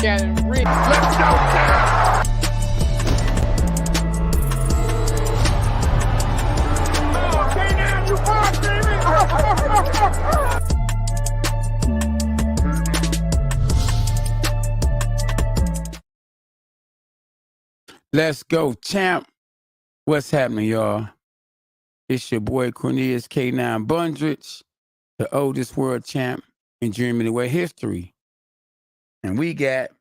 at it. Let's go, champ! Oh, K-Now, you fought, baby! Let's go, champ. What's happening, y'all? It's your boy Cornelius K9 Bundrich, the oldest world champ in Germany way history. And we got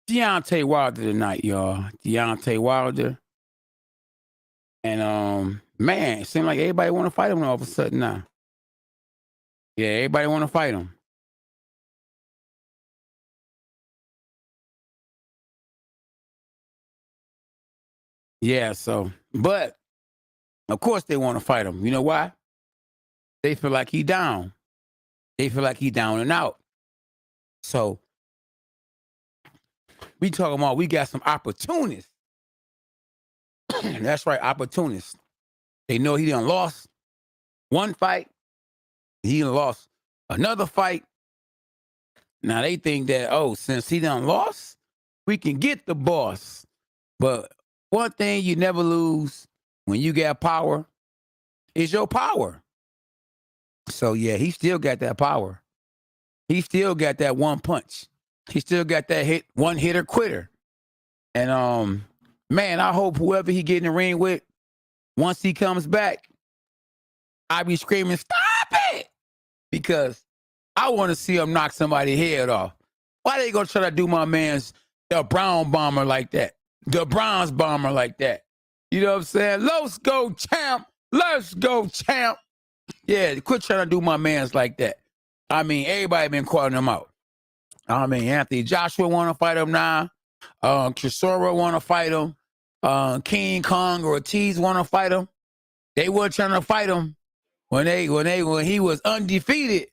Deontay Wilder tonight, y'all. Deontay Wilder. And man, it seems like everybody want to fight him all of a sudden now. Yeah, everybody want to fight him. Yeah, so, but of course they want to fight him. You know why? They feel like he down. They feel like he down and out. So we talking about we got some opportunists. That's right, opportunists. They know he done lost one fight. He done lost another fight. Now they think that, oh, since he done lost, we can get the boss. But one thing you never lose when you got power is your power. So yeah, he still got that power. He still got that one punch. He still got that one hitter quitter. And man, I hope whoever he get in the ring with, once he comes back, I be screaming, stop it! Because I want to see him knock somebody's head off. Why they gonna try to do my man's the Brown bomber like that? The bronze bomber like that. You know what I'm saying? Let's go, champ. Let's go, champ. Yeah, quit trying to do my mans like that. I mean, everybody been calling him out. I mean, Anthony Joshua want to fight him now. Chisora want to fight him. King Kong or Ortiz want to fight him. They weren't trying to fight him when he was undefeated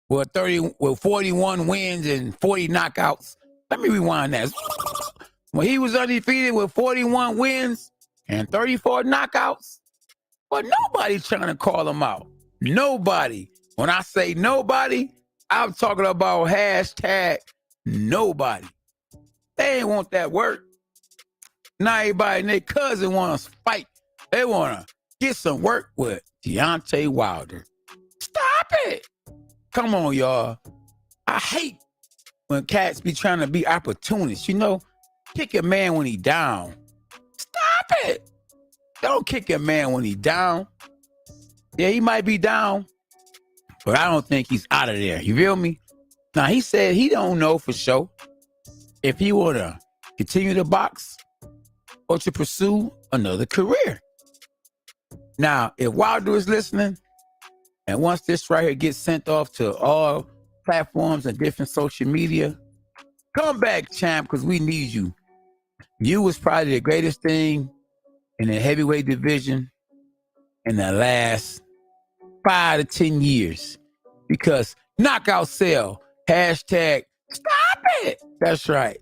with 41 wins and 40 knockouts. Let me rewind that. When he was undefeated with 41 wins and 34 knockouts, but nobody's trying to call him out. Nobody. When I say nobody, I'm talking about hashtag nobody. They ain't want that work. Now everybody and their cousin want to fight. They want to get some work with Deontay Wilder. Stop it. Come on, y'all. I hate when cats be trying to be opportunists. You know, kick a man when he down. Stop it. Don't kick a man when he down. Yeah, he might be down, but I don't think he's out of there. You feel me? Now, he said he don't know for sure if he want to continue to box or to pursue another career. Now, if Wilder is listening, and once this right here gets sent off to all platforms and different social media, come back, champ, because we need you. You was probably the greatest thing in the heavyweight division in the last 5 to 10 years. Because knockout sell, hashtag stop it. That's right.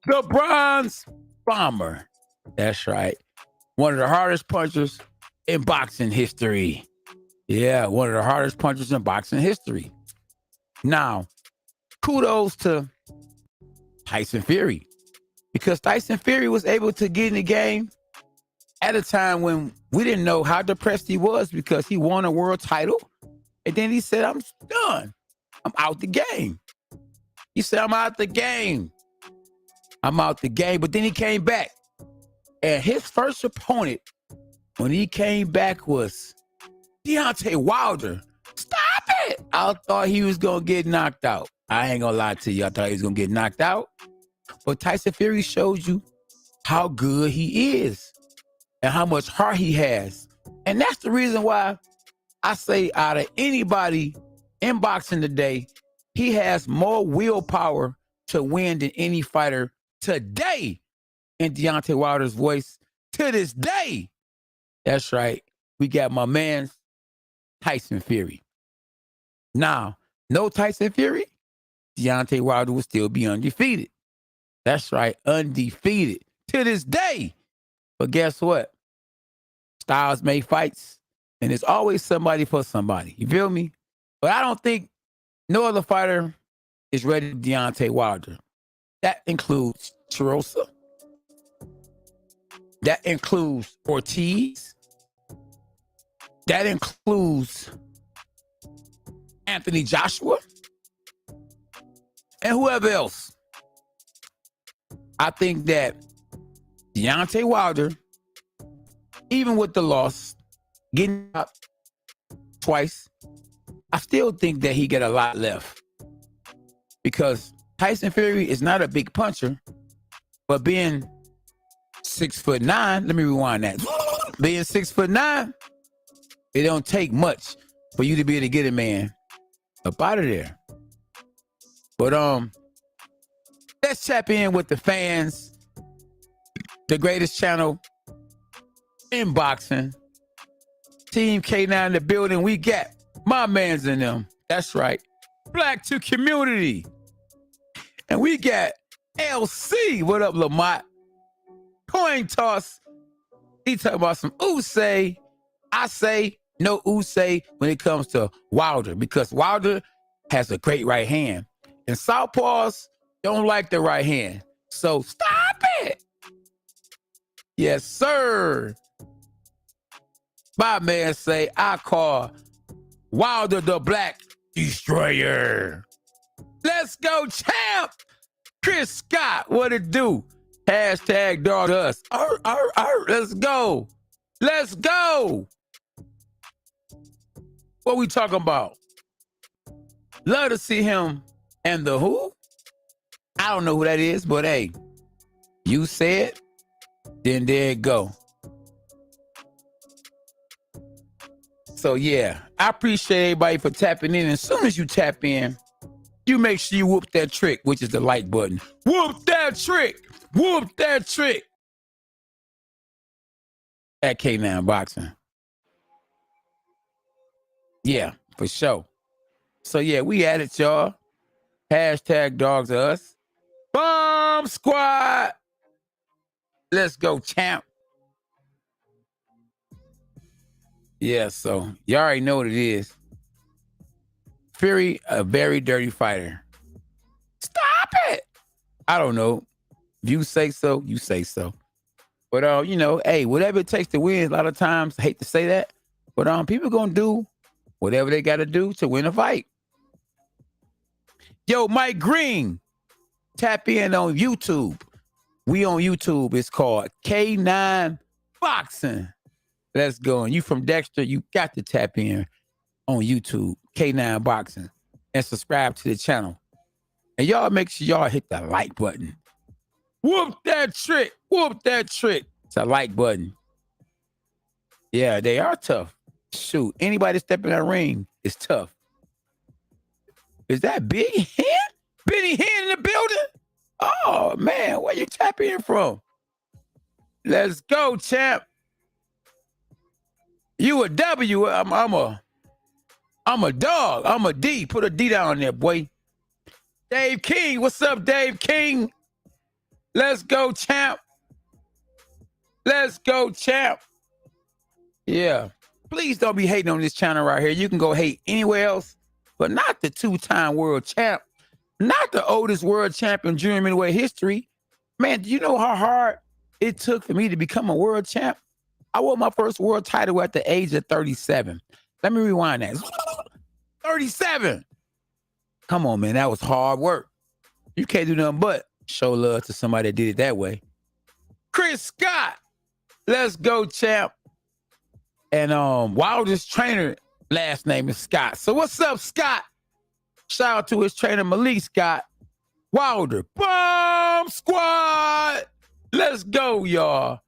The bronze bomber. That's right. One of the hardest punchers in boxing history. Yeah, one of the hardest punchers in boxing history. Now, kudos to Tyson Fury. Because Tyson Fury was able to get in the game at a time when we didn't know how depressed he was because he won a world title. And then he said, I'm done. I'm out the game. He said, I'm out the game. I'm out the game. But then he came back. And his first opponent, when he came back, was Deontay Wilder. Stop it. I thought he was going to get knocked out. I ain't going to lie to you. I thought he was going to get knocked out. But Tyson Fury shows you how good he is and how much heart he has. And that's the reason why I say out of anybody in boxing today, he has more willpower to win than any fighter today in Deontay Wilder's voice to this day. That's right. We got my man, Tyson Fury. Now, no Tyson Fury, Deontay Wilder will still be undefeated. That's right, undefeated to this day. But guess what? Styles make fights, and there's always somebody for somebody. You feel me? But I don't think no other fighter is ready to Deontay Wilder. That includes Chirosa. That includes Ortiz. That includes Anthony Joshua. And whoever else. I think that Deontay Wilder, even with the loss, getting up twice, I still think that he got a lot left. Because Tyson Fury is not a big puncher, but being 6'9", let me rewind that. Being 6'9", it don't take much for you to be able to get a man up out of there. But let's tap in with the fans. The greatest channel in boxing. Team K9 in the building. We got my mans in them. That's right. Black to community. And we got LC. What up, Lamont? Coin toss. He talking about some Usyk. I say no Usyk when it comes to Wilder, because Wilder has a great right hand. And southpaws don't like the right hand. So stop it. Yes, sir. My man say, I call Wilder the Black Destroyer. Let's go, champ. Chris Scott, what it do? Hashtag dog us. Let's go. Let's go. What we talking about? Love to see him and the who? I don't know who that is, but hey, you said, then there it go. So yeah, I appreciate everybody for tapping in. As soon as you tap in, you make sure you whoop that trick, which is the like button. Whoop that trick. Whoop that trick. At K9 Boxing. Yeah, for sure. So yeah, we at it, y'all. Hashtag dogs of us. Bomb squad. Let's go, champ. Yeah, so you already know what it is. Fury, a very dirty fighter. Stop it. I don't know. If you say so, you say so. But you know, hey, whatever it takes to win, a lot of times, I hate to say that, but people gonna do whatever they gotta do to win a fight. Yo, Mike Green, tap in on YouTube. We on YouTube. It's called K9 Boxing. Let's go. And you from Dexter, you got to tap in on YouTube, K9 Boxing, and subscribe to the channel. And y'all make sure y'all hit the like button. Whoop that trick. Whoop that trick. It's a like button. Yeah, they are tough. Shoot, anybody step in that ring is tough. Is that Big Hen? Benny Hen in the building? Oh, man, where you tapping in from? Let's go, champ. You a W. I'm a dog. I'm a D. Put a D down there, boy. Dave King. What's up, Dave King? Let's go, champ. Let's go, champ. Yeah. Please don't be hating on this channel right here. You can go hate anywhere else, but not the two-time world champ. Not the oldest world champ in junior middleweight history. Man, do you know how hard it took for me to become a world champ? I won my first world title at the age of 37. Let me rewind that. 37. Come on, man. That was hard work. You can't do nothing but show love to somebody that did it that way. Chris Scott. Let's go, champ. And Wilder's trainer last name is Scott. So what's up, Scott? Shout out to his trainer, Malik Scott. Wilder. Bomb squad. Let's go, y'all.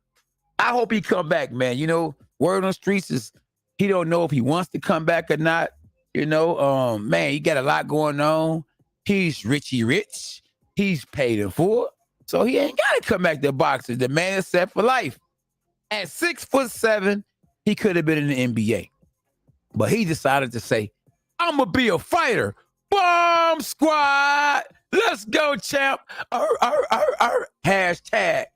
I hope he come back, man. You know, word on the streets is he don't know if he wants to come back or not. You know, man, he got a lot going on. He's rich. He's paid in full. So he ain't got to come back to boxing. The man is set for life. At 6'7", he could have been in the NBA. But he decided to say, I'm going to be a fighter. Bomb squad. Let's go, champ. Hashtag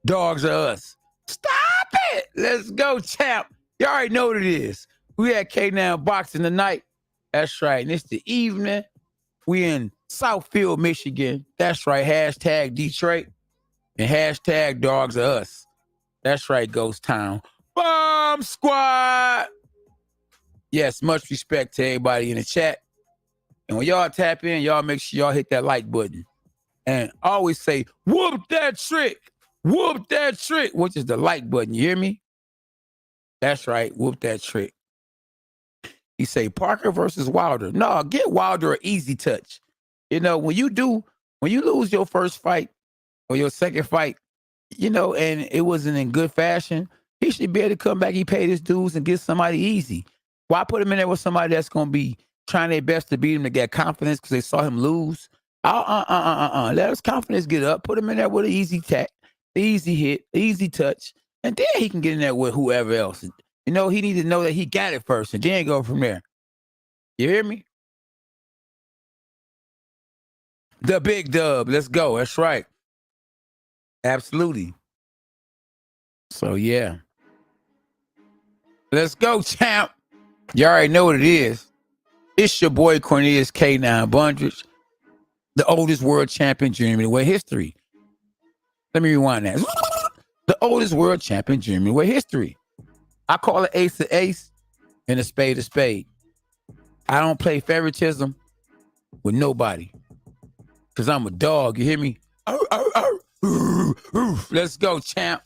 dogs are us. Stop it. Let's go, champ. You already know what it is. We at K9 Boxing tonight. That's right. And it's the evening. We in Southfield, Michigan. That's right. Hashtag Detroit and hashtag Dogs of Us. That's right, Ghost Town. Bomb Squad. Yes, much respect to everybody in the chat. And when y'all tap in, y'all make sure y'all hit that like button. And I always say, whoop that trick. Whoop that trick, which is the like button. You hear me? That's right. Whoop that trick. He say Parker versus Wilder. No, get Wilder an easy touch. You know, when you lose your first fight or your second fight, you know, and it wasn't in good fashion, he should be able to come back. He paid his dues and get somebody easy. Why put him in there with somebody that's going to be trying their best to beat him to get confidence because they saw him lose? Let his confidence get up. Put him in there with an easy tack, easy hit, easy touch, and then he can get in there with whoever else. You know, he need to know that he got it first and then go from there. You hear me? The big dub. Let's go. That's right. Absolutely. So, yeah. Let's go, champ. You already know what it is. It's your boy Cornelius K9 Bundridge, the oldest world champion junior middleweight history. Let me rewind that. The oldest world champion junior middleweight history. I call it ace to ace and a spade to spade. I don't play favoritism with nobody because I'm a dog. You hear me? Let's go, champ.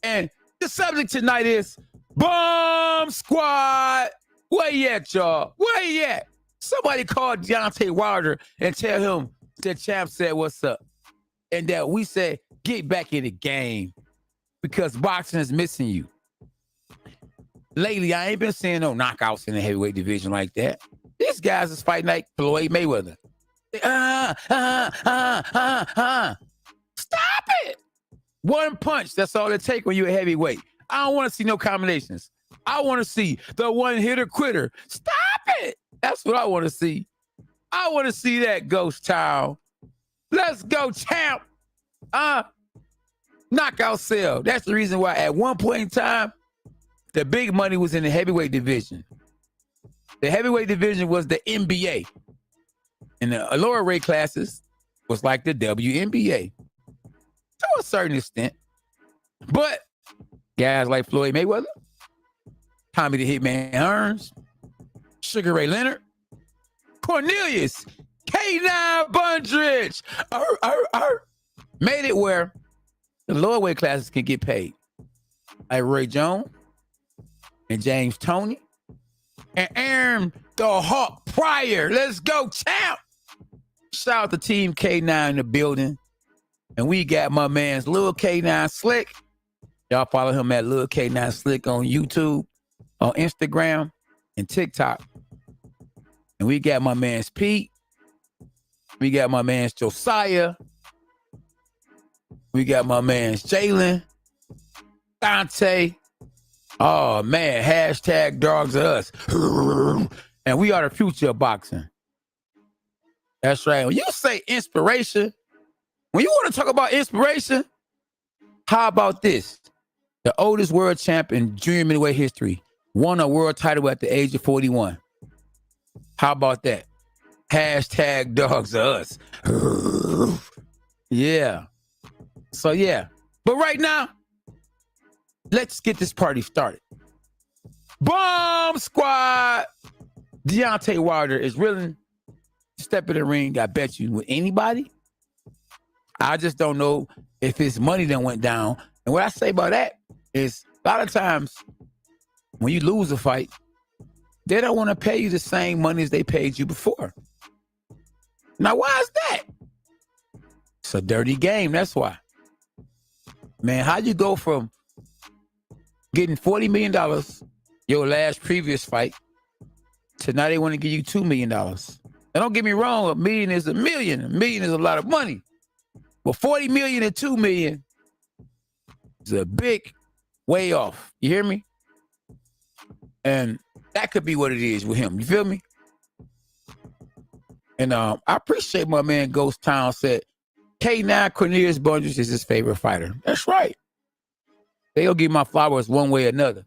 And the subject tonight is Bomb Squad. Where you at, y'all? Where you at? Somebody call Deontay Wilder and tell him that champ said what's up. And that we said, get back in the game because boxing is missing you. Lately, I ain't been seeing no knockouts in the heavyweight division like that. These guys is fighting like Floyd Mayweather. Stop it. One punch, that's all it takes when you're a heavyweight. I don't want to see no combinations. I want to see the one-hitter quitter. Stop it. That's what I want to see. I want to see that, Ghost Town. Let's go, champ. Knockout sale. That's the reason why at one point in time, the big money was in the heavyweight division. The heavyweight division was the NBA. And the lower weight classes was like the WNBA. To a certain extent. But guys like Floyd Mayweather, Tommy the Hitman Hearns, Sugar Ray Leonard, Cornelius, K9 Bundridge, made it where the lower weight classes can get paid. Like Roy Jones and James Toney and Aaron the Hawk Pryor. Let's go, champ. Shout out to Team K9 in the building. And we got my man's Lil K9 Slick. Y'all follow him at Lil K9 Slick on YouTube, on Instagram, and TikTok. And we got my man's Pete. We got my man's Josiah. We got my man's Jalen. Dante. Oh, man. Hashtag Dogs of Us. And we are the future of boxing. That's right. When you say inspiration, when you want to talk about inspiration, how about this? The oldest world champ in junior middleweight history won a world title at the age of 41. How about that? Hashtag Dogs of Us. Yeah. So, yeah. But right now, let's get this party started. Bomb Squad. Deontay Wilder is willing to step in the ring, I bet you, with anybody. I just don't know if his money done went down. And what I say about that is a lot of times when you lose a fight, they don't want to pay you the same money as they paid you before. Now, why is that? It's a dirty game. That's why. Man, how you go from getting $40 million your last previous fight to now they want to give you $2 million? And don't get me wrong, $1 million is $1 million. $1 million is a lot of money. But 40 million and 2 million is a big way off. You hear me? And that could be what it is with him. You feel me? And I appreciate my man Ghost Town said K9 Cornelius Bundridge is his favorite fighter. That's right. They'll give my flowers one way or another.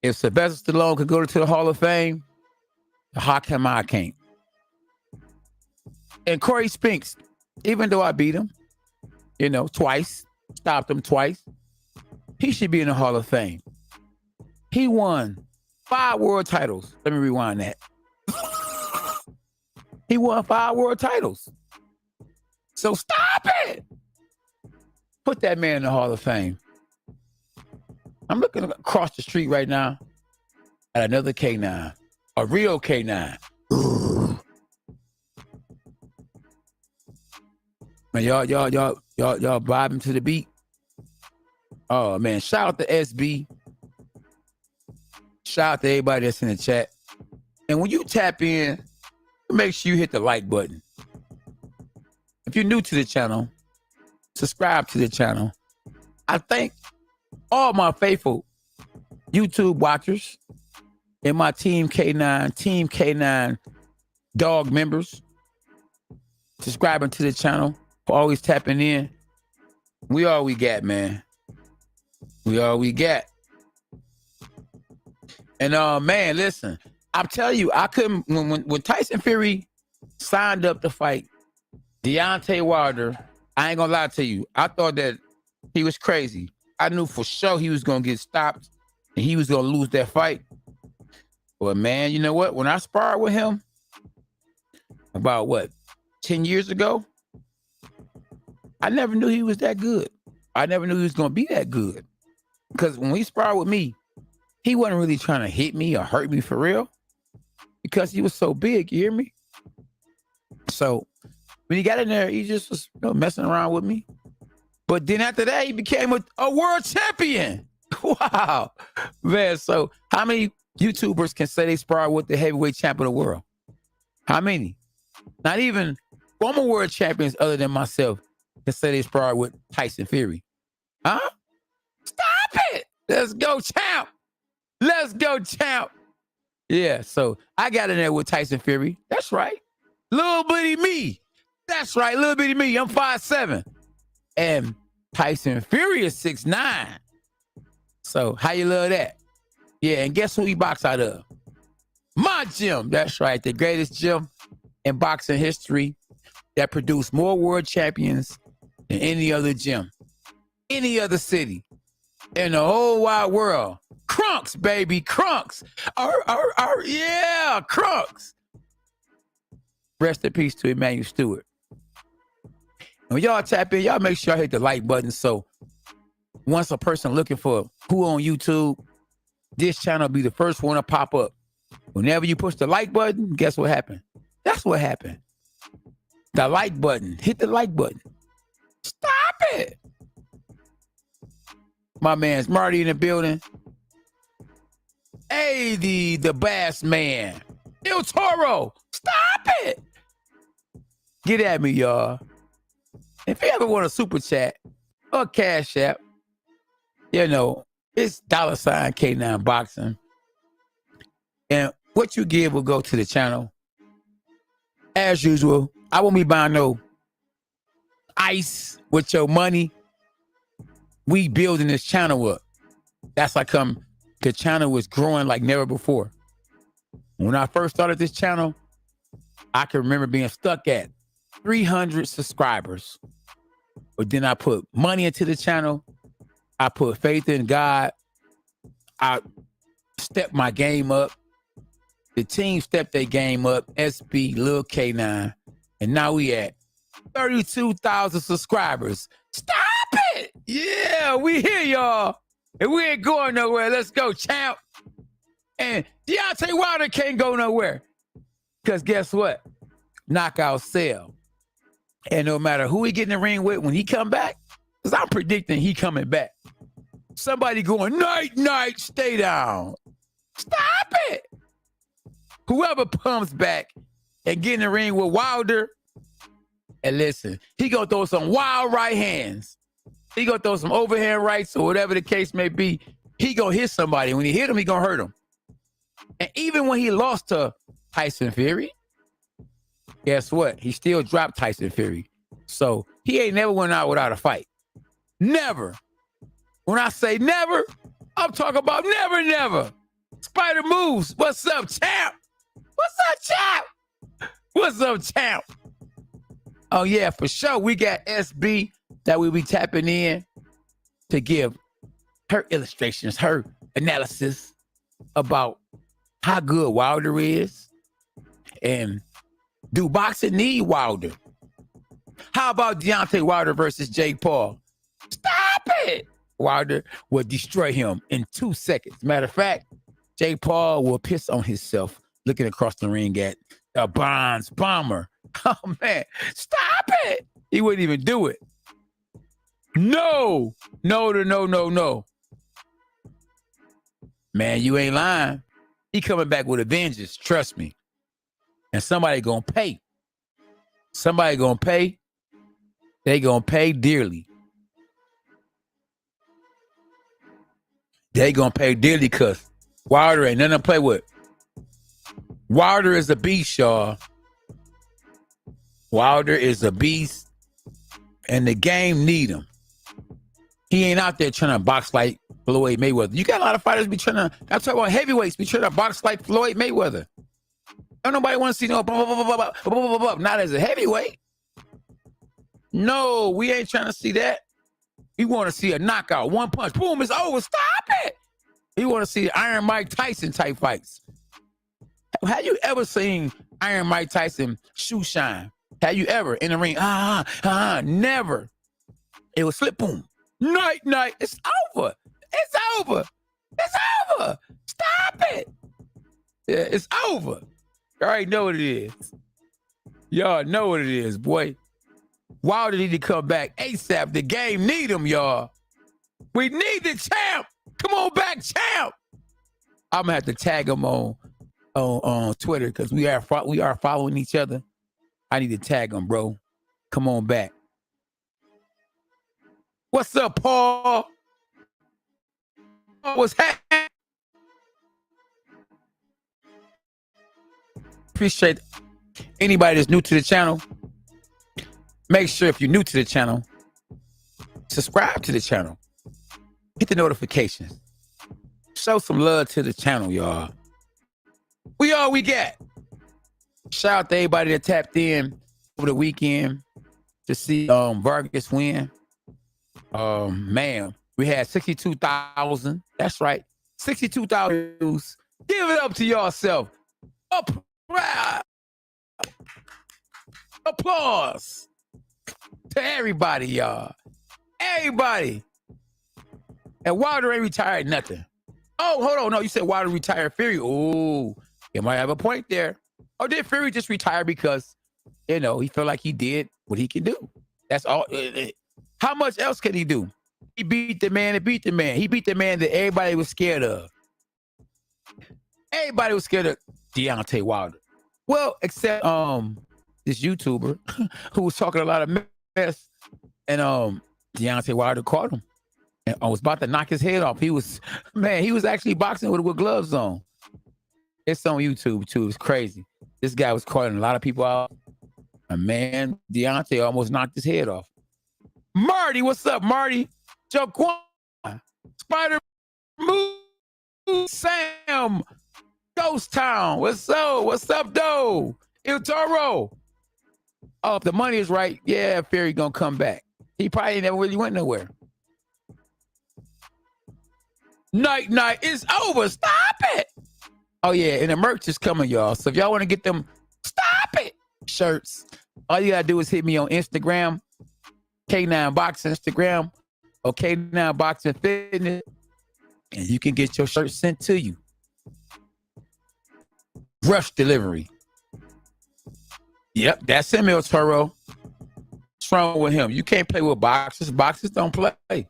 If Sylvester Stallone could go to the Hall of Fame, how come I can't? And Corey Spinks, even though I beat him, twice, stopped him twice, he should be in the Hall of Fame. He won 5 world titles. Let me rewind that. He won 5 world titles. So stop it. Put that man in the Hall of Fame. I'm looking across the street right now at another K9, a real K9. Man, y'all vibing to the beat. Oh man, shout out to SB. Shout out to everybody that's in the chat. And when you tap in, make sure you hit the like button. If you're new to the channel, subscribe to the channel. I thank all my faithful YouTube watchers and my Team K9 dog members subscribing to the channel, for always tapping in. We all we got, man. We all we got. And man, listen, I'm telling you, I couldn't when Tyson Fury signed up to fight Deontay Wilder, I ain't gonna lie to you, I thought that he was crazy. I knew for sure he was gonna get stopped and he was gonna lose that fight. But man, you know what? When I sparred with him about 10 years ago, I never knew he was that good. I never knew he was gonna be that good. Because when he sparred with me, he wasn't really trying to hit me or hurt me for real, because he was so big, you hear me? So when he got in there, he just was messing around with me. But then after that, he became a world champion. Wow. Man, so how many YouTubers can say they sparred with the heavyweight champion of the world? How many? Not even former world champions other than myself can say they sparred with Tyson Fury. Huh? Stop it. Let's go, champ. Let's go, champ. Yeah, so I got in there with Tyson Fury. That's right. Little bitty me. That's right, little bitty me. I'm 5'7". And Tyson Fury is 6'9". So how you love that? Yeah, and guess who he boxed out of? My gym. That's right, the greatest gym in boxing history that produced more world champions than any other gym, any other city in the whole wide world. Crunks, baby, Crunks. Yeah, Crunks. Rest in peace to Emmanuel Stewart. When y'all tap in, y'all make sure y'all hit the like button. So once a person looking for who on YouTube, this channel will be the first one to pop up. Whenever you push the like button, guess what happened? That's what happened. The like button. Hit the like button. Stop it. My man's Marty in the building. Hey, the bass man. Il Toro. Stop it. Get at me, y'all. If you ever want a super chat or cash app, it's $ K9 Boxing. And what you give will go to the channel. As usual, I won't be buying no ice with your money. We building this channel up. That's how come the channel was growing like never before. When I first started this channel, I can remember being stuck at 300 subscribers. But then I put money into the channel. I put faith in God. I stepped my game up. The team stepped their game up. SB, Lil K9. And now we at 32,000 subscribers. Stop it! Yeah, we here, y'all. And we ain't going nowhere. Let's go, champ. And Deontay Wilder can't go nowhere. Because guess what? Knockout sale. And no matter who he get in the ring with when he come back, because I'm predicting he coming back. Somebody going, night, stay down. Stop it. Whoever comes back and get in the ring with Wilder, and listen, he gonna throw some wild right hands. He gonna throw some overhand rights or whatever the case may be. He gonna hit somebody. When he hit him, he gonna hurt him. And even when he lost to Tyson Fury, guess what? He still dropped Tyson Fury. So he ain't never went out without a fight. Never. When I say never, I'm talking about never. Spider moves. What's up, champ? What's up, champ? What's up, champ? Oh, yeah, for sure. We got SB that we'll be tapping in to give her illustrations, her analysis about how good Wilder is. And do boxing need Wilder? How about Deontay Wilder versus Jake Paul? Stop it! Wilder will destroy him in 2 seconds. Matter of fact, Jake Paul will piss on himself looking across the ring at a bronze bomber. Oh, man. Stop it! He wouldn't even do it. No. No. Man, you ain't lying. He coming back with a vengeance. Trust me. And somebody gonna pay. Somebody gonna pay. They gonna pay dearly. They gonna pay dearly because Wilder ain't nothing to play with. Wilder is a beast, y'all. Wilder is a beast. And the game need him. He ain't out there trying to box like Floyd Mayweather. You got a lot of fighters be trying to, I'm talking about heavyweights, be trying to box like Floyd Mayweather. Don't nobody want to see no blah, blah, blah, blah, blah, not as a heavyweight. No, we ain't trying to see that. We want to see a knockout, one punch, boom, it's over. Stop it. We want to see Iron Mike Tyson type fights. Have you ever seen Iron Mike Tyson shoe shine? Have you ever in the ring? Never. It was slip, boom. Night. It's over. It's over. It's over. Stop it. Yeah, it's over. You already know what it is. Y'all know what it is, boy. Wilder need to come back ASAP. The game need him, y'all. We need the champ. Come on back, champ. I'm gonna have to tag him on Twitter because we are following each other. I need to tag him, bro. Come on back. What's up, Paul? What's happening? Appreciate anybody that's new to the channel. Make sure if you're new to the channel, subscribe to the channel. Hit the notifications. Show some love to the channel, y'all. We all we got. Shout out to everybody that tapped in over the weekend to see Vargas win. Man, we had 62,000. That's right. 62,000 views. Give it up to yourself. Applause to everybody, y'all. Everybody. And Wilder ain't retired nothing. Oh, hold on. No, you said Wilder retired Fury. Oh, you might have a point there. Or did Fury just retire because, he felt like he did what he can do? That's all. How much else can he do? He beat the man that beat the man. He beat the man that everybody was scared of. Everybody was scared of Deontay Wilder. Well, except this YouTuber who was talking a lot of mess, and Deontay Wilder caught him and was about to knock his head off. He was actually boxing with gloves on. It's on YouTube too. It's crazy. This guy was calling a lot of people out. And man, Deontay almost knocked his head off. Marty, what's up, Marty? Jaquan, Spider Move, Sam, Ghost Town. What's up? What's up, though? Il Toro. Oh, if the money is right, yeah, Fury gonna come back. He probably never really went nowhere. Night is over. Stop it. Oh, yeah, and the merch is coming, y'all. So if y'all want to get them, stop it, shirts, all you got to do is hit me on Instagram, K9 Boxing Instagram, or K9 Boxing Fitness, and you can get your shirt sent to you. Rush delivery. Yep, that's him, El Toro. What's wrong with him? You can't play with boxers. Boxers don't play.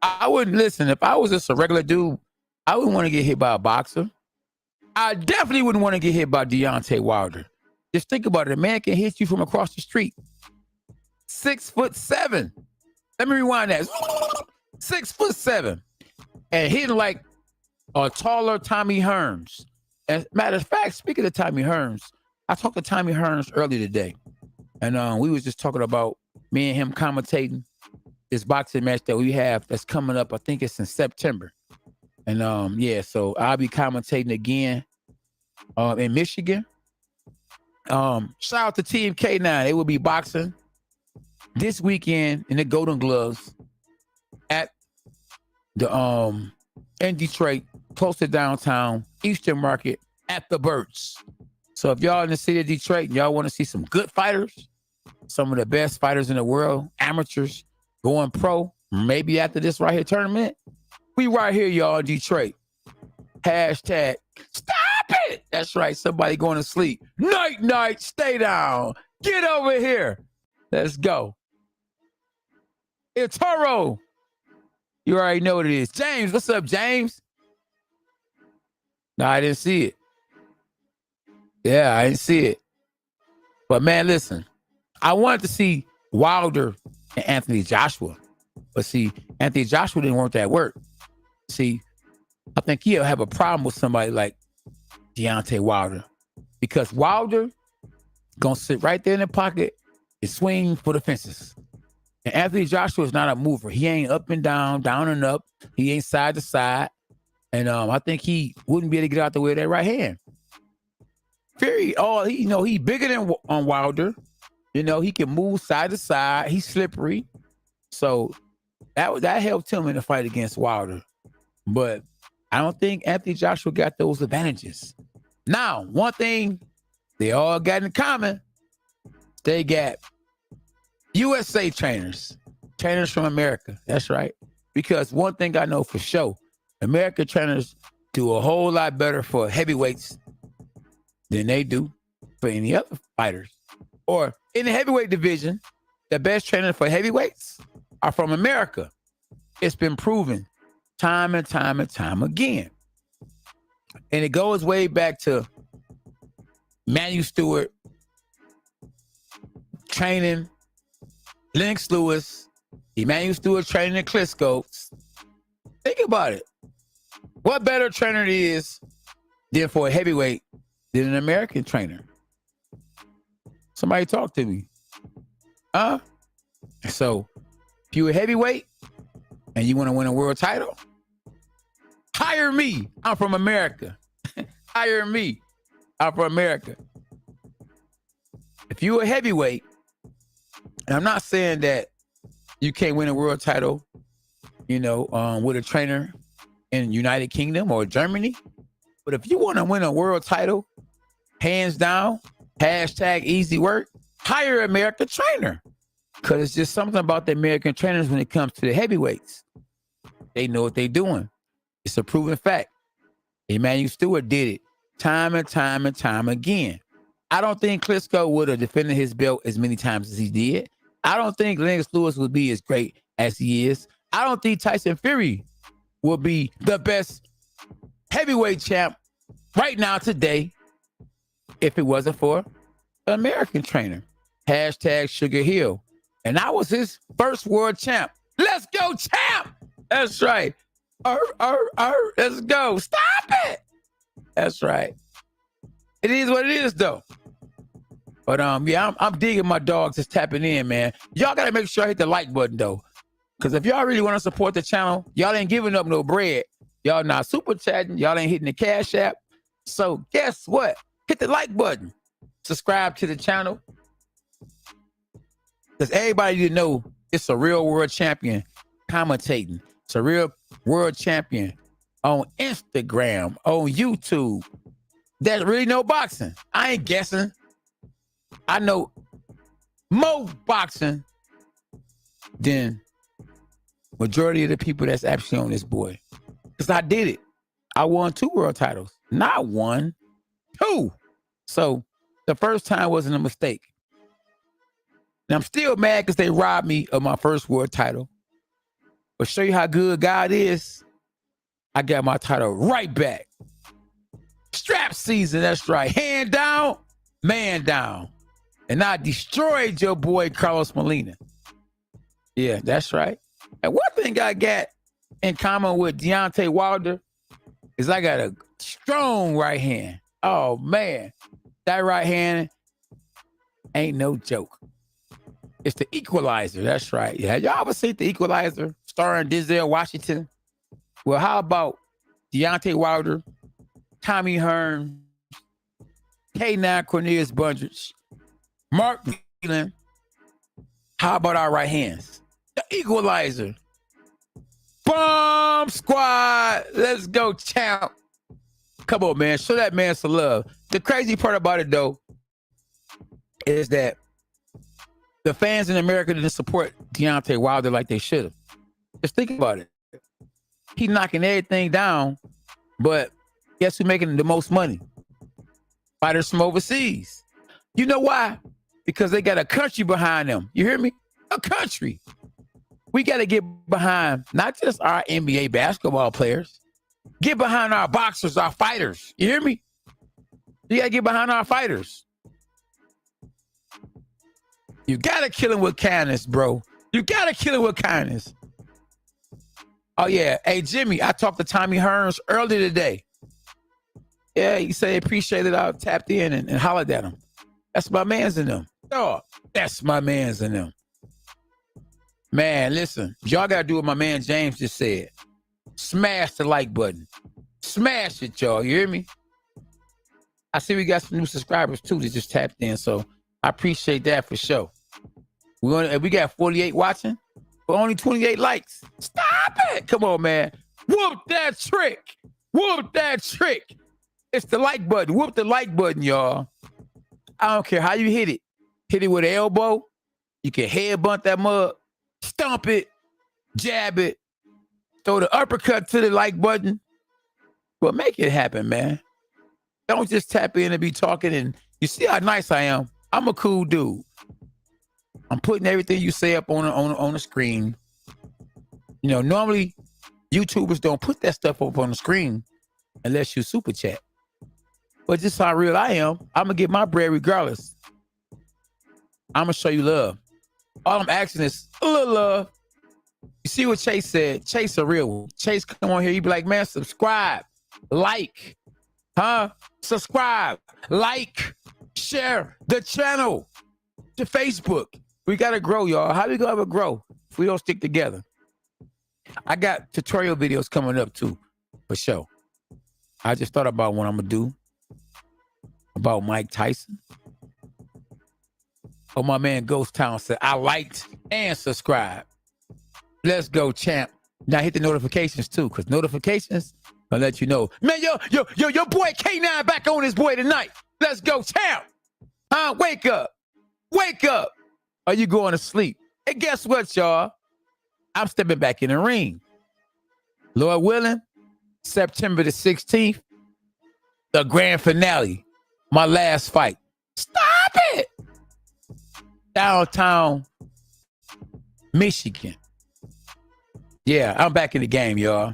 I wouldn't listen. If I was just a regular dude, I wouldn't want to get hit by a boxer. I definitely wouldn't want to get hit by Deontay Wilder. Just think about it. A man can hit you from across the street. 6'7". Let me rewind that. 6'7". And hitting like a taller Tommy Hearns. As matter of fact, speaking of Tommy Hearns, I talked to Tommy Hearns earlier today. And we was just talking about me and him commentating this boxing match that we have that's coming up. I think it's in September. And so I'll be commentating again in Michigan. Shout out to Team K9. They will be boxing this weekend in the Golden Gloves at the in Detroit, close to downtown Eastern Market at the Birds. So if y'all in the city of Detroit and y'all want to see some good fighters, some of the best fighters in the world, amateurs going pro, maybe after this right here tournament, we right here, y'all, in Detroit. Hashtag stop it. That's right. Somebody going to sleep. Night, night, stay down. Get over here. Let's go. It's Toro. You already know what it is. James, what's up, James? No, I didn't see it. Yeah, I didn't see it. But man, listen, I wanted to see Wilder and Anthony Joshua. But see, Anthony Joshua didn't want that work. See, I think he'll have a problem with somebody like Deontay Wilder. Because Wilder gonna sit right there in the pocket and swing for the fences. And Anthony Joshua is not a mover. He ain't up and down, down and up. He ain't side to side. And I think he wouldn't be able to get out the way of that right hand. Fury, he bigger than Wilder. You know, he can move side to side. He's slippery. So that helped him in the fight against Wilder. But I don't think Anthony Joshua got those advantages. Now, one thing they all got in common, they got USA trainers from America. That's right. Because one thing I know for sure, American trainers do a whole lot better for heavyweights than they do for any other fighters. Or in the heavyweight division, the best trainers for heavyweights are from America. It's been proven time and time and time again. And it goes way back to Manuel Stewart training Lennox Lewis, Emmanuel Stewart training the Klitschko's. Think about it. What better trainer it is than for a heavyweight than an American trainer? Somebody talk to me. So if you're a heavyweight and you want to win a world title, hire me. I'm from America. Hire me. I'm from America. If you're a heavyweight, and I'm not saying that you can't win a world title, with a trainer in United Kingdom or Germany. But if you want to win a world title, hands down, hashtag easy work, hire an American trainer. Because it's just something about the American trainers when it comes to the heavyweights. They know what they're doing. It's a proven fact. Emmanuel Stewart did it time and time and time again. I don't think Klitschko would have defended his belt as many times as he did. I don't think Lennox Lewis would be as great as he is. I don't think Tyson Fury will be the best heavyweight champ right now today if it wasn't for an American trainer. Hashtag Sugar Hill. And I was his first world champ. Let's go, champ. That's right. Let's go. Stop it. That's right. It is what it is, though. But I'm digging my dogs just tapping in, man. Y'all gotta make sure I hit the like button though. Cause if y'all really want to support the channel, y'all ain't giving up no bread. Y'all not super chatting, y'all ain't hitting the Cash App. So guess what? Hit the like button. Subscribe to the channel. Cause everybody you know it's a real world champion commentating. It's a real world champion on Instagram, on YouTube. That really know boxing. I ain't guessing. I know more boxing than majority of the people that's actually on this board. Because I did it. I won 2 world titles. Not 1, 2. So the first time wasn't a mistake. And I'm still mad because they robbed me of my first world title. But show you how good God is, I got my title right back. Strap season, that's right. Hand down, man down. And I destroyed your boy Carlos Molina. Yeah, that's right. And one thing I got in common with Deontay Wilder is I got a strong right hand. Oh, man. That right hand ain't no joke. It's the Equalizer. That's right. Yeah, y'all ever seen the Equalizer starring Denzel Washington? Well, how about Deontay Wilder, Tommy Hearn, K9 Cornelius Bundridge, Mark Whelan. How about our right hands? The equalizer. Bomb Squad. Let's go, champ. Come on, man. Show that man some love. The crazy part about it, though, is that the fans in America didn't support Deontay Wilder like they should have. Just think about it. He knocking everything down, but guess who's making the most money? Fighters from overseas. You know why? Because they got a country behind them. You hear me? A country. We got to get behind not just our NBA basketball players. Get behind our boxers, our fighters. You hear me? You got to get behind our fighters. You got to kill him with kindness, bro. You got to kill him with kindness. Oh, yeah. Hey, Jimmy, I talked to Tommy Hearns earlier today. Yeah, he said he appreciated I tapped in and hollered at him. That's my mans in them. Oh, that's my mans in them. Man, listen, y'all got to do what my man James just said. Smash the like button. Smash it, y'all. You hear me? I see we got some new subscribers, too, that just tapped in, so I appreciate that for sure. We got 48 watching, but only 28 likes. Stop it. Come on, man. Whoop that trick. Whoop that trick. It's the like button. Whoop the like button, y'all. I don't care how you hit it. Hit it with an elbow. You can headbutt that mug. Stomp it. Jab it. Throw the uppercut to the like button. But make it happen, man. Don't just tap in and be talking. And you see how nice I am. I'm a cool dude. I'm putting everything you say up on the screen. You know, normally YouTubers don't put that stuff up on the screen unless you super chat. But just how real I am, I'm gonna get my bread regardless. I'm gonna show you love. All I'm asking is a little love. You see what Chase said? Chase a real one. Chase come on here, he be like, man, subscribe, like, subscribe, like, share the channel to Facebook. We gotta grow, y'all. How we gonna ever grow if we don't stick together? I got tutorial videos coming up too, for sure. I just thought about what I'm gonna do about Mike Tyson. Oh, my man Ghost Town said, I liked and subscribed. Let's go, champ. Now hit the notifications too, because notifications will let you know. Man, your boy K9 back on his boy tonight. Let's go, champ. Wake up. Wake up. Are you going to sleep? And guess what, y'all? I'm stepping back in the ring. Lord willing, September the 16th, the grand finale. My last fight. Stop it. Downtown Michigan. Yeah, I'm back in the game, y'all.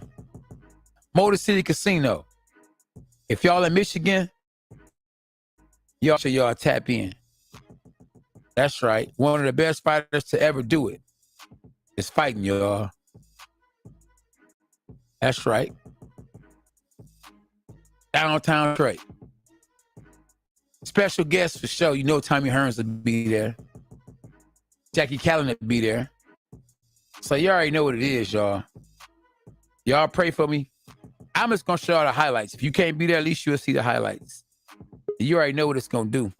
Motor City Casino. If y'all in Michigan, y'all should tap in. That's right. One of the best fighters to ever do it is fighting, y'all. That's right. Downtown Detroit. Special guests for sure. You know Tommy Hearns will be there. Jackie Callan will be there. So you already know what it is, y'all. Y'all pray for me. I'm just going to show y'all the highlights. If you can't be there, at least you'll see the highlights. You already know what it's going to do.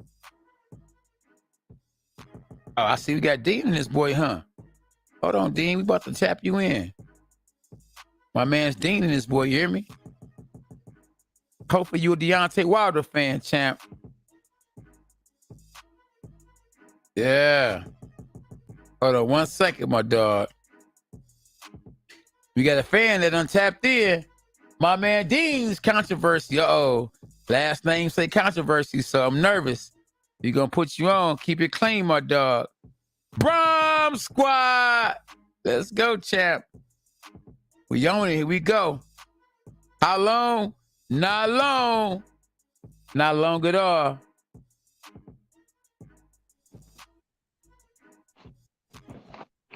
Oh, I see we got Dean in this boy, huh? Hold on, Dean. We about to tap you in. My man's Dean in this boy. You hear me? Hopefully you a Deontay Wilder fan, champ. Yeah. Hold on 1 second, my dog. We got a fan that untapped in. My man Dean's controversy. Uh-oh. Last name say controversy, so I'm nervous. We're going to put you on. Keep it clean, my dog. Brom Squad. Let's go, champ. We on it. Here we go. How long? Not long. Not long at all.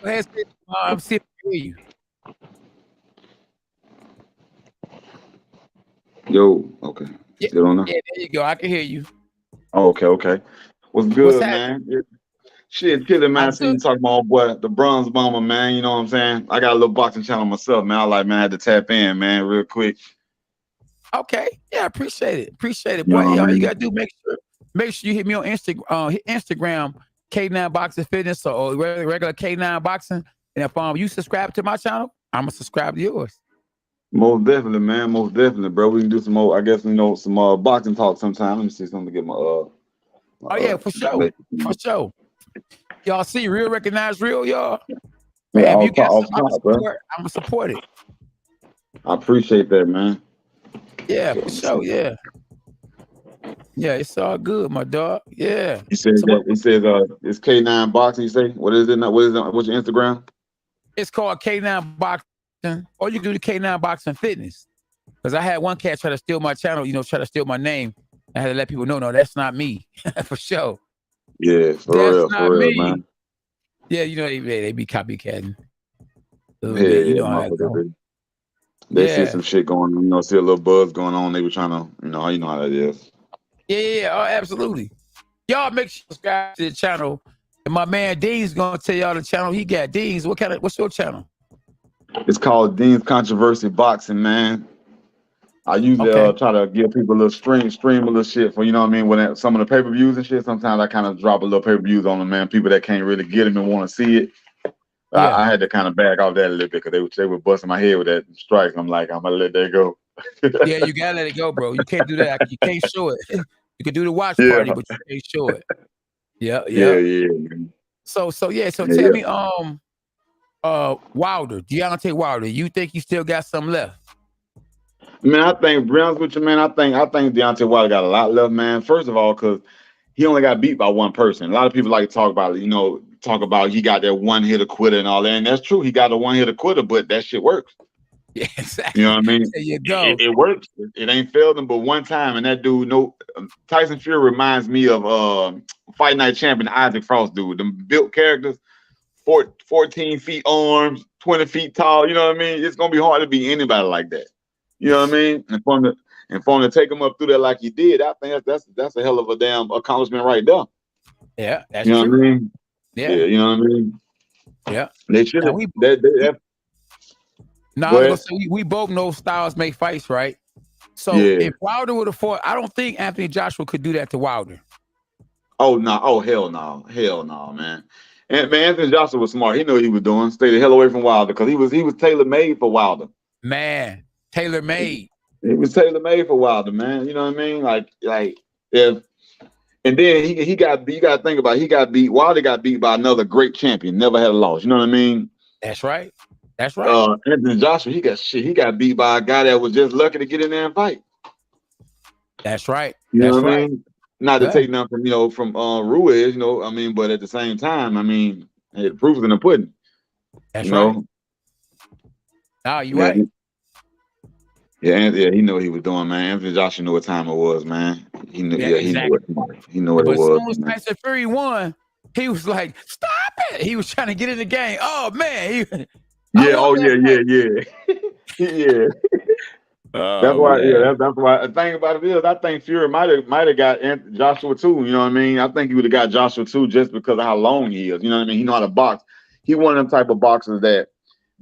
Go ahead, I'm see if I hear you. Yo, okay. Still on there? Yeah, there you go. I can hear you. Oh, okay. What's good, man? Yeah. Shit, chilling, man. I see you talking about boy, the bronze bomber, man. You know what I'm saying? I got a little boxing channel myself, man. I had to tap in, man, real quick. Okay. Yeah, appreciate it. Appreciate it, boy. All you gotta do, make sure make sure you hit me on Instagram, K9 Boxing Fitness or regular K9 Boxing. And if you subscribe to my channel, I'm gonna subscribe to yours. Most definitely, man. Most definitely, bro. We can do some more. I guess some boxing talk sometime. Let me see something to get my Oh yeah, for sure, for sure. Y'all see real recognize real, y'all. Yeah, Hey, if you got off something top, bro. I'm gonna support it. I appreciate that, man. Yeah, for sure. Yeah. Yeah, it's all good, my dog. Yeah. He said So that. He says it's K9 Boxing. You say what is it? What is it? What's your Instagram? it's called K9 Boxing, or you can do the K9 Boxing Fitness. Because I had one cat try to steal my channel, try to steal my name. I had to let people know, no, that's not me. For sure. Yeah, That's not for real, me. man. Yeah, they be copycatting a little bit. You Yeah, know how that goes. they see some shit going on, see a little buzz going on. They were trying to, you know how that is. Yeah, oh, absolutely. Y'all make sure you subscribe to the channel. And my man Dean's gonna tell y'all the channel he got. Dean's, what's your channel? It's called Dean's Controversy Boxing, man. I usually try to give people a little stream a little shit for, you know what I mean, when some of the pay-per-views and shit. Sometimes I kind of drop a little pay-per-views on them, man. People that can't really get them and want to see it. Yeah. I had to kind of back off that a little bit because they were busting my head with that strike. I'm like, I'm gonna let that go. Yeah, you gotta let it go, bro. You can't do that. You can't show it. You can do the watch party, but you can't show it. Yeah. Yeah. So tell me, Wilder, Deontay Wilder, you think you still got some left? Man, I think, to be honest with you, man, I think Deontay Wilder got a lot left, man. First of all, because he only got beat by one person. A lot of people like to talk about it, he got that one hitter quitter and all that, and that's true. He got a one hitter quitter, but that shit works. Yeah, exactly. You know what I mean? There you go. It works. It ain't failed him but one time, and that dude, Tyson Fury reminds me of Fight Night champion Isaac Frost, dude. Them built characters, 14 feet arms, 20 feet tall. You know what I mean? It's gonna be hard to beat anybody like that. You know what I mean? And for him to take him up through there like he did, I think that's a hell of a damn accomplishment right there. Yeah, that's you know true. What I mean? Yeah, you know what I mean. Yeah, they should. We both know styles make fights, right? So if Wilder would have fought, I don't think Anthony Joshua could do that to Wilder. Oh no! Oh hell no! Man. And man, Anthony Joshua was smart. He knew what he was doing. Stay the hell away from Wilder because he was tailor made for Wilder. Man, tailor made. He was tailor made for Wilder, man. You know what I mean? Like if. And then he got beat. You got to think about it. He got beat. Wilder got beat by another great champion. Never had a loss. You know what I mean? That's right. That's right. Anthony Joshua, he got beat by a guy that was just lucky to get in there and fight. That's right. You know what I mean? Not to take nothing from Ruiz, but at the same time, the proof is in the pudding. That's right. Oh, you right. Yeah, he knew what he was doing, man. Anthony Joshua knew what time it was, man. He knew, he knew what it was. But as soon as Tyson Fury won, he was like, "Stop it!" He was trying to get in the game. Oh man, yeah. That's why. Yeah, that's why. The thing about it is, I think Fury might have got Joshua too. You know what I mean? I think he would have got Joshua too, just because of how long he is. You know what I mean? He know how to box. He one of them type of boxers that,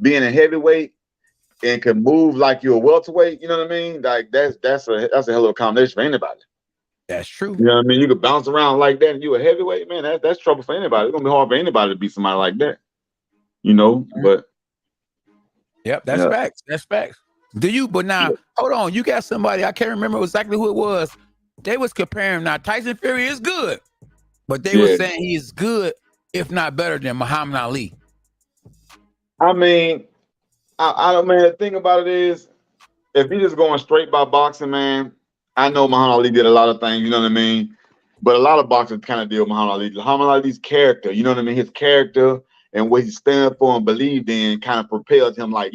being a heavyweight and can move like you're a welterweight. You know what I mean? Like that's a hell of a combination for anybody. That's true. You know what I mean? You could bounce around like that, and you a heavyweight, man. That's trouble for anybody. It's gonna be hard for anybody to beat somebody like that. But yep, that's facts. That's facts. But now, hold on. You got somebody, I can't remember exactly who it was. They was comparing. Now, Tyson Fury is good, but they were saying he is good, if not better than Muhammad Ali. I mean, I don't, man. The thing about it is, if you're just going straight by boxing, man, I know Muhammad Ali did a lot of things, you know what I mean? But a lot of boxers kind of deal with Muhammad Ali. Muhammad Ali's character, you know what I mean? His character and what he stood for and believed in kind of propelled him, like,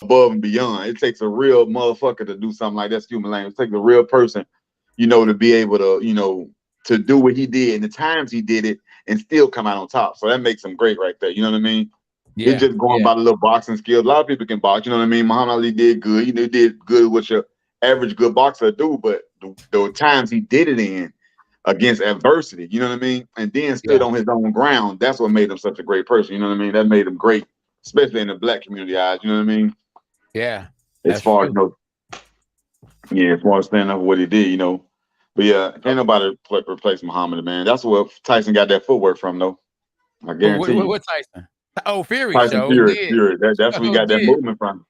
above and beyond. It takes a real motherfucker to do something like that. Human language. It takes a real person, to be able to, to do what he did and the times he did it and still come out on top. So that makes him great right there. You know what I mean? Yeah, it's just going by the little boxing skills. A lot of people can box. You know what I mean? Muhammad Ali did good. He did good what your average good boxer do, but the times he did it in against adversity, you know what I mean? And then stood on his own ground. That's what made him such a great person. You know what I mean? That made him great, especially in the black community eyes. You know what I mean? Yeah. As far as standing up for what he did, But yeah, ain't nobody replace Muhammad, man. That's where Tyson got that footwork from, though. I guarantee you. What Tyson? Oh, Fury Tyson show. He Fury, did. Fury. That's where he Oh, got that did. movement from.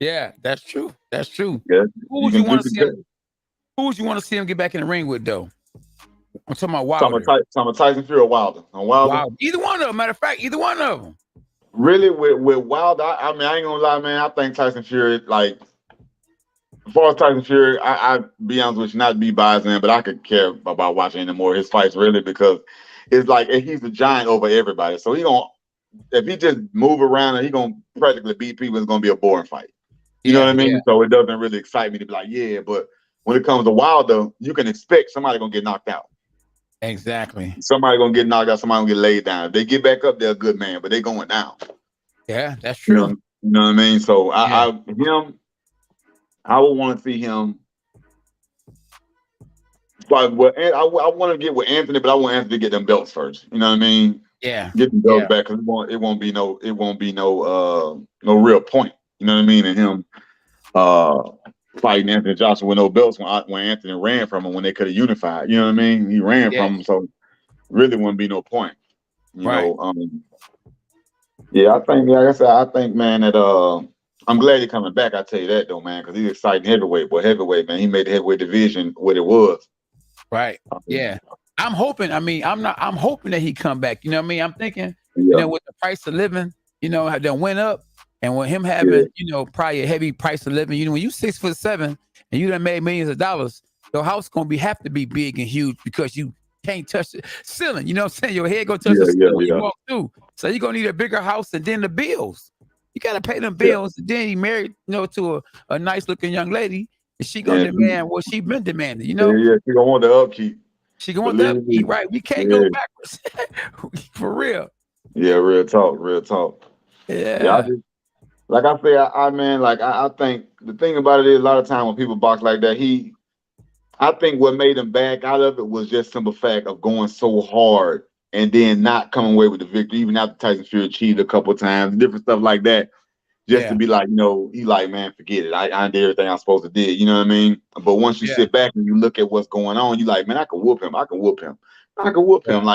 Yeah, that's true. That's true. Yeah, Who you would you can want you to can see tell. him? Who would you want to see him get back in the ring with, though? I'm talking about Talking Wilder. about Tyson Fury or Wilder. On Wilder. Wow. Either one of them. Matter of fact, either one of them. Really, with Wilder, I mean, I ain't gonna lie, man. I think Tyson Fury, like, as far as Tyson Fury, I be honest with you, not to be biased, man, but I could care about watching any more of his fights, really, because it's like he's a giant over everybody. So if he just move around and he gonna practically beat people, it's gonna be a boring fight. You know what I mean? Yeah. So it doesn't really excite me to be like, yeah. But when it comes to Wilder, you can expect somebody gonna get knocked out. Exactly. Somebody gonna get knocked out. Somebody gonna get laid down. If they get back up, they're a good man, but they going down. Yeah, that's You true. know what I mean? So Yeah. I would want to see him. But I want to get with Anthony, but I want Anthony to get them belts first. You know what I mean? Yeah. Get them belts back because it won't be no real point. You know what I mean? And him fighting Anthony Joshua with no belts when Anthony ran from him when they could have unified. You know what I mean? He ran from him, so really wouldn't be no point. You know. Yeah, I think, like I said, I think, man, that I'm glad he's coming back. I tell you that though, man, because he's exciting heavyweight. But heavyweight, man, he made the heavyweight division what it was. Right. Yeah. I'm hoping. I mean, I'm hoping that he come back. You know what I mean? I'm thinking, with the price of living, that went up, and with him having, probably a heavy price of living. When you 6'7" and you done made millions of dollars, your house gonna have to be big and huge because you can't touch the ceiling. You know what I'm saying? Your head gonna touch the ceiling when you walk through. So you're gonna need a bigger house, and then the bills. You gotta pay them bills. And then he married, to a nice looking young lady, and she gonna demand what she been demanding. She gonna want the upkeep. She gonna want the upkeep, right? We can't go backwards. For real. Yeah, real talk. Yeah. I just, like I say, I think the thing about it is a lot of time when people box like that, I think what made him back out of it was just simple fact of going so hard and then not coming away with the victory, even after Tyson Fury cheated a couple of times, different stuff like that. Just to be like, he like, man, forget it. I did everything I'm supposed to do. You know what I mean? But once you sit back and you look at what's going on, you like, man, I can whoop him. Like,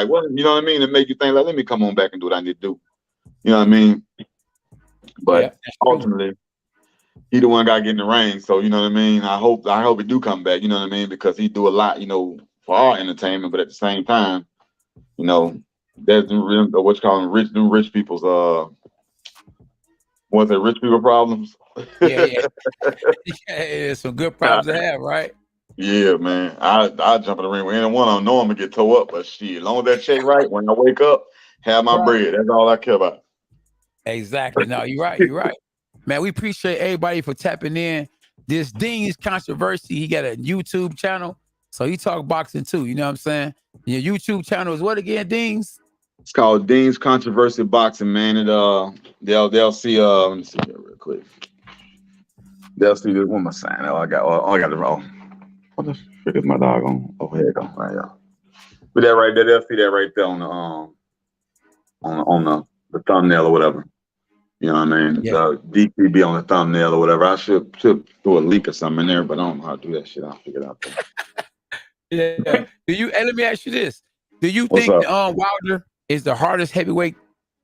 what? You know what I mean? It make you think, like, let me come on back and do what I need to do. You know what I mean? But ultimately, he the one got to get in the ring. So, you know what I mean? I hope he do come back, you know what I mean? Because he do a lot, for our entertainment, but at the same time, there's what you call them rich people's rich people problems. Yeah, some good problems to have, right? Yeah, man. I jump in the ring with anyone. I know I'm gonna get towed up, but shit, as long as that check right, when I wake up, have my bread. That's all I care about. Exactly. No, you're right. You're right. Man, we appreciate everybody for tapping in. This Dean's Controversy, he got a YouTube channel. So he talk boxing too. You know what I'm saying? Your YouTube channel is what again, Dean's? It's called Dean's Controversy Boxing, man. And they'll see let me see here real quick. They'll see this one my sign. I got the wrong. What the frick is my dog on? Oh, here it goes. Right, y'all. But that right there, they'll see that right there on the thumbnail or whatever. You know what I mean? The DPB on the thumbnail or whatever. I should do a link or something in there, but I don't know how to do that shit. I'll figure it out. Yeah. Let me ask you this. Do you think Wilder is the hardest heavyweight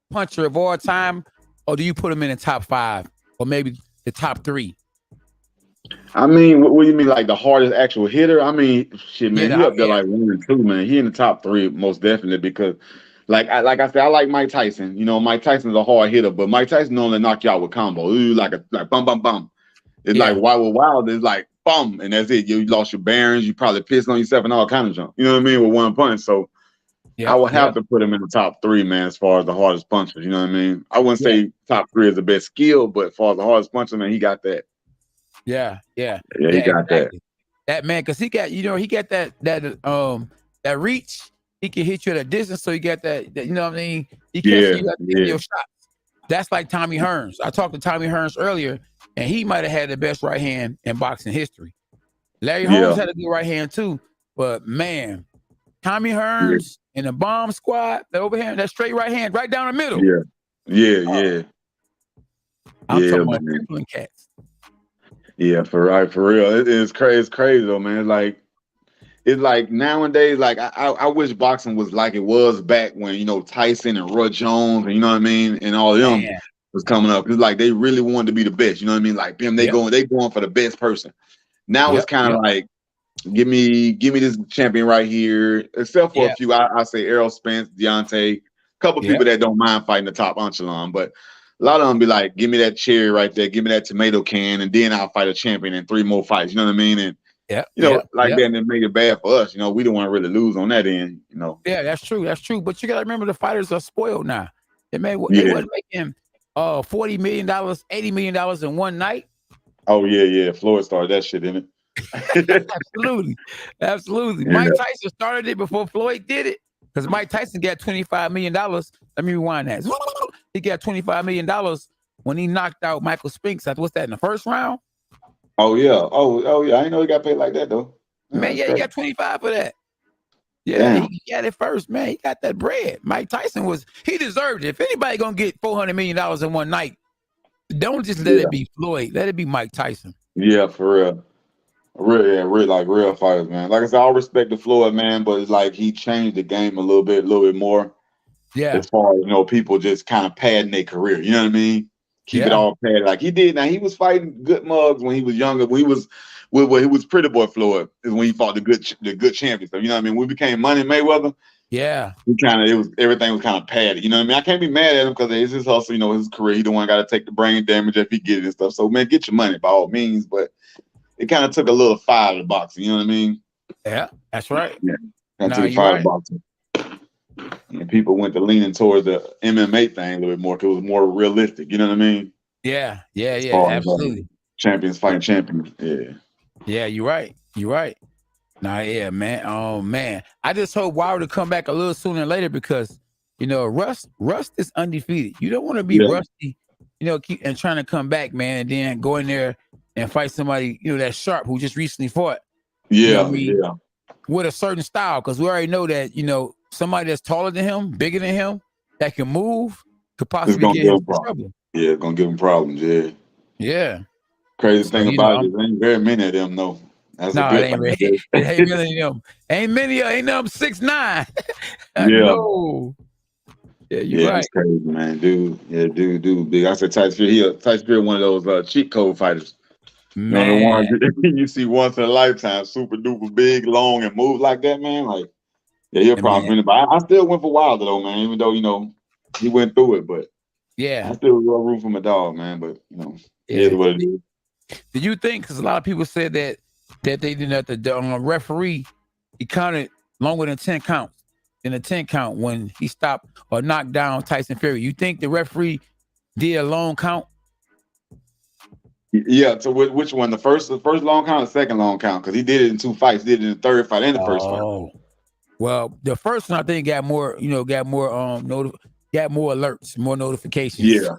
puncher of all time, or do you put him in the top 5 or maybe the top 3? I mean, what do you mean, like the hardest actual hitter? I mean, shit, man, he up there like 1 and 2, man. He in the top 3 most definitely because, like I said, I like Mike Tyson. Mike Tyson's a hard hitter, but Mike Tyson normally knock you out with combo. Like bum bum bum. It's like Wilder is like bum, and that's it. You lost your bearings. You probably pissed on yourself and all kind of junk. You know what I mean? With one punch. So I would have to put him in the top 3, man, as far as the hardest punchers. You know what I mean? I wouldn't say top 3 is the best skill, but as far as the hardest puncher, man, he got that. Yeah, he got that. That man, because he got, he got that reach. He can hit you at a distance, so he got that you know what I mean? He catches you at your shots. That's like Tommy Hearns. I talked to Tommy Hearns earlier, and he might have had the best right hand in boxing history. Larry Holmes had a good right hand too, but man, Tommy Hearns and the Bomb Squad, that overhand, that straight right hand, right down the middle. I'm talking about crippling cats. Yeah, for real. It's crazy though, man. Like it's like nowadays, like I wish boxing was like it was back when, you know, Tyson and Roy Jones and, you know what I mean, and all of them Man. was coming up. It's like they really wanted to be the best, you know what I mean? Like them, they Yep. going for the best person. Now it's Yep. kind of Yep. like give me this champion right here, except for a Yeah. few. I say Errol Spence, Deontay, a couple Yeah. people that don't mind fighting the top echelon, but a lot of them be like, give me that cherry right there, give me that tomato can, and then I'll fight a champion in 3 more fights. You know what I mean? And Yeah. you know, Yeah. like Yeah. that, and it make it bad for us. You know, we don't want to really lose on that end. You know. Yeah, that's true. That's true. But you gotta remember the fighters are spoiled now. They Yeah. wasn't making $40 million, $80 million in one night. Oh yeah. Floyd started that shit, didn't it? Absolutely. Absolutely. Yeah. Mike Tyson started it before Floyd did it. Because Mike Tyson got $25 million. Let me rewind that. He got $25 million when he knocked out Michael Spinks. What's that in the first round? Oh yeah. Oh yeah. I didn't know he got paid like that though. Man, That's yeah, he crazy. got 25 for that. Yeah, Damn. he got it first, man. He got that bread. Mike Tyson he deserved it. If anybody gonna get $400 million in one night, don't just let it be Floyd. Let it be Mike Tyson. Yeah, for real. Real fighters, man. Like I said, I respect the Floyd, man, but it's like he changed the game a little bit more. Yeah. As far as, you know, people just kind of padding their career. You know what I mean? Keep it Yeah. all padded like he did. Now he was fighting good mugs when he was younger. When he was Pretty Boy Floyd is when he fought the good champions. So you know what I mean? When we became Money Mayweather. Yeah. Everything was kind of padded. You know what I mean? I can't be mad at him because it's his hustle. You know, his career. He the one got to take the brain damage if he get it and stuff. So man, get your money by all means. But it kind of took a little fire to boxing. You know what I mean? Yeah, that's right. Yeah, kind of No, took a you're fire to right. boxing. And people went to leaning towards the MMA thing a little bit more because it was more realistic. You know what I mean? Yeah. As far as Absolutely. champions fighting champions. Yeah. Yeah, you're right. You're right. Nah, yeah, man. Oh man. I just hope Wilder come back a little sooner than later because Rust is undefeated. You don't want to be rusty, keep and trying to come back, man, and then go in there and fight somebody, that's sharp who just recently fought. Yeah. With a certain style, because we already know that, somebody that's taller than him, bigger than him, that can move, could possibly get him in trouble. Yeah, it's gonna give him problems, yeah. Yeah. Crazy thing about it is there ain't very many of them, though. That's a good thing. It ain't many of them. Ain't many of them 6'9". Yeah. No. Yeah, you're right. It's crazy, man. Dude, big. I said Tyson Fury, one of those cheat code fighters. Man. The ones you see once in a lifetime, super duper big, long, and move like that, man. Like, yeah, he'll probably win it. But I still went for Wilder though, man. Even though he went through it, but yeah, I still root for my dog, man. But it is what it is. Did you think? Because a lot of people said that they didn't have the referee. He counted longer than 10 counts. In a 10 count when he stopped or knocked down Tyson Fury. You think the referee did a long count? Yeah. So which one? The first long count or the second long count? Because he did it in 2 fights. He did it in the third fight and the first fight. Oh, well, the first one I think got more alerts, more notifications. Yeah.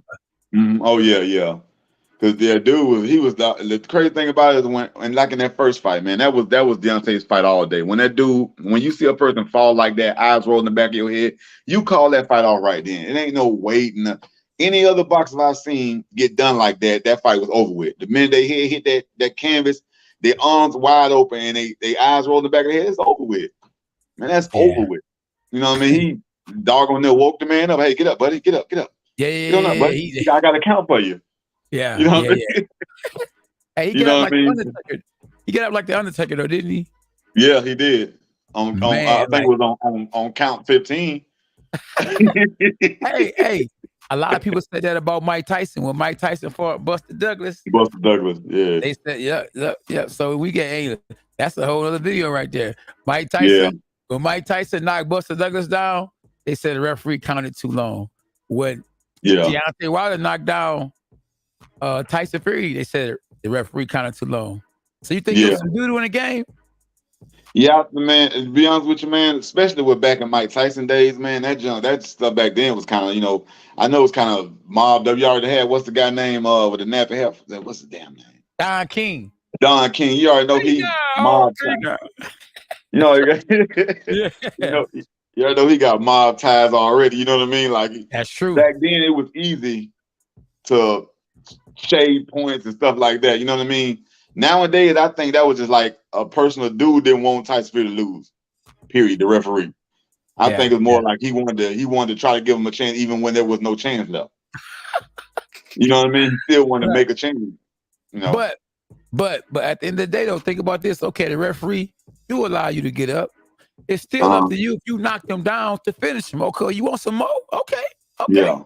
Oh yeah. Because dude was the crazy thing about it is when like in that first fight, man, that was Deontay's fight all day. When you see a person fall like that, eyes roll in the back of your head, you call that fight all right then. It ain't no waiting. Any other boxers I've seen get done like that, that fight was over with. The minute they hit that canvas, their arms wide open and they eyes roll in the back of their head, it's over with. Man, that's over with. You know what I mean? He doggone there woke the man up. Hey, get up, buddy. Get up. Yeah. Get on up, buddy. I got to count for you. Yeah. You know what I mean? Hey, he got up like the Undertaker. He got up like the Undertaker, though, didn't he? Yeah, he did. I think it was on count 15. Hey. A lot of people said that about Mike Tyson when Mike Tyson fought Buster Douglas. Yeah. They said, yeah. So we get that's a whole other video right there. Mike Tyson, when Mike Tyson knocked Buster Douglas down, they said the referee counted too long. When Deontay Wilder knocked down Tyson Fury, they said the referee counted too long. So you think there was some voodoo in the game? Yeah, man. To be honest with you, man, especially with back in Mike Tyson days, man, that stuff back then was kind of, I know it's kind of mobbed up. You already had what's the guy name with the nappy hair? What's the damn name? Don King. Don King. You already know he mobbed. You already know he got mob ties already. You know what I mean? Like that's true. Back then, it was easy to shade points and stuff like that. You know what I mean? Nowadays, I think that was just like a personal dude didn't want Tyson Fury to lose. Period. The referee. I think it's more like he wanted to try to give him a chance even when there was no chance left. You know what I mean? He still wanted to make a change. You know. But at the end of the day, though, think about this. Okay, the referee do allow you to get up. It's still up to you if you knock them down to finish them. Okay, you want some more? Okay. Yeah.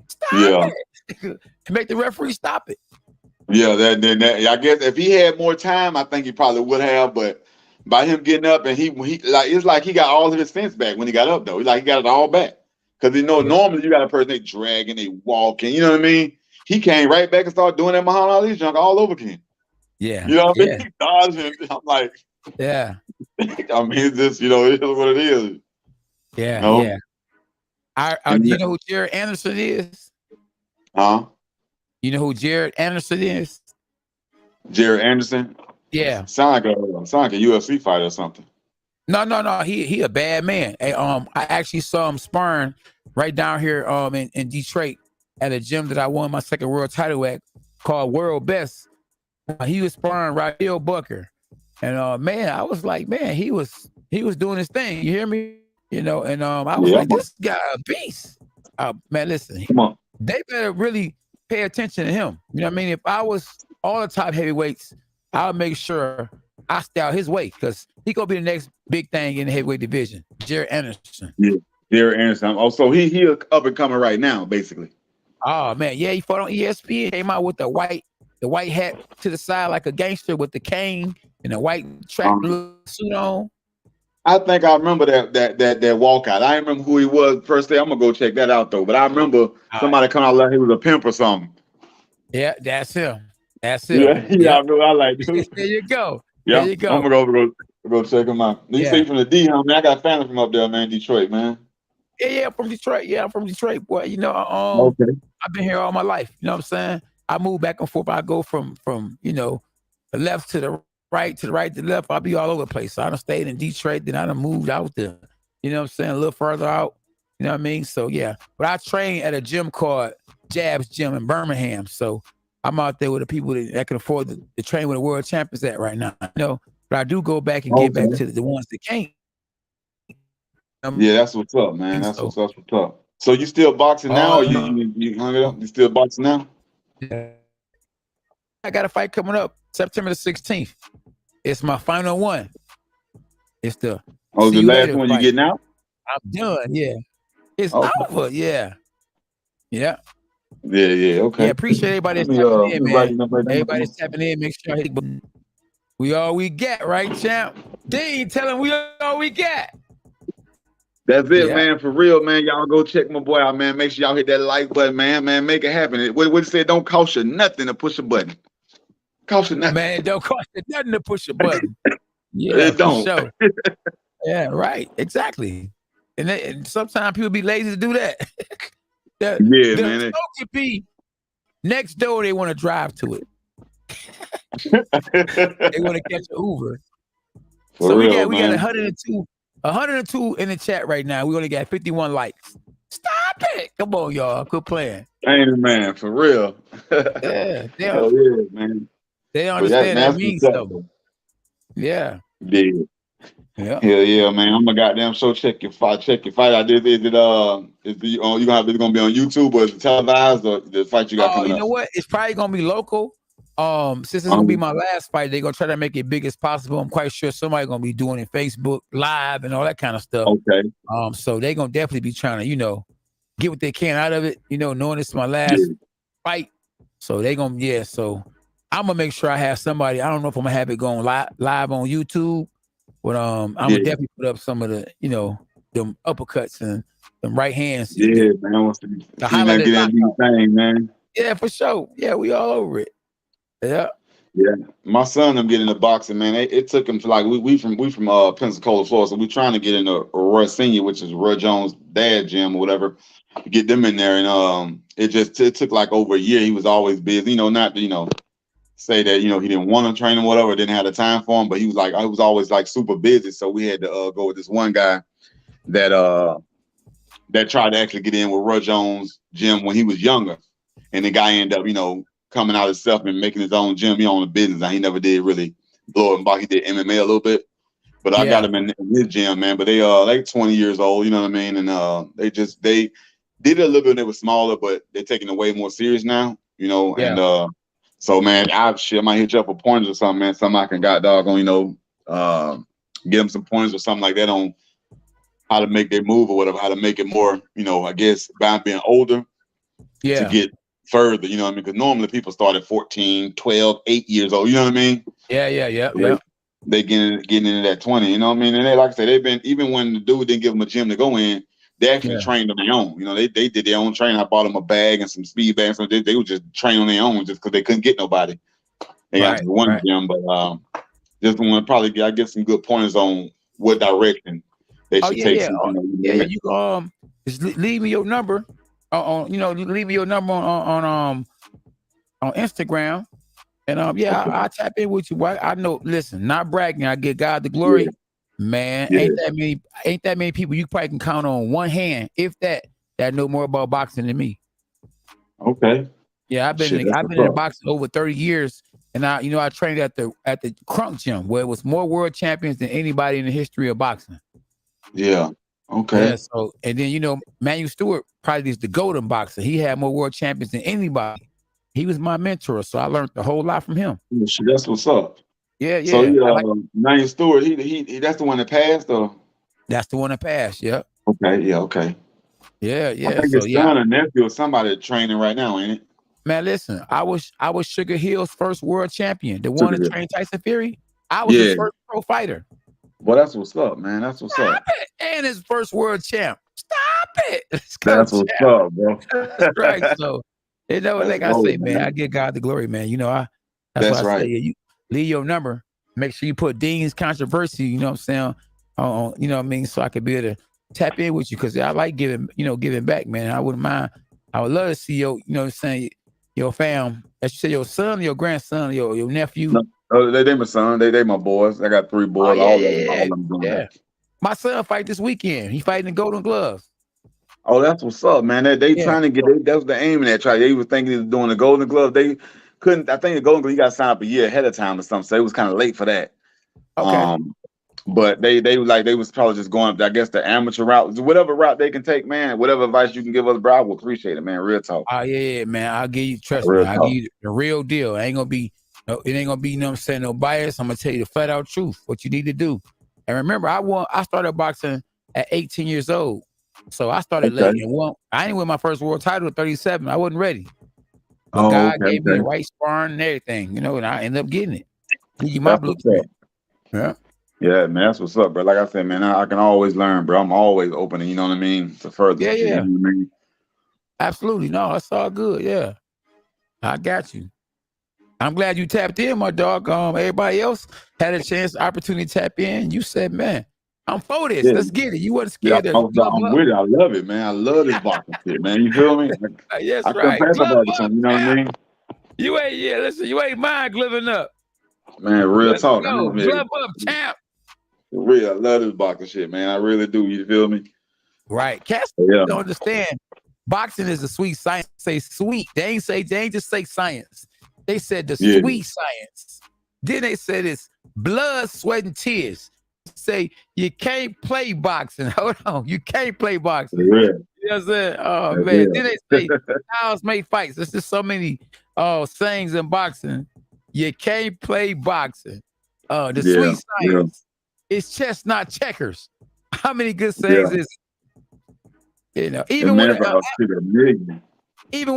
Stop it. Make the referee stop it. Yeah, that I guess if he had more time, I think he probably would have. But by him getting up and he like it's like he got all of his sense back when he got up though. He got it all back. Because normally you got a person they dragging, they walking, you know what I mean? He came right back and started doing that Muhammad Ali junk all over again. Yeah. You know what I mean? He dodging. I'm like, yeah. I mean, it's just, it is what it is. Yeah, yeah. You know who Jared Anderson is? Huh? You know who Jared Anderson is? Jared Anderson? Yeah. Sound like a UFC fighter or something. No. He a bad man. Hey, I actually saw him sparring right down here in Detroit at a gym that I won my second world title at called World Best. He was sparring Rafael Bucker. And man, I was like, man, he was doing his thing. You hear me? And I was like, this guy a beast. Man, listen, they better really pay attention to him. You know what I mean? If I was all the top heavyweights, I would make sure I stay out his way because he gonna be the next big thing in the heavyweight division. Jared Anderson. Yeah, Jared Anderson. Oh, so he up and coming right now, basically. Oh man, yeah, he fought on ESPN. Came out with the white hat to the side like a gangster with the cane and a white track suit on. I think I remember that walkout. I didn't remember who he was first day. I'm gonna go check that out though. But I remember somebody coming out like he was a pimp or something. Yeah, that's him. That's him. Yeah. I remember. I like. Dude. There you go. Yeah, there you go. I'm gonna go check him out. You see from the D, man. I got family from up there, man. Detroit, man. Yeah, from Detroit. Yeah, I'm from Detroit, boy. Okay. I've been here all my life. You know what I'm saying? I move back and forth. I go from the left to the right to the right to the left. I'll be all over the place. So I done stayed in Detroit, then I done moved out there. You know what I'm saying? A little further out. You know what I mean? So yeah. But I train at a gym called Jab's Gym in Birmingham. So I'm out there with the people that can afford to train with the world champions at right now. But I do go back and get back to the ones that can't. Yeah, that's what's up, man. That's what's up. So you still boxing now, or you hung it up? You still boxing now? Yeah. I got a fight coming up September the 16th. It's my final one. It's the last one fight. You getting out? I'm done. Yeah, it's over. Yeah. Okay. Yeah, appreciate everybody that's tapping in, man. Everybody that's tapping in, make sure I hit the button. We all we got, right, champ? Dean, tell him we all we got. That's it, man. For real, man. Y'all go check my boy out, man. Make sure y'all hit that like button, man. Man, make it happen. What it said, don't cost you nothing to push a button. Cost you nothing. Man, don't cost you nothing to push a button. Yeah, it don't. Sure. Yeah, right. Exactly. And sometimes people be lazy to do that. Man. The could be next door. They want to drive to it. They want to catch an Uber. So we got 102 in the chat right now. We only got 51 likes. Stop it. Come on, y'all. Quit playing. Ain't man, for real. Yeah. Man. They don't understand that means though. Yeah. Yeah. Hell yeah, man. I'm a goddamn show. Check your fight. I did. Is it you gonna be on YouTube or is it televised or the fight you got coming up? You know what? It's probably gonna be local. Since it's gonna be my last fight, they're gonna try to make it big as possible. I'm quite sure somebody's gonna be doing it Facebook Live and all that kind of stuff. Okay. So they're gonna definitely be trying to, get what they can out of it, knowing it's my last fight. So they're gonna, so I'm gonna make sure I have somebody. I don't know if I'm gonna have it going live on YouTube, but I'm gonna definitely put up some of the, them uppercuts and them right hands. Yeah, man. I want to get that thing, man. Yeah, for sure. Yeah, we all over it. Yeah. My son, I'm getting into boxing, man. It took him to we from Pensacola, Florida, so we're trying to get into Roy Senior, which is Roy Jones' dad gym or whatever, get them in there, and it took like over a year. He was always busy, not to say that he didn't want to train him, whatever, didn't have the time for him, but he was like I was always like super busy, so we had to go with this one guy that tried to actually get in with Roy Jones' gym when he was younger, and the guy ended up coming out himself and making his own gym. He owned a business. Now, he never did really blow him back. He did MMA a little bit. But I got him in his gym, man. But they like 20 years old, you know what I mean? And they did it a little bit when they were smaller, but they're taking it way more serious now, you know. Yeah. And so man, I might hit you up for pointers or something, man. Something I can got doggone, you know, give them some pointers or something like that on how to make their move or whatever, how to make it more, you know, I guess by being older to get further, you know what I mean? Because normally people start at 14, 12, 8 years old, you know what I mean? Yeah. They getting into that 20, you know what I mean? And they, like I said, they've been, even when the dude didn't give them a gym to go in, they actually trained on their own. You know, they did their own training. I bought them a bag and some speed bags. So they would just train on their own just because they couldn't get nobody. They got to one gym, but just want to probably get some good pointers on what direction they should take. You can just leave me your number leave me your number on Instagram. And I'll tap in with you. I know. Listen, not bragging. I give God the glory, man. Ain't that many people you probably can count on one hand, if that know more about boxing than me. Okay. Yeah, I've been in boxing over 30 years, and I trained at the Crunk Gym, where it was more world champions than anybody in the history of boxing. Yeah. Okay. Yeah. So, and then Manuel Stewart probably is the golden boxer. He had more world champions than anybody. He was my mentor, so I learned a whole lot from him. That's what's up. Yeah. So Manuel Stewart, he that's the one that passed, or? That's the one that passed. Yeah. Okay. Yeah. Okay. Yeah. I think his son or nephew or somebody training right now, ain't it? Man, listen, I was Sugar Hill's first world champion. The one that trained Tyson Fury. I was his first pro fighter. Well, that's what's up, man. That's what's up. And his first world champ. Stop it. That's what's up, bro. That's right. So, like I say, man, I give God the glory, man. That's why I say, you leave your number. Make sure you put Dean's Controversy, you know what I'm saying, on you know what I mean, so I could be able to tap in with you, because I like giving back, man. I wouldn't mind. I would love to see your, you know what I'm saying, your fam, as you say, your son, your grandson, your nephew. No, they my son. They my boys. I got 3 boys. All of them doing that. My son fight this weekend. He fighting the Golden Gloves. Oh, that's what's up, man. They trying to get. That was the aim in that try. They was thinking of doing the Golden Glove. They couldn't. I think the Golden Glove, you got to sign up a year ahead of time or something. So it was kind of late for that. Okay. But they was probably just going, I guess, the amateur route, whatever route they can take, man. Whatever advice you can give us, bro, I will appreciate it, man. Real talk. Oh yeah, man. I'll give you, trust me. I'll give you the real deal. It ain't gonna be, you know what I'm saying, no bias. I'm gonna tell you the flat out truth, what you need to do. And remember, I started boxing at 18 years old. So I started late and I didn't win my first world title at 37. I wasn't ready. But God gave me the right sparring and everything, and I ended up getting it. Give you my blueprint. Yeah. Yeah, man, that's what's up, bro. Like I said, man, I can always learn, bro. I'm always open, you know what I mean, to further. Yeah. You know what I mean? Absolutely. No, that's all good. Yeah. I got you. I'm glad you tapped in, my dog. Everybody else had a chance, opportunity to tap in. You said, man, I'm for this. Let's get it. You wasn't scared. I'm with it. I love it, man. I love this boxing shit, man. You feel me? Yes, I right. pass about this one, you know what I mean? You ain't mind gloving up. Man, real talk. Glove up, champ. For real, I love this boxing shit, man. I really do. You feel me? Right. Cats don't understand. Boxing is a sweet science. Say sweet. They ain't just say science. They said the sweet science. Then they said it's blood, sweat, and tears. Say you can't play boxing. Hold on. You can't play boxing. Yeah. You know what I'm saying? Oh, man. Real. Then they say styles make fights. There's just so many sayings in boxing. You can't play boxing. The sweet science. It's chess, not checkers. How many good sayings is it? Even when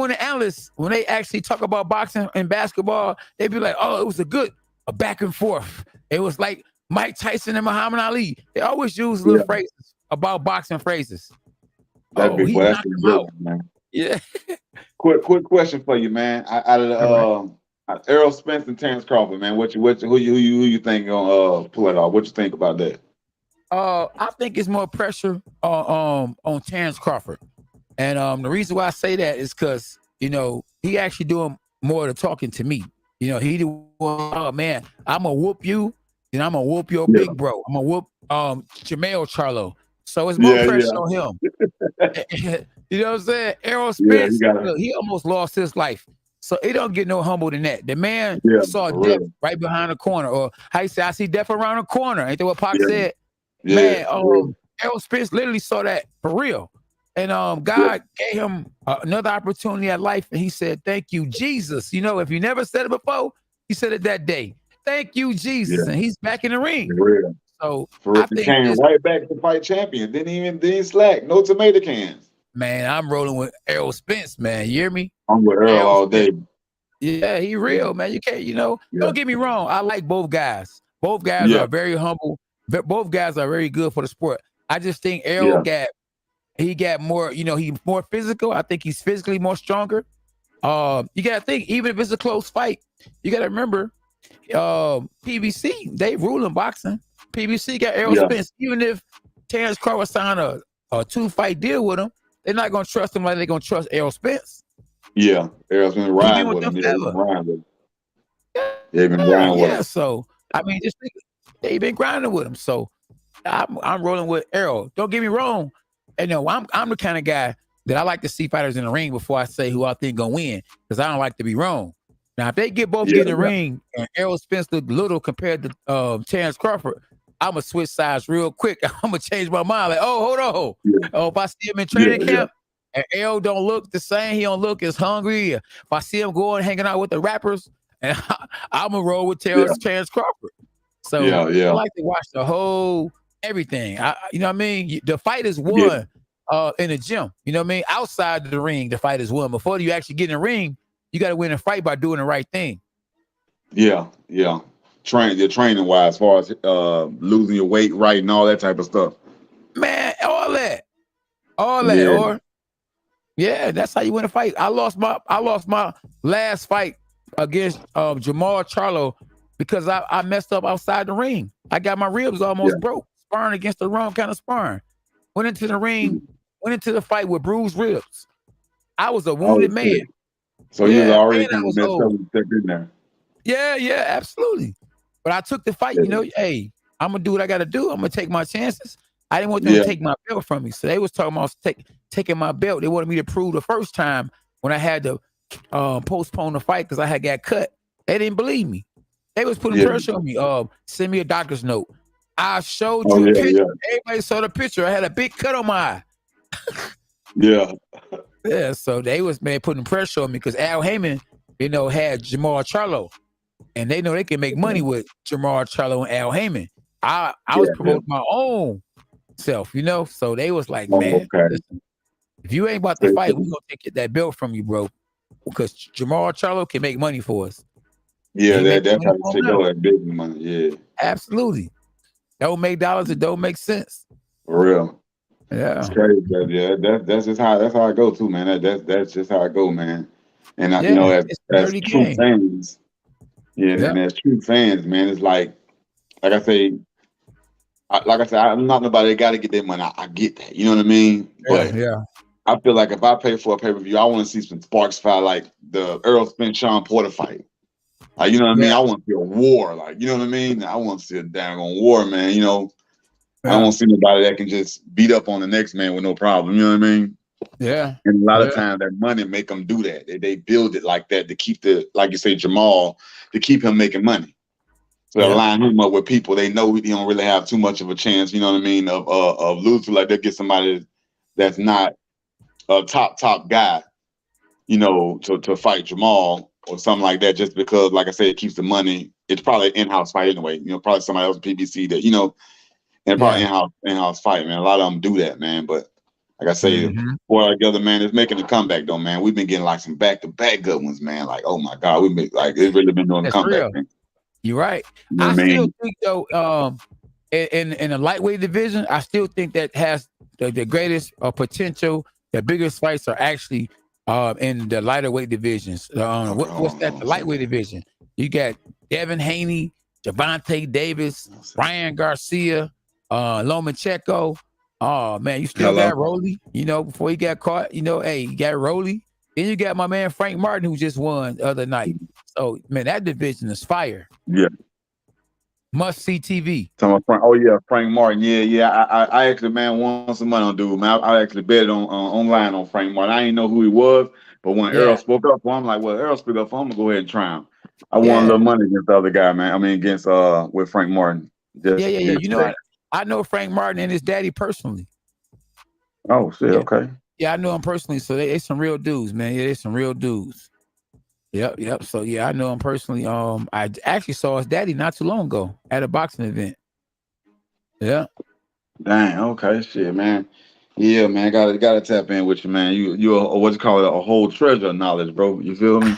the analysts, when they actually talk about boxing and basketball, they be like, oh, it was a back and forth. It was like Mike Tyson and Muhammad Ali. They always use little phrases about boxing phrases. That'd be knocked him out, man. Yeah. Quick question for you, man. Out of the Errol Spence and Terrence Crawford, man. Who you think gonna pull it off? What you think about that? I think it's more pressure on Terrence Crawford, and the reason why I say that is because he actually doing more of the talking to me. He the one, oh man, I'm gonna whoop you, and I'm gonna whoop your big bro. I'm gonna whoop Jamel Charlo. So it's more pressure on him. You know what I'm saying? Errol Spence, he almost lost his life. So it don't get no humble than that. The man Yeah, saw for death real. right behind the corner, or how you say, I see death around the corner. Ain't that what Pac Yeah, said? yeah, Man, for real. Errol Spence literally saw that for real. And Yeah, God gave him another opportunity at life, and he said, "Thank you, Jesus." You know, if you never said it before, he said it that day. Thank you, Jesus, yeah, and he's back in the ring. for real. So For real. I He think came this, right back to fight champion. Didn't slack. No tomato cans. man, I'm rolling with Errol Spence, man. You hear me? I'm with Earl Errol all Spence. day. Yeah, he real, man. You can't, Yeah, don't get me wrong. I like both guys. Both guys yeah, are very humble. Both guys are very good for the sport. I just think Errol yeah, got more, he's more physical. I think he's physically more stronger. You gotta think, even if it's a close fight, you gotta remember, PBC, they rule in boxing. PBC got Errol yeah, Spence. Even if Terrence Crawford signed a 2-fight deal with him, they're not gonna trust him like they're gonna trust Errol Spence. yeah. Errol's been He been riding with with them him. Yeah, he's been forever. riding with him. They've been Yeah, riding with yeah. him. So I mean, just think, they been grinding with him. So I'm rolling with Errol. Don't get me wrong. And I'm the kind of guy that I like to see fighters in the ring before I say who I think gonna win, because I don't like to be wrong. Now, if they both Yeah, get in the yeah, ring and Errol Spence look little compared to Terrence Crawford, I'm gonna switch sides real quick. I'm gonna change my mind. Like, oh, hold on. yeah, Oh, if I see him in yeah, training yeah, camp and Errol don't look the same, he don't look as hungry. If I see him going hanging out with the rappers, and I'm gonna roll with yeah, Terrence Crawford. So yeah, I yeah, like to watch the whole everything. You know what I mean? The fight is yeah, won in the gym. You know what I mean? Outside of the ring, the fight is won. Before you actually get in the ring, you got to win a fight by doing the right thing. yeah, yeah. Training wise, as far as losing your weight right and all that type of stuff. Man, all that, Yeah, or yeah, that's how you win a fight. I lost my last fight against Jamal Charlo because I messed up outside the ring. I got my ribs yeah. almost broke, sparring against the wrong kind of sparring. Went into the ring, went into the fight with bruised ribs. I was a Oh wounded man. shit. So you was Yeah, already and I kind of was messed up old. and stepped in there. Yeah, yeah, absolutely. But I took the fight, Yeah, hey, I'm gonna do what I gotta do. I'm gonna take my chances. I didn't want them to yeah, take my belt from me. So they was talking about taking my belt. They wanted me to prove the first time when I had to postpone the fight because I had got cut. They didn't believe me. They was putting yeah. pressure on me. Send me a doctor's note. I showed Oh you a yeah, picture. yeah, Everybody saw the picture. I had a big cut on my eye. yeah, Yeah, so they was putting pressure on me because Al Heyman, had Jamal Charlo, and they know they can make money with Jamal Charlo and Al Heyman. I was yeah, yeah. promoting my own self, so they was like, Oh, man, okay. listen, if you ain't about to So, fight, we gonna take that belt from you, bro, because Jamal Charlo can make money for us, and yeah, he making that's money how the for him shit now. go. That big money. Yeah, Absolutely, don't make dollars, it don't make sense. for real. It's Yeah, crazy, but yeah, that's how I go too, man. That's just how I go, man. And yeah, as it's a dirty true game. fans, yeah, Yeah, and as true fans, man, it's like I say, like I said, I'm not nobody that got to get their money. I get that, you know what I mean? yeah, But yeah, I feel like if I pay for a pay per view, I want to see some sparks fly, like the Earl Spence Sean Porter fight. Like, you know what I mean? yeah, I want to see a war. Like, you know what I mean? I want to see a dang on war, man. I don't yeah, want to see nobody that can just beat up on the next man with no problem. You know what I mean? yeah, And a lot of yeah, times that money make them do that. They build it like that to keep like you say, Jamal, to keep him making money. So they yeah, line him up with people they know he don't really have too much of a chance. You know what I mean? Of losing. Like they get somebody that's not a top guy. To fight Jamal or something like that, just because, like I said, it keeps the money. It's probably an in-house fight anyway. Probably somebody else in PBC that and probably yeah. in-house fight, man. A lot of them do that, man. But like I say, Hmm. for like the other man is making a comeback though, man. We've been getting like some back-to-back good ones, man. Like, oh my God, we've been like it's really been doing a That's comeback, real. man. You're right. You know I what I still mean? think though, in the lightweight division, I still think that has the greatest potential. The biggest fights are actually in the lighter weight divisions. Okay, What's hold that? on The a lightweight second. division. You got Devin Haney, Javante Davis, Ryan Garcia, Lomachenko. Oh man, you still Hello. got Rolly. Before he got caught. Hey, you got Rolly. Then you got my man Frank Martin, who just won the other night. So man, that division is fire. Yeah. Must see TV. Oh yeah, Frank Martin. Yeah, yeah. I actually, man, won some money on dude, man. I actually bet on online on Frank Martin. I didn't know who he was, But when Earl Yeah, spoke up for him, I'm like, well, Earl spoke up for him, I'm gonna go ahead and try him. I won a yeah, little money against the other guy, man. I mean, against with Frank Martin. yeah, Just yeah, yeah. You know, yesterday. I know Frank Martin and his daddy personally. Oh shit, Yeah, okay. yeah, I know him personally. So they some real dudes, man. Yeah, they some real dudes. Yep, yep. So yeah, I know him personally. I actually saw his daddy not too long ago at a boxing event. Yeah. Dang, okay, shit, man. Yeah, man, gotta tap in with you, man. You what you call it, a whole treasure of knowledge, bro. You feel me?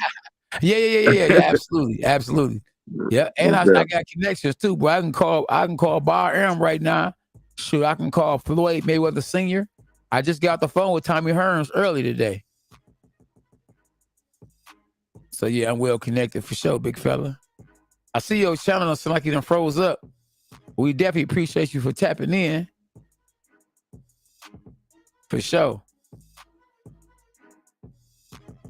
Yeah, yeah, yeah, yeah, yeah. Absolutely, absolutely. Yeah, and Most I definitely. got connections too. But I can call Bar Aram right now. Shoot, I can call Floyd Mayweather Sr. I just got the phone with Tommy Hearns early today. So yeah, I'm well connected for sure, big fella. I see your channel sound like you done froze up. We definitely appreciate you for tapping in. For sure.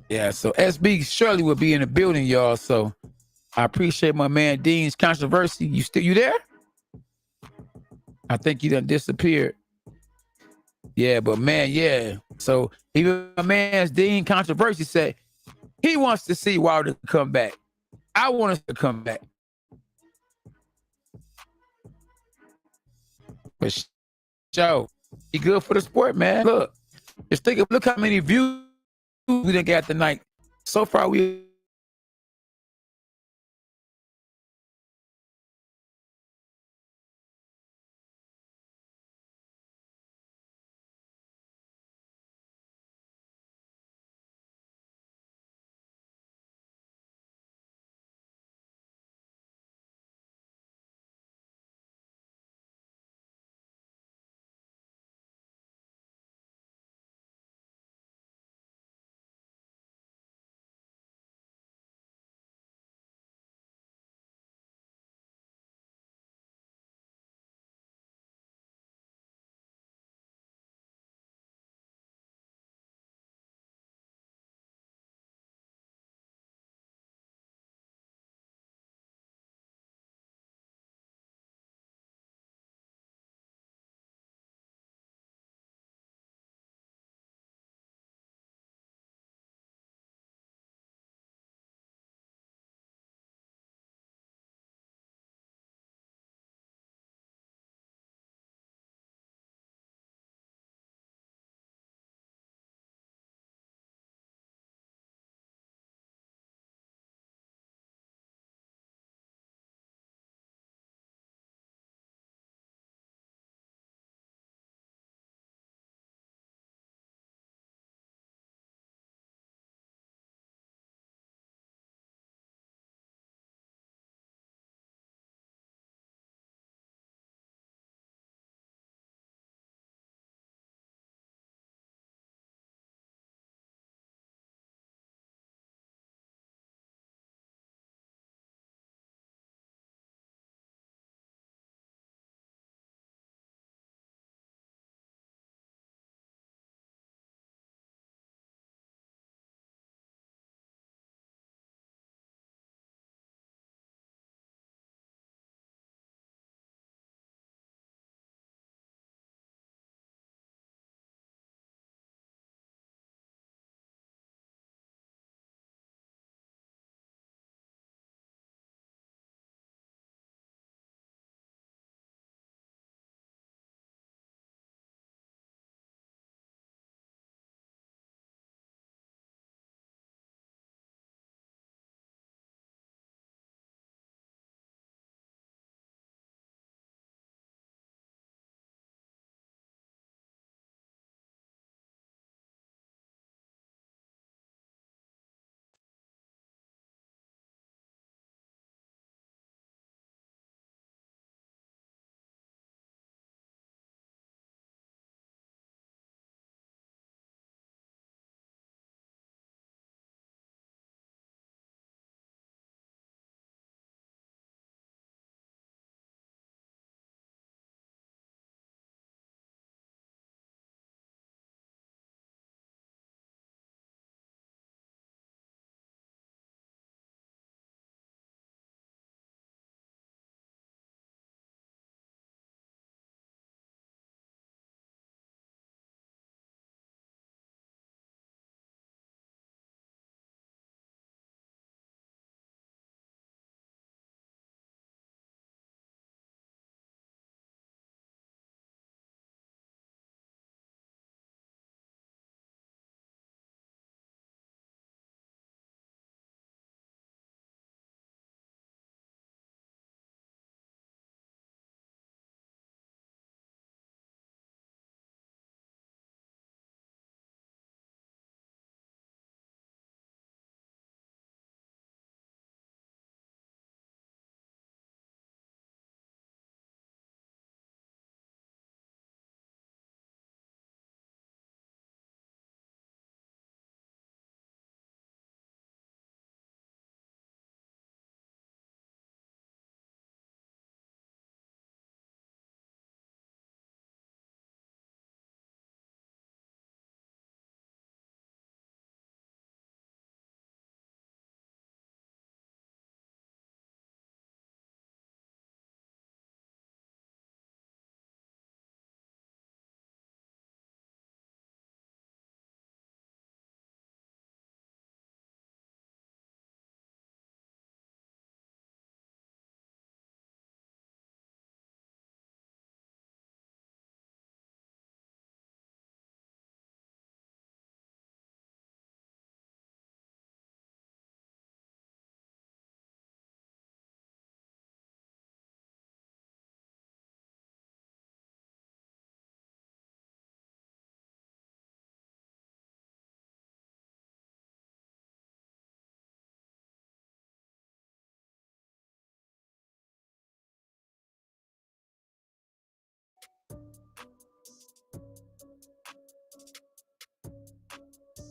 Yeah, so SB Shirley will be in the building, y'all. So I appreciate my man Dean's controversy. You there? I think you done disappeared. Yeah, but man, yeah. So even my man's Dean controversy said he wants to see Wilder come back. I want us to come back. For sure. He good for the sport, man. Look how many views we done got tonight. So far, we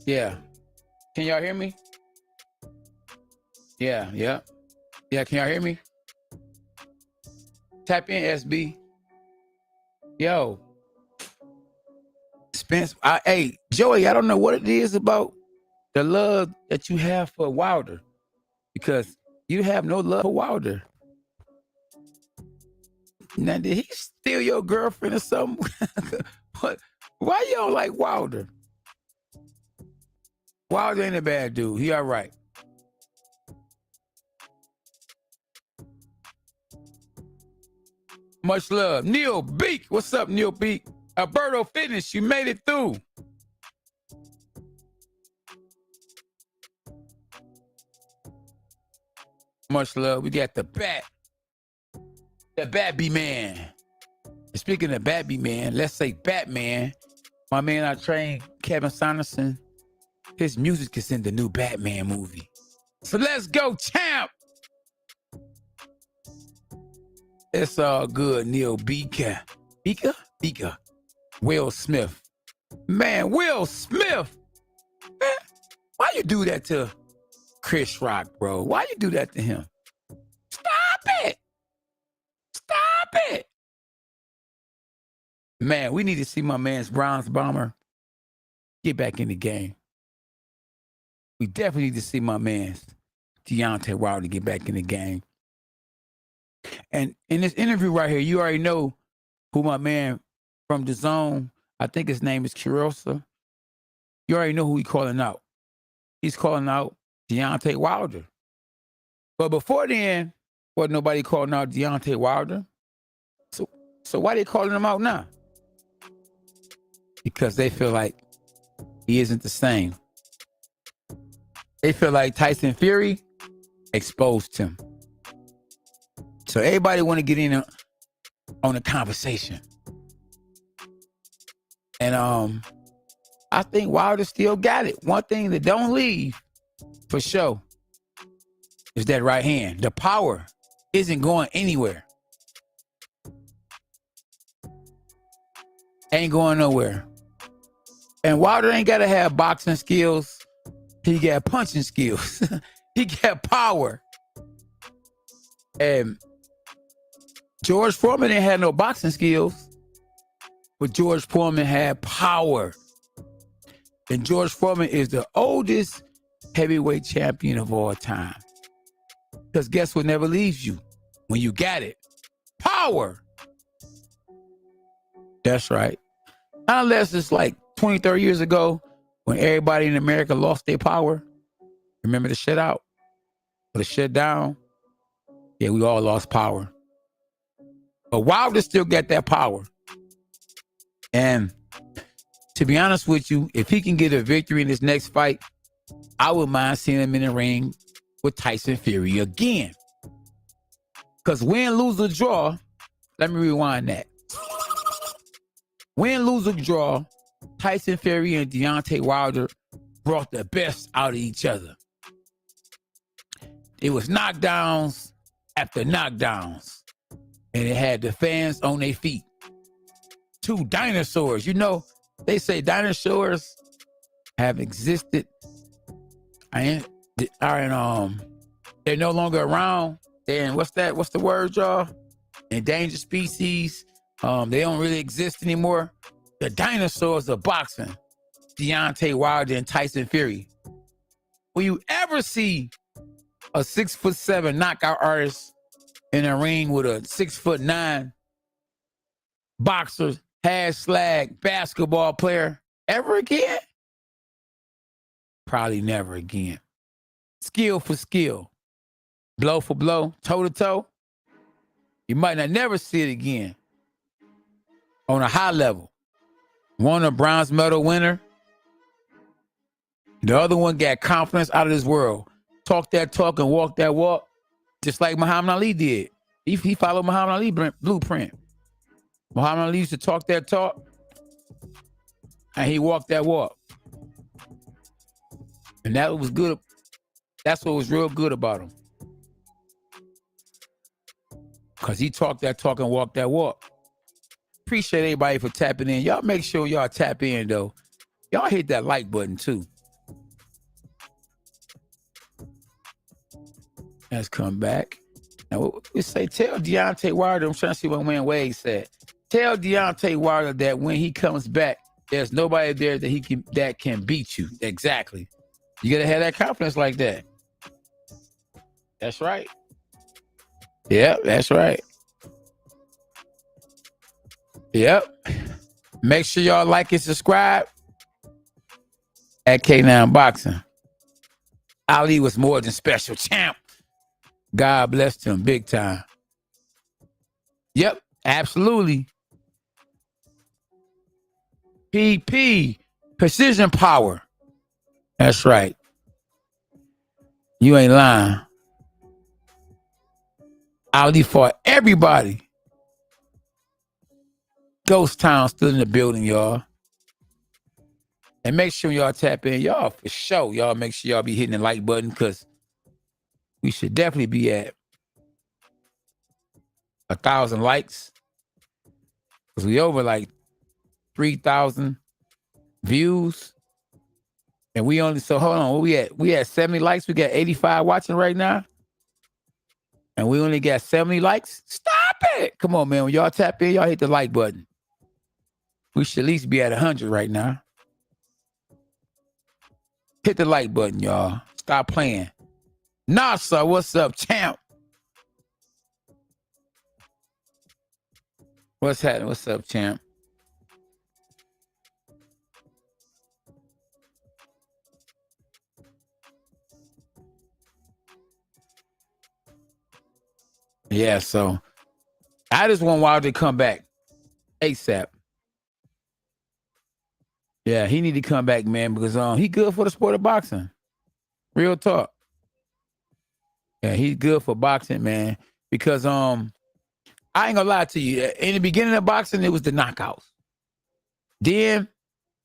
Yeah. Can y'all hear me? Yeah, yeah. Yeah, can y'all hear me? Tap in, SB. Yo. Spence, hey, Joey, I don't know what it is about the love that you have for Wilder, because you have no love for Wilder. Now, did he steal your girlfriend or something? But why you don't like Wilder? Wilder ain't a bad dude. He all right. Much love. Neil Beak. What's up, Neil Beak? Alberto Fitness, you made it through. Much love. We got the Batby Man. And speaking of Batby Man, let's say Batman. My man I trained, Kevin Saunderson, his music is in the new Batman movie. So let's go, champ. It's all good, Neil Beaker. Beaker. Will Smith. Man, Will Smith. Man, why you do that to Chris Rock, bro? Why you do that to him? Stop it. Stop it. Man, we need to see my man's Bronze Bomber get back in the game. We definitely need to see my man's Deontay Wilder get back in the game. And in this interview right here, you already know who my man from the zone, I think his name is Chisora. You already know who he's calling out. He's calling out Deontay Wilder. But before then, wasn't nobody calling out Deontay Wilder. So why they calling him out now? Because they feel like he isn't the same. They feel like Tyson Fury exposed him. So everybody want to get in on the conversation. And I think Wilder still got it. One thing that don't leave for sure is that right hand. The power isn't going anywhere. Ain't going nowhere. And Wilder ain't got to have boxing skills. He got punching skills. He got power. And George Foreman didn't have no boxing skills, but George Foreman had power. And George Foreman is the oldest heavyweight champion of all time. Because guess what never leaves you when you got it? Power. That's right. Unless it's like 20, 30 years ago when everybody in America lost their power. Remember the shut out? Or the shut down? Yeah, we all lost power. But Wilder still got that power. And to be honest with you, if he can get a victory in his next fight, I wouldn't mind seeing him in the ring with Tyson Fury again. Because win, lose, or draw, let me rewind that. Win, lose, or draw, Tyson Fury and Deontay Wilder brought the best out of each other. It was knockdowns after knockdowns. And it had the fans on their feet. Two dinosaurs. You know, they say dinosaurs have existed. They're no longer around. And what's the word, y'all? Endangered species. They don't really exist anymore. The dinosaurs of boxing. Deontay Wilder and Tyson Fury. Will you ever see a 6'7" knockout artist in a ring with a 6'9" boxer, / basketball player ever again? Probably never again. Skill for skill, blow for blow, toe to toe. You might not never see it again on a high level. One a bronze medal winner. The other one got confidence out of this world. Talk that talk and walk that walk, just like Muhammad Ali did. He followed Muhammad Ali blueprint. Muhammad Ali used to talk that talk, and he walked that walk. And that was good. That's what was real good about him. Because he talked that talk and walked that walk. Appreciate everybody for tapping in. Y'all make sure y'all tap in, though. Y'all hit that like button, too. has come back. Now, we say, tell Deontay Wilder, I'm trying to see what Wayne Wade said. Tell Deontay Wilder that when he comes back, there's nobody there that can beat you. Exactly. You got to have that confidence like that. That's right. Yep, that's right. Yep. Make sure y'all like and subscribe at K9 Boxing. Ali was more than special champ. God blessed him big time. Yep, absolutely. PP, precision power. That's right. You ain't lying. Ali fought everybody. Ghost Town still in the building, y'all. And make sure y'all tap in. Y'all, for sure, y'all make sure y'all be hitting the like button because we should definitely be at 1,000 likes. Because we over like 3,000 views. And we only, so hold on, where we at? We at 70 likes. We got 85 watching right now. And we only got 70 likes. Stop it. Come on, man. When y'all tap in, y'all hit the like button. We should at least be at 100 right now. Hit the like button, y'all. Stop playing. Nasa, what's up, champ? What's happening? What's up, champ? Yeah, so I just want Wilder to come back ASAP. Yeah, he need to come back, man, because he good for the sport of boxing. Real talk. Yeah, he's good for boxing, man. Because I ain't gonna lie to you. In the beginning of boxing, it was the knockouts. Then,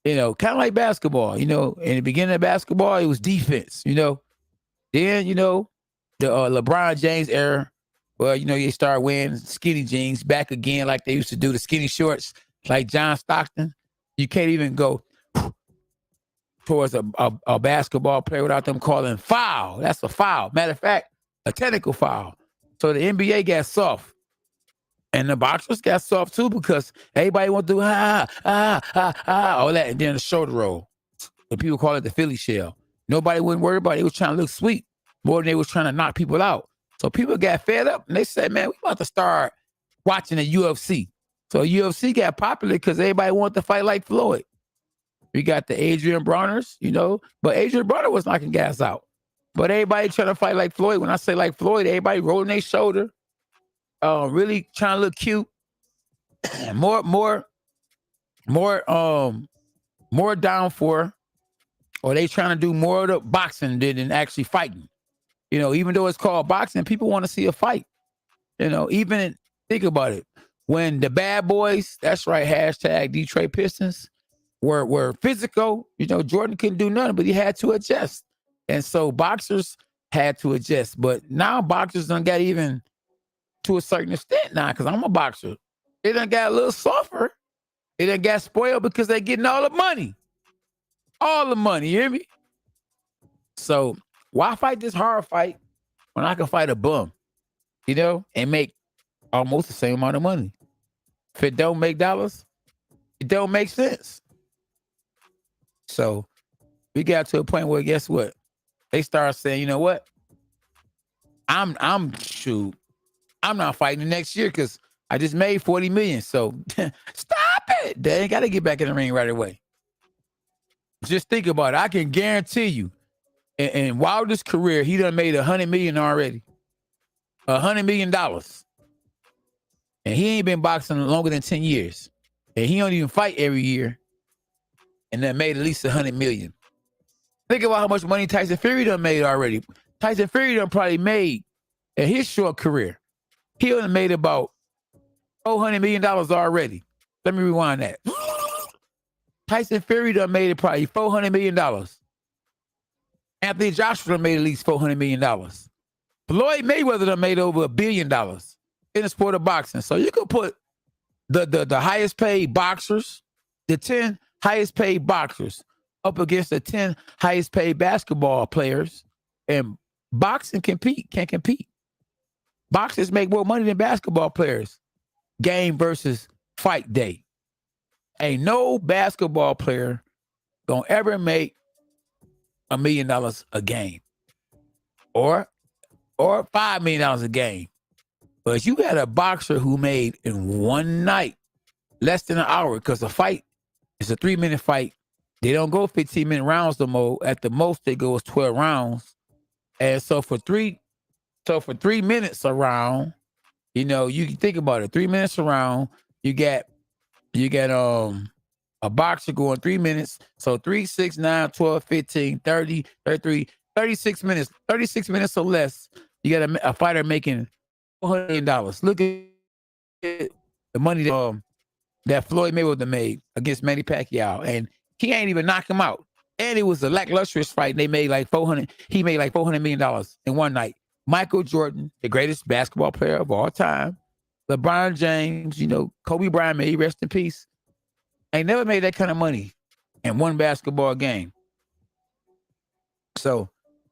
kind of like basketball. In the beginning of basketball, it was defense. Then, the LeBron James era. Well, you start wearing skinny jeans back again, like they used to do the skinny shorts, like John Stockton. You can't even go towards a basketball player without them calling foul. That's a foul. Matter of fact, a technical foul. So the NBA got soft. And the boxers got soft too because everybody want to do all that. And then the shoulder roll. And people call it the Philly shell. Nobody wouldn't worry about it. They was trying to look sweet more than they was trying to knock people out. So people got fed up and they said, man, we about to start watching the UFC. So UFC got popular because everybody wanted to fight like Floyd. We got the Adrian Browners, but Adrian Browner was knocking guys out. But everybody trying to fight like Floyd. When I say like Floyd, everybody rolling their shoulder, really trying to look cute. more down for, or they trying to do more of the boxing than actually fighting. Even though it's called boxing, people want to see a fight. Even think about it. When the bad boys, that's right, hashtag Detroit Pistons, were physical, Jordan couldn't do nothing, but he had to adjust. And so boxers had to adjust. But now boxers done got even to a certain extent now, because I'm a boxer. They done got a little softer. They done got spoiled because they're getting all the money. All the money, you hear me? So why fight this hard fight when I can fight a bum, and make almost the same amount of money? If it don't make dollars, it don't make sense. So we got to a point where, guess what? They start saying, you know what? I'm not fighting the next year because I just made 40 million. So stop it. They ain't got to get back in the ring right away. Just think about it. I can guarantee you, in Wilder's career, he done made $100 million already. $100 million. And he ain't been boxing longer than 10 years. And he don't even fight every year. And then made at least $100 million. Think about how much money Tyson Fury done made already. Tyson Fury done probably made, in his short career, he done made about $400 million already. Let me rewind that. Tyson Fury done made it probably $400 million. Anthony Joshua done made at least $400 million. Floyd Mayweather done made over $1 billion in the sport of boxing. So you could put the highest paid boxers, the 10 highest paid boxers up against the 10 highest paid basketball players, and boxing can't compete. Boxers make more money than basketball players. Game versus fight day. Ain't no basketball player gonna ever make $1 million a game or $5 million a game. But you got a boxer who made in one night less than an hour, because the fight is a 3-minute fight. They don't go 15-minute rounds no more. At the most, they go 12 rounds. And so for 3 minutes a round, you know, you can think about it. 3 minutes a round, you get a boxer going 3 minutes. So 3, 6, 9, 12, 15, 30, 33, 36 minutes. 36 minutes or less. You got a fighter making $400 million. Look at the money that Floyd Mayweather made against Manny Pacquiao, and he ain't even knock him out. And it was a lackluster fight. They made like He made like $400 million in one night. Michael Jordan, the greatest basketball player of all time. LeBron James, you know, Kobe Bryant, may he rest in peace. Ain't never made that kind of money in one basketball game. So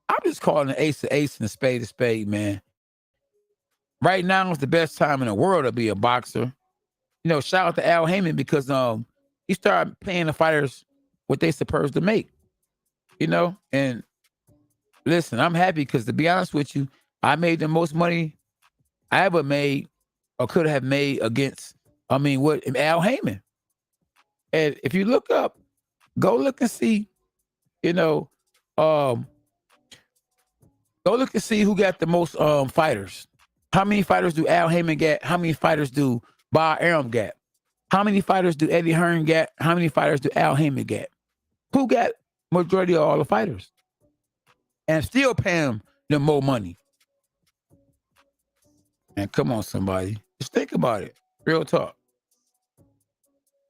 I'm just calling an ace and a spade, man. Right now is the best time in the world to be a boxer. You know, shout out to Al Heyman, because he started paying the fighters what they supposed to make. You know, and listen, I'm happy because, to be honest with you, I made the most money I ever made or could have made against, Al Heyman. And if you look up, go look and see, you know, go look and see who got the most fighters. How many fighters do Al Heyman get? How many fighters do Bob Arum get? How many fighters do Eddie Hearn get? How many fighters do Al Heyman get? Who got majority of all the fighters? And still paying them more money. And come on, somebody. Just think about it. Real talk.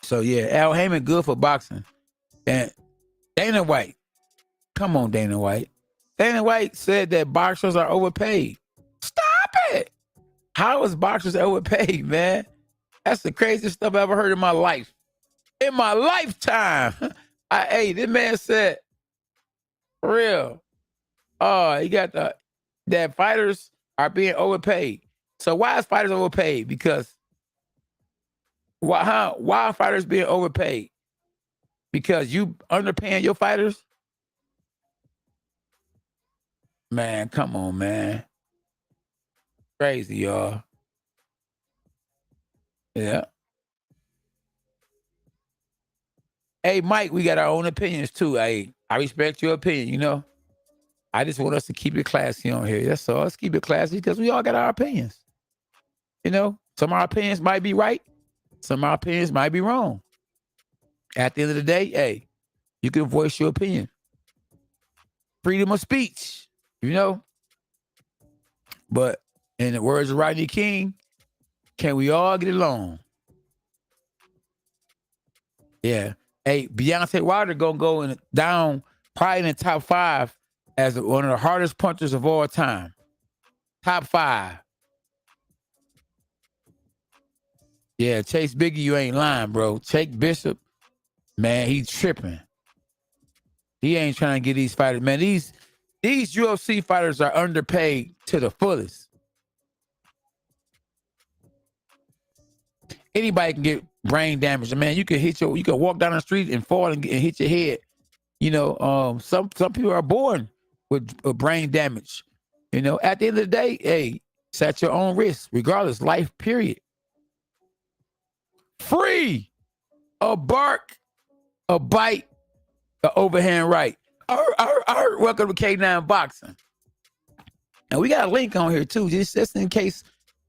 So, yeah, Al Heyman good for boxing. And Dana White. Come on, Dana White. Dana White said that boxers are overpaid. Stop it. How is boxers overpaid, man? That's the craziest stuff I ever heard in my life. In my lifetime. This man said, for real. He got that fighters are being overpaid. So why is fighters overpaid? Because why are fighters being overpaid? Because you underpaying your fighters? Man, come on, man. Crazy, y'all. Yeah. Hey, Mike, we got our own opinions too. Hey, I respect your opinion, you know. I just want us to keep it classy on here. That's all. Let's keep it classy because we all got our opinions. You know, some of our opinions might be right. Some of our opinions might be wrong. At the end of the day, hey, you can voice your opinion. Freedom of speech, you know. But in the words of Rodney King, can we all get along? Yeah. Hey, Deontay Wilder gonna go down probably in the top 5 as one of the hardest punchers of all time. Top 5. Yeah, Chase Biggie, you ain't lying, bro. Chase Bishop, man, he's tripping. He ain't trying to get these fighters. Man, these UFC fighters are underpaid to the fullest. Anybody can get brain damage. Man, you can walk down the street and fall and hit your head. You know, some people are born with brain damage. You know, at the end of the day, hey, it's at your own risk, regardless, life, period. Free, a bark, a bite, an overhand right. Welcome to K9 Boxing. And we got a link on here too, just in case,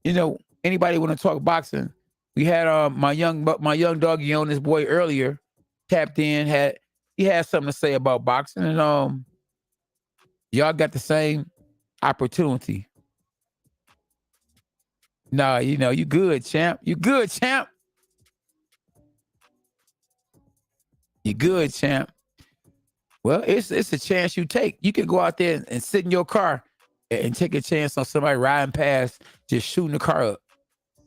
you know, anybody want to talk boxing. We had my young doggy on, this boy earlier, tapped in, he had something to say about boxing, and y'all got the same opportunity. Nah, you know, you good, champ. You good, champ. You good, champ. Well, it's a chance you take. You can go out there and sit in your car and take a chance on somebody riding past, just shooting the car up.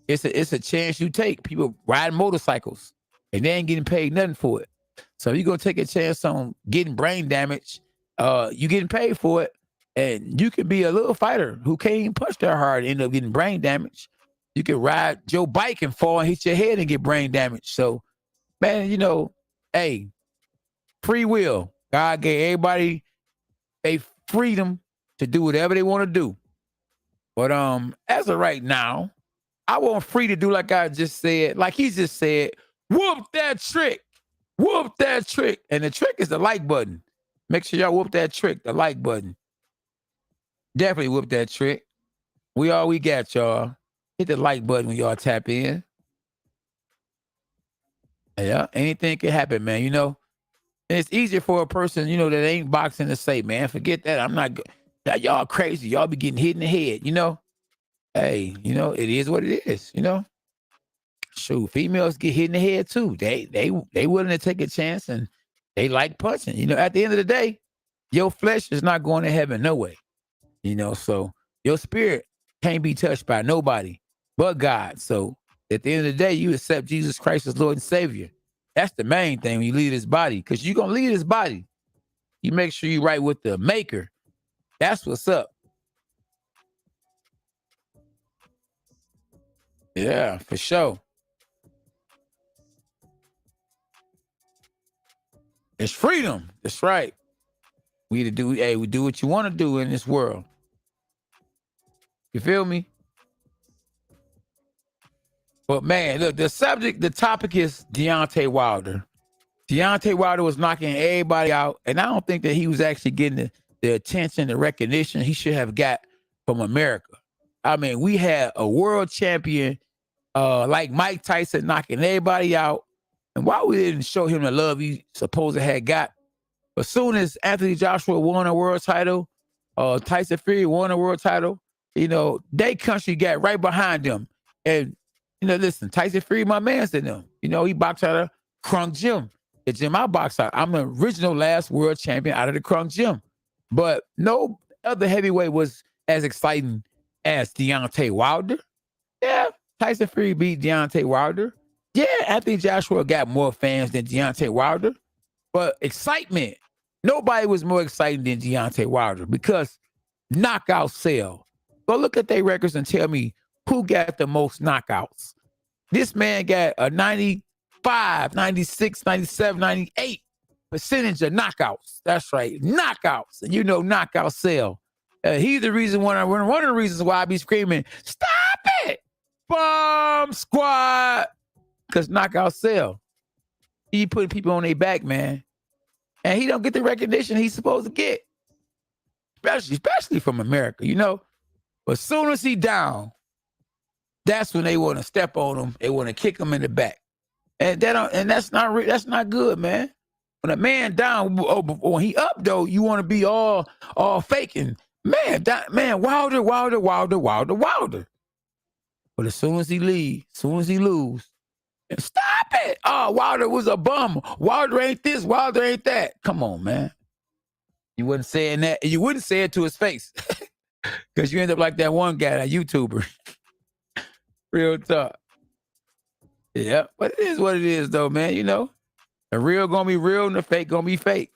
It's a chance you take. People riding motorcycles and they ain't getting paid nothing for it. So you're gonna take a chance on getting brain damage. You getting paid for it. And you can be a little fighter who can't even punch that hard and end up getting brain damage. You can ride your bike and fall and hit your head and get brain damage. So, man, hey, free will. God gave everybody a freedom to do whatever they want to do. But as of right now, I want free to do like I just said, like he just said, whoop that trick. Whoop that trick. And the trick is the like button. Make sure y'all whoop that trick, the like button. Definitely whoop that trick. We got, y'all. Hit the like button when y'all tap in. Yeah, anything can happen, man. And it's easier for a person, that ain't boxing to say, man, forget that. I'm not good. Y'all crazy. Y'all be getting hit in the head, Hey, it is what it is, Shoot, females get hit in the head too. They willing to take a chance and they like punching. At the end of the day, your flesh is not going to heaven no way. So your spirit can't be touched by nobody but God. So at the end of the day, you accept Jesus Christ as Lord and Savior. That's the main thing when you leave this body, because you're going to leave this body. You make sure you right with the maker. That's what's up. Yeah, for sure. It's freedom. That's right. We do what you want to do in this world. You feel me? But man, look, the topic is Deontay Wilder. Deontay Wilder was knocking everybody out, and I don't think that he was actually getting the attention, the recognition he should have got from America. I mean, we had a world champion like Mike Tyson knocking everybody out, and why we didn't show him the love he supposed to had got. As soon as Anthony Joshua won a world title, Tyson Fury won a world title, they country got right behind them. And, listen, Tyson Fury, my man, said them. He boxed out of Krung Gym. The gym I boxed out. I'm the original last world champion out of the Krung Gym. But no other heavyweight was as exciting as Deontay Wilder. Yeah, Tyson Fury beat Deontay Wilder. Yeah, Anthony Joshua got more fans than Deontay Wilder. But excitement, nobody was more exciting than Deontay Wilder because knockout sell. Go look at their records and tell me who got the most knockouts. This man got a 95, 96, 97, 98% of knockouts. That's right, knockouts. And knockout sell. He's the reason, one of the reasons why I be screaming, stop it, bomb squad, because knockout sell. He putting people on their back, man. And he don't get the recognition he's supposed to get. Especially from America, But as soon as he down, that's when they want to step on him. They want to kick him in the back. And that's not good, man. When a man down, when he up though, you want to be all faking. Man, Wilder. But as soon as he leave, as soon as he lose, and stop it. Oh, Wilder was a bum. Wilder ain't this. Wilder ain't that. Come on, man. You wasn't saying that. And you wouldn't say it to his face. Because you end up like that one guy, that YouTuber. Real talk. Yeah, but it is what it is, though, man. The real gonna be real and the fake gonna be fake.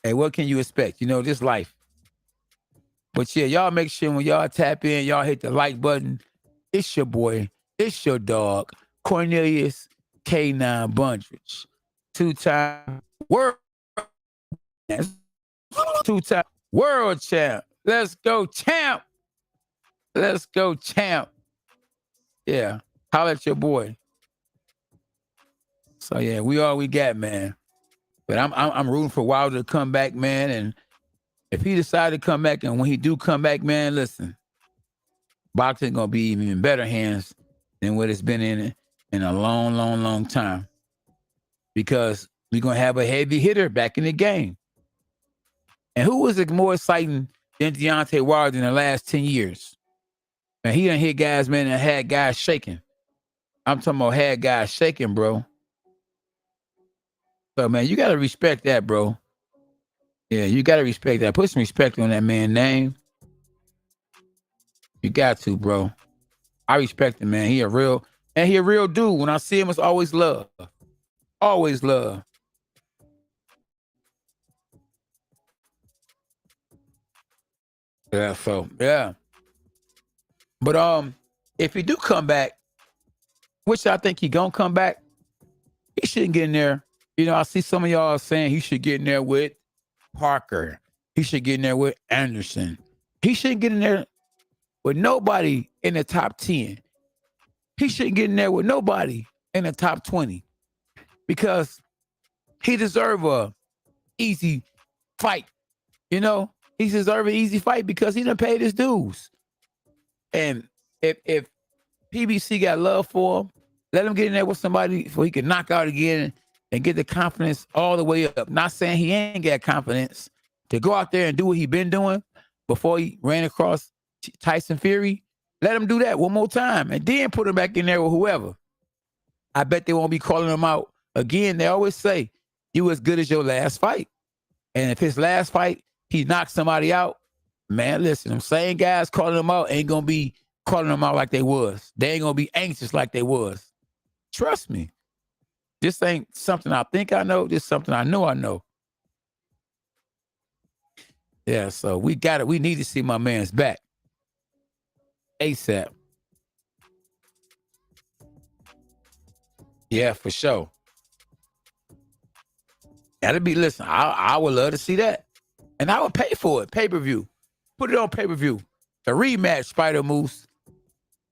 Hey, what can you expect? This life. But yeah, y'all make sure when y'all tap in, y'all hit the like button. It's your boy. It's your dog, Cornelius K9 Bundridge. Two-time world champ. Let's go, champ. Let's go, champ. Yeah, holla at your boy. So yeah, we all we got, man. But I'm rooting for Wilder to come back, man. And if he decided to come back, and when he do come back, man, listen, boxing gonna be even in better hands than what it's been in a long, long, long time. Because we're gonna have a heavy hitter back in the game. And who was it more exciting than Deontay Wilder in the last 10 years? And he done hit guys, man, and had guys shaking. I'm talking about had guys shaking, bro. So, man, you got to respect that, bro. Yeah, you got to respect that. Put some respect on that man's name. You got to, bro. I respect him, man. He a real dude. When I see him, it's always love. Always love. Yeah, so yeah. But if he do come back, which I think he gonna come back, he shouldn't get in there. You know, I see some of y'all saying he should get in there with Parker. He should get in there with Anderson. He shouldn't get in there with nobody in the top 10. He shouldn't get in there with nobody in the top 20 because he deserves a easy fight. You know, he deserves an easy fight because he done paid his dues. And if PBC got love for him, let him get in there with somebody so he can knock out again and get the confidence all the way up. Not saying he ain't got confidence to go out there and do what he been doing before he ran across Tyson Fury. Let him do that one more time and then put him back in there with whoever. I bet they won't be calling him out again. They always say, you as good as your last fight. And if his last fight, he knocked somebody out, man, listen, them same guys calling him out ain't going to be calling them out like they was. They ain't going to be anxious like they was. Trust me. This ain't something I think I know. This is something I know I know. Yeah, so we got it. We need to see my man's back. ASAP. Yeah, for sure. That'd be, listen, I would love to see that. And I would pay for it. Pay-per-view. Put it on pay-per-view. The rematch, Spider Moose.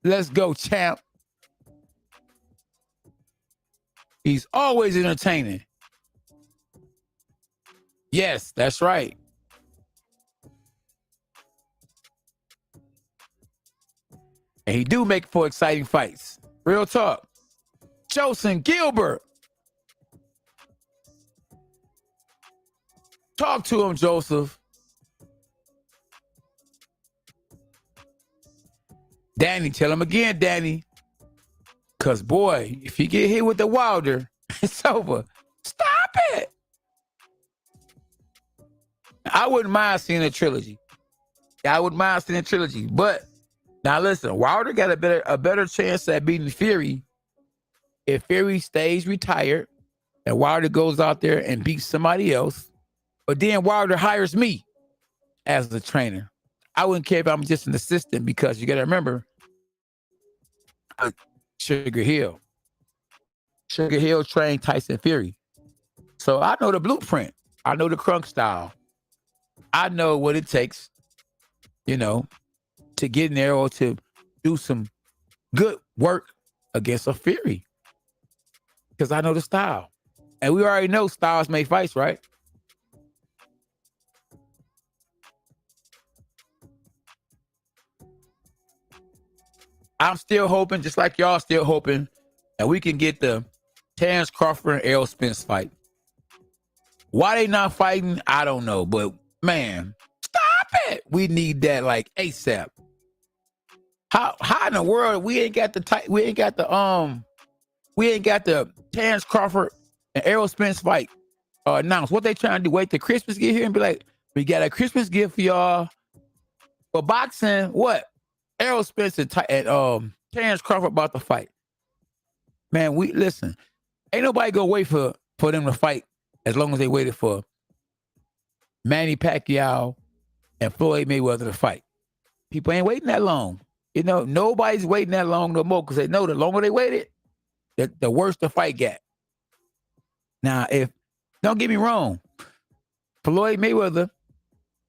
Let's go, champ. He's always entertaining. Yes, that's right. And he do make for exciting fights. Real talk. Joseph Gilbert. Talk to him, Joseph. Danny, tell him again, Danny. Because, boy, if you get hit with the Wilder, it's over. Stop it. I wouldn't mind seeing a trilogy. I wouldn't mind seeing a trilogy. But, now listen, Wilder got a better chance at beating Fury if Fury stays retired and Wilder goes out there and beats somebody else. But then Wilder hires me as the trainer. I wouldn't care if I'm just an assistant because you got to remember, Sugar Hill. Sugar Hill trained Tyson Fury. So I know the blueprint. I know the crunk style. I know what it takes, you know, to get in there or to do some good work against a Fury. Because I know the style. And we already know styles make fights, right? I'm still hoping, just like y'all still hoping, that we can get the Terrence Crawford and Errol Spence fight. Why they not fighting, I don't know. But man, stop it. We need that like ASAP. How in the world we ain't got the Terrence Crawford and Errol Spence fight announced? What they trying to do? Wait till Christmas get here and be like, we got a Christmas gift for y'all. For boxing, what? Errol Spence and Terrence Crawford about to fight. Man, we listen. Ain't nobody gonna wait for them to fight as long as they waited for Manny Pacquiao and Floyd Mayweather to fight. People ain't waiting that long. You know, nobody's waiting that long no more because they know the longer they waited, the worse the fight got. Now, don't get me wrong, Floyd Mayweather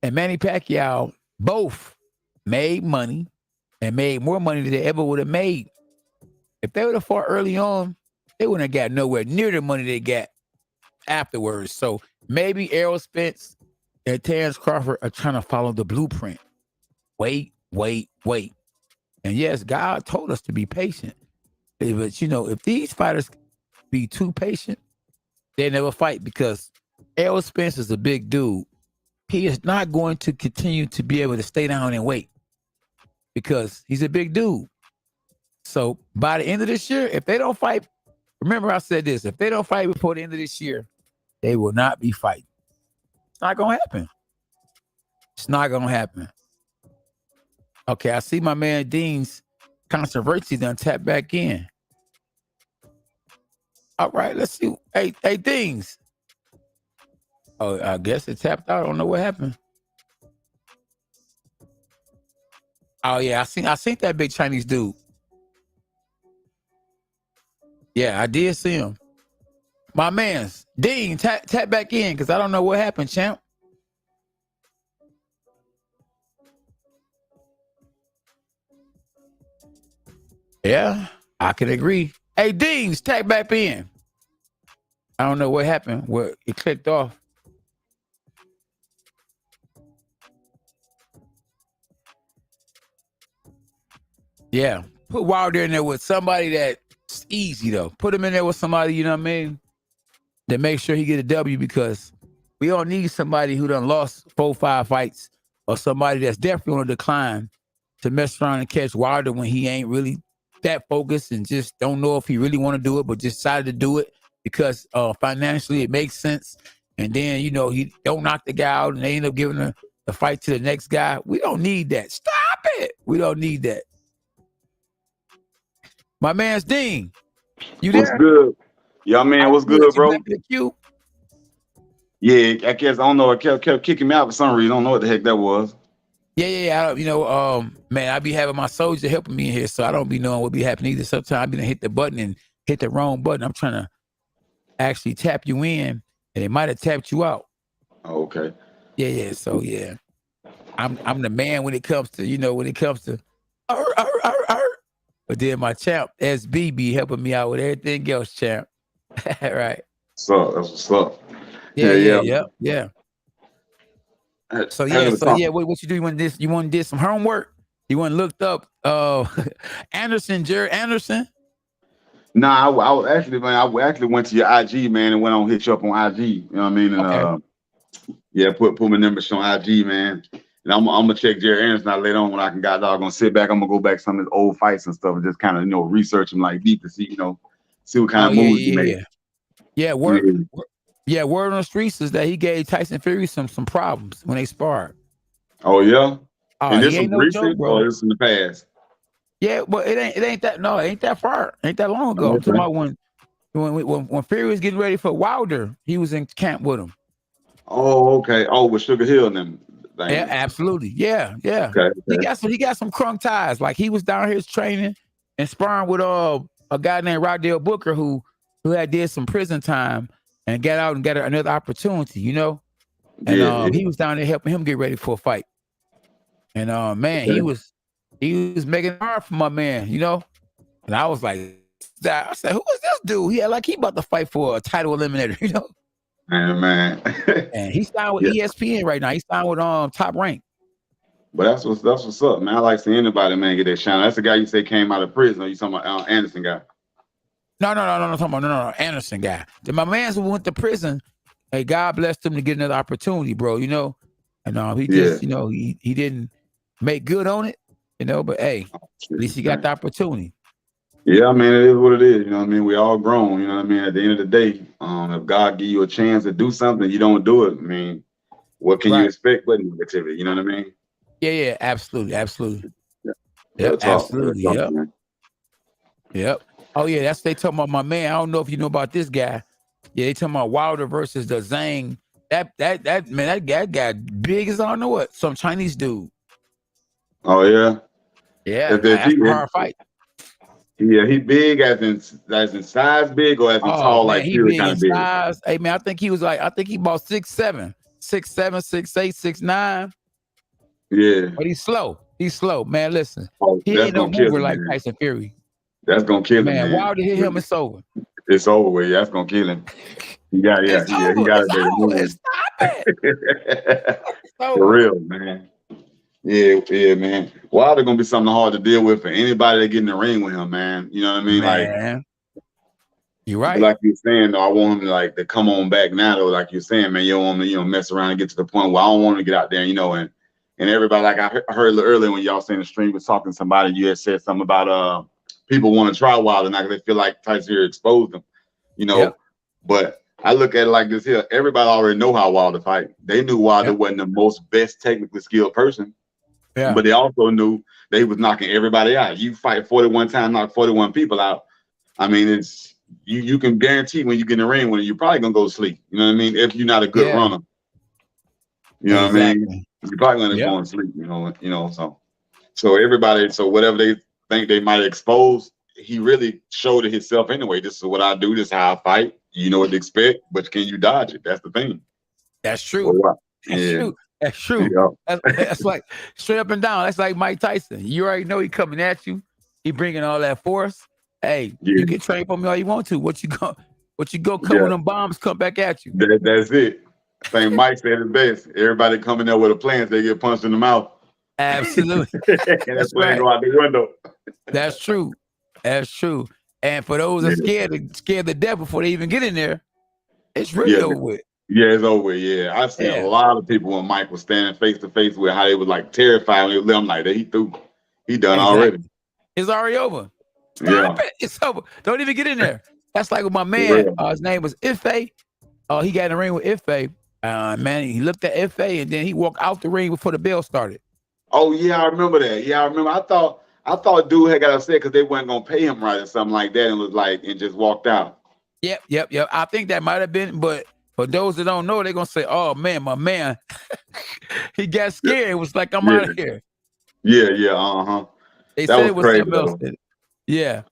and Manny Pacquiao both made money and made more money than they ever would have made. If they would have fought early on, they wouldn't have got nowhere near the money they got afterwards. So maybe Errol Spence and Terrence Crawford are trying to follow the blueprint. Wait. And yes, God told us to be patient. But, you know, if these fighters be too patient, they never fight because Errol Spence is a big dude. He is not going to continue to be able to stay down and wait because he's a big dude. So by the end of this year, if they don't fight, remember I said this, if they don't fight before the end of this year, they will not be fighting. It's not going to happen. It's not going to happen. Okay, I see my man Dean's controversy done tap back in. All right, let's see. Hey, Deans. Oh, I guess it tapped out. I don't know what happened. Oh yeah, I seen that big Chinese dude. Yeah, I did see him. My man's Dean, tap back in because I don't know what happened, champ. Yeah, I can agree. Hey, Dean's tap back in. I don't know what happened. What it clicked off. Yeah, put Wilder in there with somebody that's easy though. Put him in there with somebody, you know what I mean, that make sure he get a W because we don't need somebody who done lost 4-5 fights or somebody that's definitely on a decline to mess around and catch Wilder when he ain't really that focused and just don't know if he really want to do it, but just decided to do it because financially it makes sense. And then, you know, he don't knock the guy out and they end up giving the fight to the next guy. We don't need that. Stop it. We don't need that. My man's Dean. You there? What's good? Yeah, man, what's good, You bro? back in the queue? Yeah, I guess I don't know. It kept kicking me out for some reason. I don't know what the heck that was. Yeah. You know, man, I be having my soldier helping me in here, so I don't be knowing what be happening either. Sometimes I be gonna hit the button and hit the wrong button. I'm trying to actually tap you in, and it might have tapped you out. Oh, okay. Yeah. So yeah, I'm the man when it comes to But then my champ SB be helping me out with everything else, champ. Right. So that's what's up. Yeah. So Heck of a topic. what you do? You want to do some homework? You want to looked up Jared Anderson? Nah, I actually went to your IG, man, and went on hit you up on IG. You know what I mean? And Okay. put my numbers on IG, man. And I'm gonna check Jared Anderson out later on when I can got dog gonna sit back. I'm gonna go back to some of his old fights and stuff and just kind of research him like deep to see what kind of moves he made. Yeah, word on the streets is that he gave Tyson Fury some problems when they sparred. Oh yeah. And this he was ain't no recent, joke, bro. or this in the past? Yeah, but it ain't that far. Ain't that long ago. Okay. I'm talking about when Fury was getting ready for Wilder, he was in camp with him. Oh, okay. Oh, with Sugar Hill and them. Yeah, absolutely. Yeah. Okay. He got some crunk ties. Like he was down here training and sparring with a guy named Rodell Booker who had did some prison time and got out and got another opportunity, you know? And he was down there helping him get ready for a fight. And man, he was making it hard for my man, you know? And I was like, I said, who is this dude? He about to fight for a title eliminator, you know? Man. And he's signed with ESPN right now. He's signed with Top Rank. But that's what's up, man. I like seeing anybody, man, get that shine. That's the guy you say came out of prison. Or you talking about Anderson guy? No. I'm talking about Anderson guy. Then my man who went to prison, hey, God blessed him to get another opportunity, bro. You know, and he just, he didn't make good on it, you know. But hey, at least he got the opportunity. Yeah, man, it is what it is. You know what I mean? We all grown. You know what I mean? At the end of the day, if God give you a chance to do something, you don't do it. I mean, what can you expect but negativity? You know what I mean? Yeah, absolutely. Yeah. Yep, absolutely. Man. Yep. Oh yeah, that's they talking about my man. I don't know if you know about this guy. Yeah, they talking about Wilder versus the Zhang. That man, that guy big as I don't know what, some Chinese dude. Oh yeah. Yeah, that's a hard fight. Yeah, he big as in size big or as in tall, man, like he big kind in of big. Size. Hey man, I think he about 6'7", 6'7", 6'8", 6'9". Yeah. But he's slow. Man, listen. Oh, he ain't no mover like Tyson Fury. That's gonna kill him, man. Wilder hit him, it's over. It's over with. Yeah, that's gonna kill him. He got he got to move. Stop it. For real, man. Yeah, man. Wilder gonna be something hard to deal with for anybody that get in the ring with him, man. You know what I mean? Man. Like, you're right. Like you're saying, though, I want him to come on back now, though. Like you're saying, man, you don't want him to, mess around and get to the point where I don't want him to get out there, and everybody, like I heard earlier when y'all saying the stream was talking to somebody, you had said something about people want to try Wilder now because they feel like Tyson here exposed them, But I look at it like this here. Everybody already know how Wilder fight. They knew Wilder wasn't the most best technically skilled person. Yeah. But they also knew they was knocking everybody out. You fight 41 times, knock 41 people out. I mean, it's you can guarantee when you get in the ring when you're probably gonna go to sleep. You know what I mean? If you're not a good runner. You know what I mean? You're probably gonna go to sleep, So So everybody, so whatever they think they might expose, he really showed it himself anyway. This is what I do. This is how I fight. You know what to expect, but can you dodge it? That's the thing. That's true. Well, That's yeah. true. That's true. Yeah. That's like straight up and down. That's like Mike Tyson. You already know he coming at you. He bringing all that force. Hey, you can train for me all you want to. What you go cover them bombs, come back at you. That's it. I think Mike said it best. Everybody coming there with a plan, they get punched in the mouth. Absolutely. And that plan go out the window. That's true. That's true. And for those that scared to death before they even get in there, it's really over with. Yeah, it's over. Yeah, I've seen a lot of people when Mike was standing face to face with how they was like terrified when they let him like that. He done already. It's already over. Stop it. It's over. Don't even get in there. That's like with my man. His name was Ife. He got in the ring with Ife. Man, he looked at Ife and then he walked out the ring before the bell started. Oh yeah, I remember that. Yeah, I remember. I thought dude had got upset because they weren't gonna pay him right or something like that, and was like and just walked out. Yep. I think that might have been, but for those that don't know, they're gonna say, "Oh man, my man, he got scared." It was like, "I'm out of here." Yeah. They said it was something else. Yeah.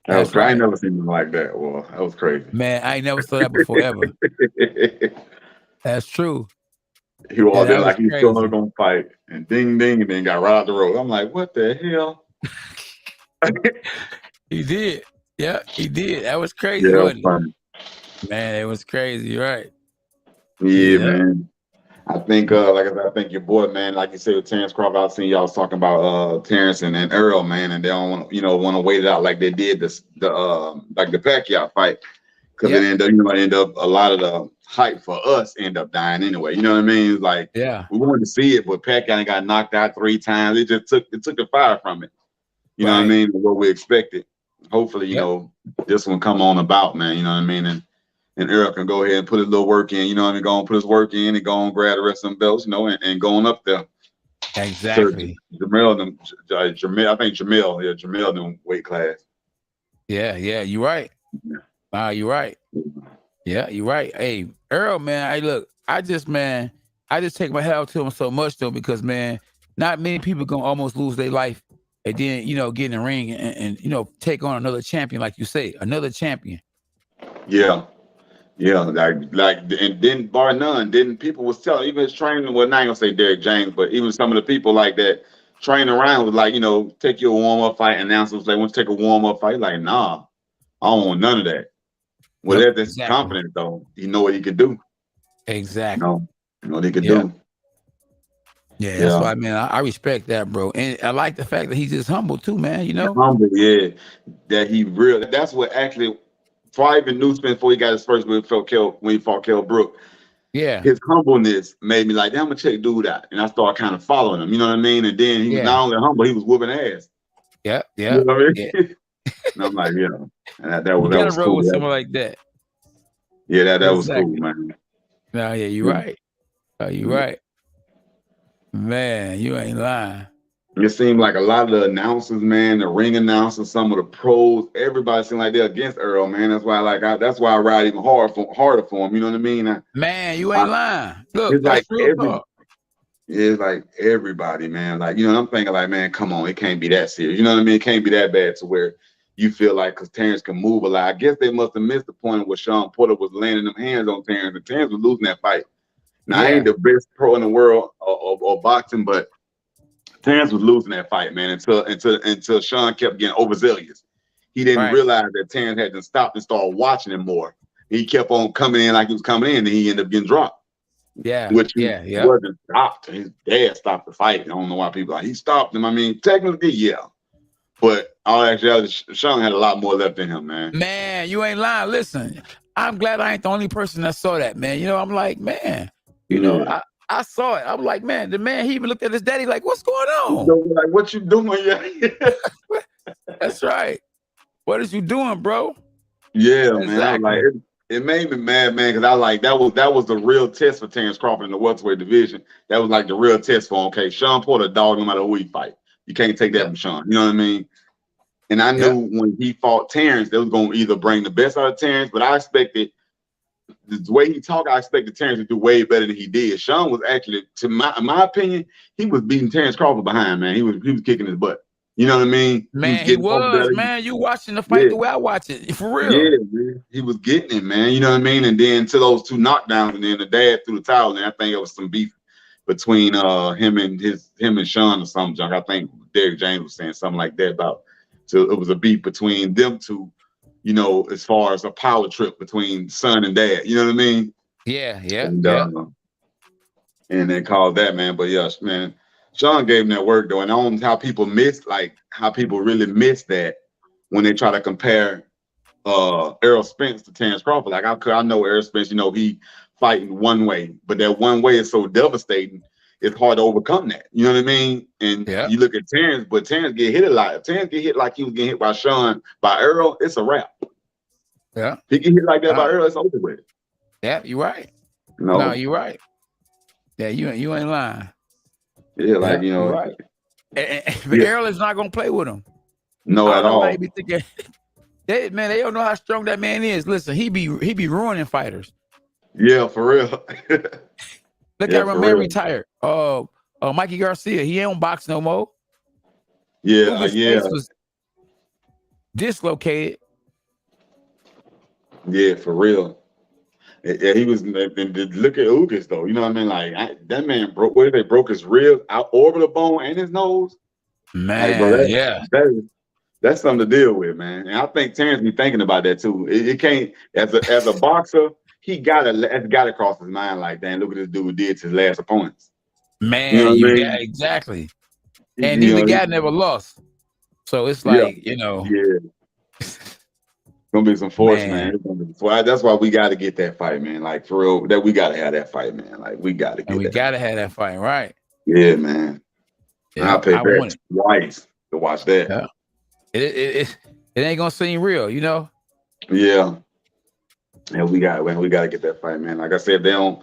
That was crazy. I ain't never seen him like that. Well, that was crazy. Man, I ain't never saw that before ever. That's true. He was there like he was still gonna fight, and ding, and then got right out the road. I'm like, what the hell? He did. Yeah, he did. That was crazy. Yeah, wasn't it? Man, it was crazy. You're right. Yeah, man. I think, like I said, I think your boy, man, like you said with Terrence Crawford, I've seen y'all was talking about Terrence and Earl, man, and they don't want to wait it out like they did the Pacquiao fight, because it ended up a lot of the hype for us end up dying anyway. You know what I mean? It's like we wanted to see it, but Pacquiao got knocked out 3 times. It just took the fire from it. You know what I mean? What we expected. Hopefully, you know, this one come on about, man. You know what I mean? And Earl can go ahead and put his little work in, you know what I mean? Go and put his work in and go and grab the rest of them belts, you know, and going up there. Exactly. Jamel, I think Jamel them weight class. Yeah, you're right. You're right. Yeah, you're right. Hey, Earl, man, I just take my hat out to him so much though, because man, not many people gonna almost lose their life and then, you know, get in the ring and you know, take on another champion, like you say, another champion. Yeah, like, and then bar none, didn't people was telling even his training. Well, not gonna say Derek James, but even some of the people like that training around was like, you know, take your warm up fight. Announcers like, want to take a warm up fight? Like, nah, I don't want none of that. Well, that's confident though. You know what he could do. Exactly. You know what he could do. Yeah, that's why, man, I respect that, bro. And I like the fact that he's just humble too, man, you know? Humble, yeah. That he really, that's what actually, before I even knew Spence, before he got his first win when he fought Kell Brook, his humbleness made me like, damn, I'm gonna check dude out. And I started kind of following him, you know what I mean? And then he was not only humble, he was whooping ass. Yeah. You know what I mean? And I'm like, and that was cool. With someone like that. Yeah, that was cool, man. No, you're right. You're right. Man, you ain't lying. It seemed like a lot of the announcers, man, the ring announcers, some of the pros, everybody seemed like they're against Earl, man. That's why, that's why I ride even harder for him. You know what I mean? Man, you ain't lying. Look, it's like it's like everybody, man. Like, you know, I'm thinking like, man, come on, it can't be that serious. You know what I mean? It can't be that bad to where you feel like, because Terrence can move a lot. I guess they must have missed the point where Sean Porter was landing them hands on Terrence, and Terrence was losing that fight. Now, I ain't the best pro in the world or boxing, but Terrence was losing that fight, man, until Sean kept getting overzealous. He didn't realize that Terrence had to stop and start watching him more. He kept on coming in like he was coming in, and he ended up getting dropped. Which wasn't stopped. His dad stopped the fight. I don't know why people he stopped him. I mean, technically, but all actually, Sean had a lot more left in him, man. Man, you ain't lying. Listen, I'm glad I ain't the only person that saw that, man. You know, I'm like, man, you know, I saw it. I'm like, man, the man, he even looked at his daddy like, what's going on? Like, what you doing? That's right. What is you doing, bro? Yeah, man. I was like, it made me mad, man, because I like that was the real test for Terrence Crawford in the welterweight division. That was like the real test for him. Okay, Sean Porter dog no matter who he fight. You can't take that from Sean. You know what I mean? And I knew when he fought Terrence, they was going to either bring the best out of Terrence, but I expected the way he talked, I expected Terrence to do way better than he did. Sean was actually, to my opinion, he was beating Terrence Crawford behind, man. He was kicking his butt. You know what I mean? Man, he getting over was, better. man. You watching the fight Yeah. the way I watch it, for real. Yeah, man. He was getting it, man. You know what I mean? And then to those 2 knockdowns, and then the dad threw the towel, and I think it was some beef between him and Sean or something junk. I think Derek James was saying something like that about, so it was a beef between them two, you know, as far as a power trip between son and dad. You know what I mean? Yeah. And they called that, man. But yes, man, Sean gave him that work though, and I don't know how people really miss that when they try to compare Errol Spence to Terrence Crawford. Like I know Errol Spence, you know, he fighting one way, but that one way is so devastating. It's hard to overcome that. You know what I mean? And you look at Terrence, but Terrence get hit a lot. If Terrence get hit like he was getting hit by Sean, by Errol, it's a wrap. Yeah. If he get hit like that by Errol, it's over with. Yeah, you're right. No, you're right. Yeah, you ain't lying. Yeah, like, you know. Right. But Errol is not gonna play with him. No, at all. Be thinking, they don't know how strong that man is. Listen, he be ruining fighters. Yeah, for real. Look at him, man, retired. Mikey Garcia, he ain't on box no more. Yeah, face was dislocated. Yeah, for real. Yeah, he was. Look at Ugas though. You know what I mean? Like that man broke. What did they broke his rib, out orbital bone, and his nose. Man, like, bro, that's something to deal with, man. And I think Terrence be thinking about that too. It can't, as a boxer, that's gotta cross his mind. Like, damn, look what this dude did to his last opponents. Man, you know what I mean? Exactly. And neither guy never lost. So it's like, you know. Yeah. Gonna be some force, man. That's why we got to get that fight, man. Like, for real, that we got to have that fight, man. Like, we got to get. And we got to have that fight, right? Yeah, man. Yeah, I'll pay back twice to watch that. Yeah. It ain't gonna seem real, you know. Yeah. And we got to get that fight, man. Like I said, they don't.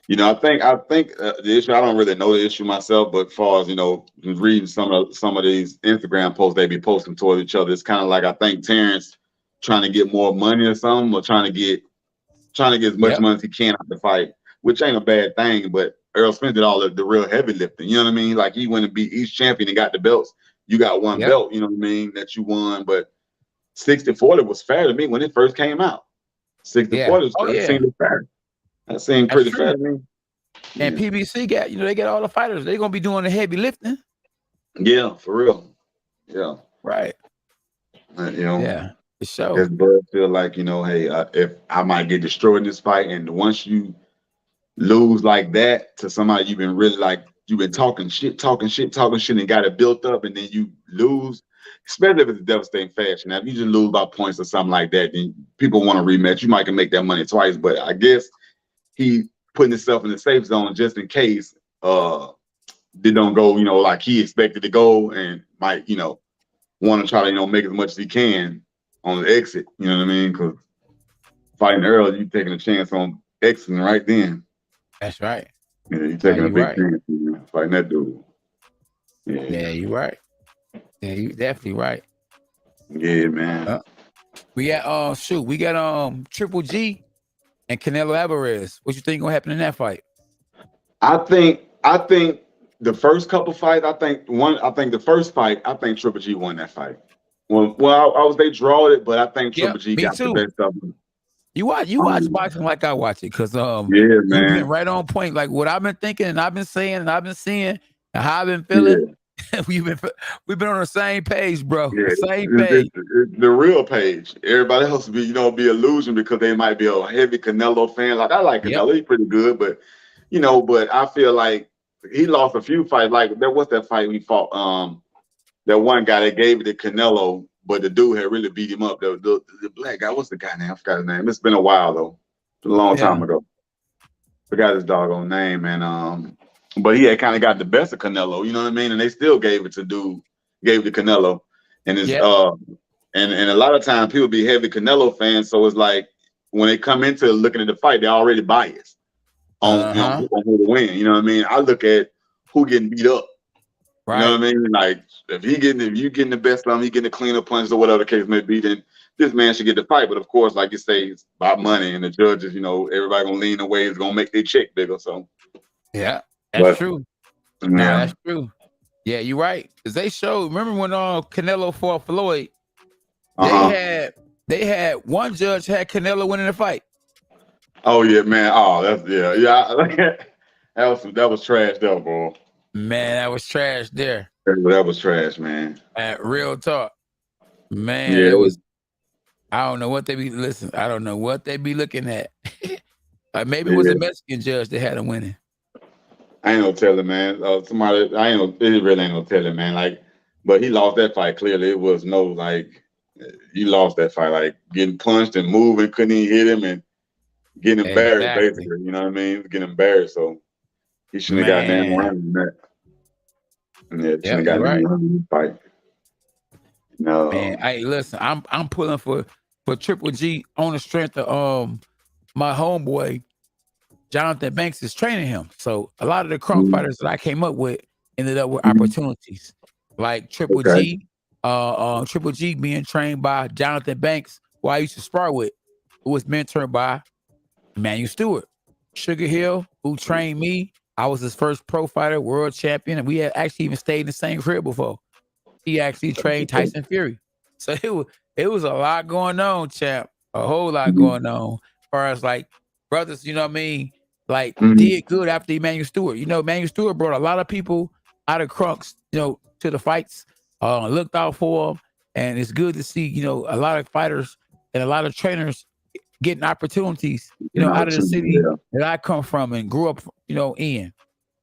You know, I think the issue. I don't really know the issue myself, but as far as, you know, reading some of these Instagram posts they be posting toward each other, it's kind of like, I think Terrence trying to get more money or something, or trying to get as much money as he can out the fight, which ain't a bad thing. But Errol Spence did all the real heavy lifting. You know what I mean? Like, he went and beat each champion and got the belts. You got one belt, you know what I mean, that you won. But 60-40 was fair to me when it first came out. 60-40 seemed fair. That seemed pretty fair to me. And PBC got, you know, they got all the fighters. They're gonna be doing the heavy lifting. Yeah, for real. Yeah. Right. You know. Yeah. For sure. His blood feel like, you know, hey, if I might get destroyed in this fight, and once you lose like that to somebody you've been really you've been talking shit, and got it built up, and then you lose, especially if it's a devastating fashion. Now, if you just lose by points or something like that, then people want to rematch. You might can make that money twice, but I guess he putting himself in the safe zone just in case they don't go, you know, like he expected to go, and might, you know, want to try to, you know, make as much as he can on the exit. You know what I mean? Because fighting early, you taking a chance on exiting right then. That's right. Yeah, you're taking a big chance, you know, fighting that dude. Yeah, you're right. Yeah, you definitely right. Yeah, man. We got we got Triple G and Canelo Alvarez. What you think gonna happen in that fight? I think the first couple fights, I think the first fight, I think Triple G won that fight. Well, they draw it, but I think Triple G got the best of them. You watch boxing like I watch it, because man, you've been right on point. Like what I've been thinking, and I've been saying, and I've been seeing, and how I've been feeling. Yeah. we've been on the same page, bro. Yeah, same page. It's the real page. Everybody else be illusion because they might be a heavy Canelo fan. Like, I like Canelo, he's pretty good, but but I feel like he lost a few fights. Like, what's that fight we fought? That one guy that gave it to Canelo, but the dude had really beat him up. The black guy, what's the guy name? I forgot his name. It's been a while though. It's a long time ago. Forgot his doggone name, and but he had kind of got the best of Canelo, you know what I mean? And they still gave it to Canelo. And it's and a lot of times people be heavy Canelo fans, so it's like when they come into looking at the fight, they're already biased on who to win. You know what I mean? I look at who getting beat up. You know Right. what I mean? Like if you getting the best of him, he getting the cleaner punches or whatever the case may be, then this man should get the fight. But of course, like you say, it's about money, and the judges, everybody gonna lean away. It's gonna make their check bigger. So, Yeah, that's but true. No, yeah, that's true. Yeah, you're right. Cause they showed. Remember when Canelo fought Floyd? They uh huh. had one judge had Canelo winning the fight. Oh yeah, man. Oh, that's yeah. That was trash, though, bro. Man, that was trash there. That was trash, man. Real talk. Man, Yeah, it was. I don't know what they be listen. I don't know what they be looking at. Maybe it was a yeah. Mexican judge that had him winning. I ain't no telling, man. Somebody, I ain't no. It really ain't no telling, man. Like, but he lost that fight. Clearly, it was no like. You lost that fight, like getting punched and moving, couldn't even hit him, and getting embarrassed, Exactly. basically. You know what I mean? Getting embarrassed. So he shouldn't have got damn Man. around in that. Yeah, Yep, shouldn't have you're got damn right. around in the fight. Man, No. hey, listen, I'm pulling for Triple G on the strength of my homeboy Jonathan Banks is training him. So a lot of the crunk Mm, fighters that I came up with ended up with mm, opportunities. Like okay. Triple G being trained by Jonathan Banks, who I used to spar with, who was mentored by Emmanuel Stewart. Sugar Hill, who trained me. I was his first pro fighter, world champion, and we had actually even stayed in the same crib before. He actually trained Tyson Fury. So it was a lot going on, champ. A whole lot Mm, going on. As far as like brothers, you know what I mean? Like mm, did good after Emmanuel Stewart. Emmanuel Stewart brought a lot of people out of crunks, to the fights. Looked out for them. And it's good to see, a lot of fighters and a lot of trainers getting opportunities, an out of the opportunity. city Yeah. that I come from and grew up, in.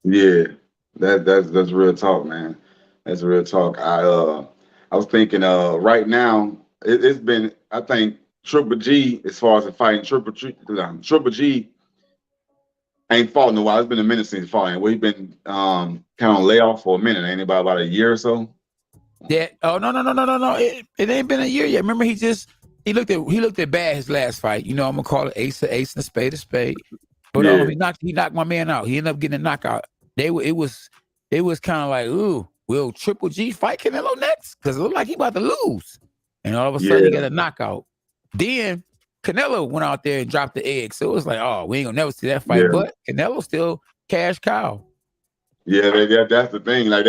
Yeah. That's real talk, man. That's real talk. I was thinking right now it's been, I think, Triple G, as far as the fighting, Triple G ain't fought in a while. It's been a minute since he's fought. We've been kind of layoff for a minute, ain't it? About a year or so. Yeah. Oh no. It ain't been a year yet. Remember, he looked at bad his last fight. I'm gonna call it ace and a spade. But Yeah, he knocked my man out. He ended up getting a knockout. It was kind of like, ooh, will Triple G fight Canelo next? Because it looked like he about to lose. And all of a sudden he yeah, got a knockout. Then Canelo went out there and dropped the egg. So it was like, oh, we ain't gonna never see that fight. yeah. But Canelo still cash cow. Yeah, that's the thing. Like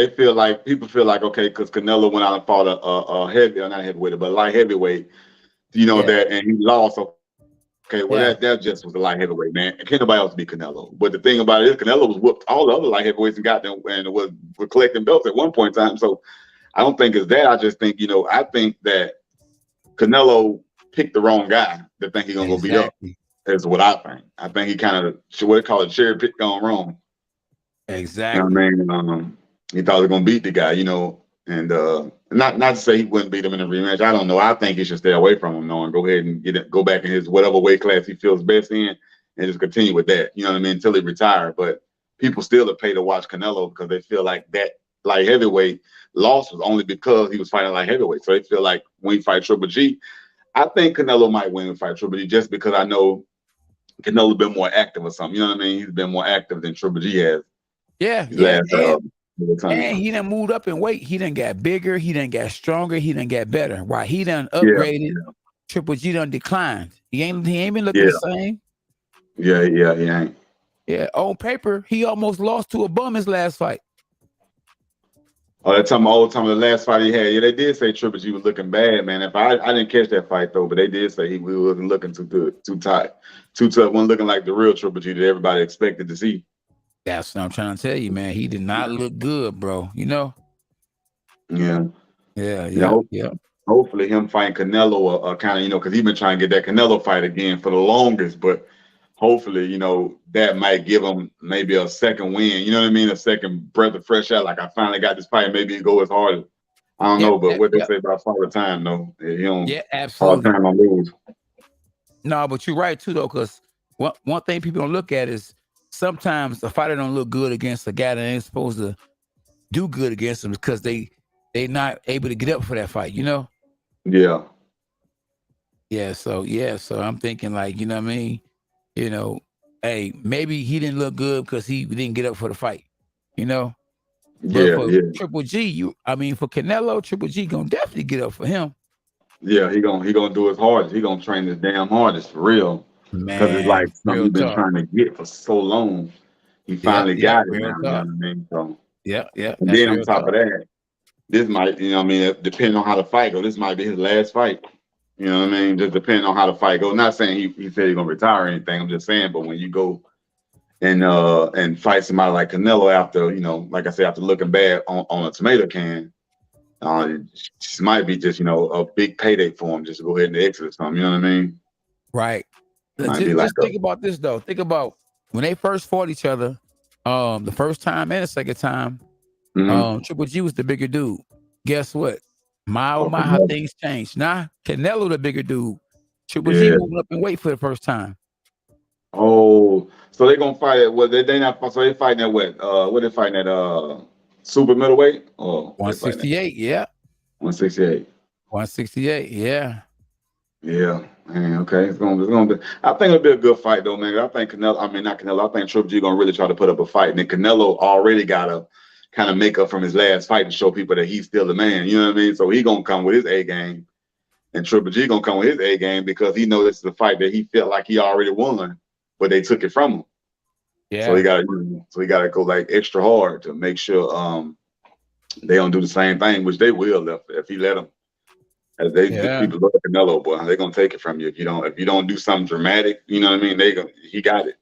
people feel like, okay, because Canelo went out and fought a heavy, or not heavyweight, but light heavyweight, Yeah, that, and he lost. Okay, well yeah, that just was a light heavyweight, man. Can't nobody else beat Canelo. But the thing about it is, Canelo was whooped all the other light heavyweights and got them, and was collecting belts at one point in time. So I don't think it's that. I just think, I think that Canelo picked the wrong guy to think he's gonna go beat up. exactly. Is what I think. I think he kind of, what they call it, cherry picked gone wrong. You know what Exactly. I mean? He thought he was gonna beat the guy, and not to say he wouldn't beat him in a rematch. I don't know. I think he should stay away from him, and go ahead and go back in his whatever weight class he feels best in, and just continue with that. You know what I mean? Until he retire. But people still are paid to watch Canelo because they feel like that light heavyweight loss was only because he was fighting light heavyweight. So they feel like when he fight Triple G, I think Canelo might win and fight Triple G just because I know Canelo's been more active or something. You know what I mean? He's been more active than Triple G has Yeah, these yeah. last And time. he done moved up in weight. He done got bigger. He done got stronger. He done got better. While he done Yeah, upgraded, Triple G done declined. He ain't been looking yeah, the same. yeah. He ain't. Yeah, on paper, he almost lost to a bum his last fight. Oh, that time the last fight he had. Yeah, they did say Triple G was looking bad, man. If I didn't catch that fight though, but they did say he wasn't looking too good, too tight, too tough. Wasn't looking like the real Triple G that everybody expected to see. That's what I'm trying to tell you, man. He did not look good, bro. You know? Yeah, Yeah, yeah. yep, yep. Hopefully, him fighting Canelo, kind of, because he's been trying to get that Canelo fight again for the longest. But hopefully, that might give him maybe a second win. You know what I mean? A second breath of fresh air. Like, I finally got this fight. Maybe he go as hard. I don't Yep, know, but yep, what they yep. say about Father Time, though, he don't Yeah, Father absolutely. Time on lose. No, but you're right too, though, because one thing people don't look at is sometimes a fighter don't look good against a guy that ain't supposed to do good against them because they not able to get up for that fight, you know? Yeah, So I'm thinking like, you know what I mean? You know, hey, maybe he didn't look good because he didn't get up for the fight, you know? But Yeah, for yeah, Triple G, for Canelo, Triple G gonna definitely get up for him. yeah. He gonna do his hardest. He gonna train his damn hardest for real. Because it's like Man, something real he's been talk. trying to get for so long. He Yep, finally yep, got it real now. You know talk. what I mean? So, Yep, yep, and that's then on real top of talk. that, this might, depending on how the fight goes, this might be his last fight. You know what I mean? Just depending on how the fight goes. Not saying he said he's gonna retire or anything. I'm just saying, but when you go and fight somebody like Canelo after, like I said, after looking bad on a tomato can, it just might be just, a big payday for him just to go ahead and exit or something. You know what I mean? Right. Might be like Just think about this though. Think about when they first fought each other, the first time and the second time, Triple G was the bigger dude. Guess what? My oh oh, my, how things changed. Nah, Canelo the bigger dude. Triple G yeah. moving up in weight for the first time. Oh, so they gonna fight at what? They not. So they fighting at what? What they fighting at? Super middleweight or what they fighting at? 168, yeah. 168. 168, yeah. Yeah, man. Okay, it's gonna be. I think it'll be a good fight though, man. I think Canelo. I mean, not Canelo. I think Triple G gonna really try to put up a fight, and then Canelo already got to kind of make up from his last fight to show people that he's still the man. You know what I mean? So he gonna come with his A game, and Triple G gonna come with his A game because he knows this is a fight that he felt like he already won, but they took it from him. So Yeah. he got to go like extra hard to make sure they don't do the same thing, which they will if he let them. As the Yeah. people look at Canelo, boy, they're gonna take it from you if you don't do something dramatic. You know what I mean? He got it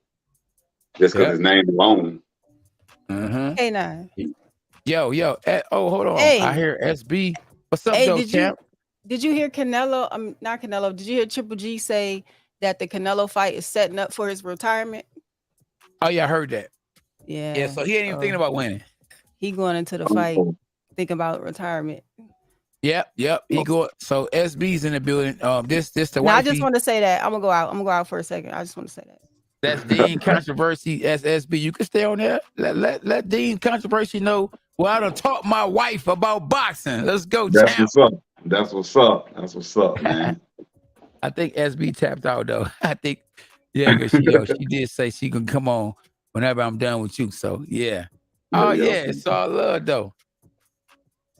just because Yeah. his name alone. Mm-hmm. Hey, now. Yo. Hold on. I Hey, hear SB. What's up, hey, though, champ? did you hear Canelo? Not Canelo. Did you hear Triple G say that the Canelo fight is setting up for his retirement? Oh yeah, I heard that. Yeah. Yeah, so he ain't even thinking about winning. He going into the fight Oh, thinking about retirement. Yep. He go. So SB's in the building. This the Now, I wifey. just want to say that I'm gonna go out for a second. I just want to say that. That's Dean Controversy as SB. You can stay on there. Let Dean Controversy know. Well, I done taught my wife about boxing. Let's go, that's champ. what's up. That's what's up. That's what's up, man. I think SB tapped out though. I think, yeah, because she did say she can come on whenever I'm done with you. So yeah. Oh Yeah. yeah, it's all love though.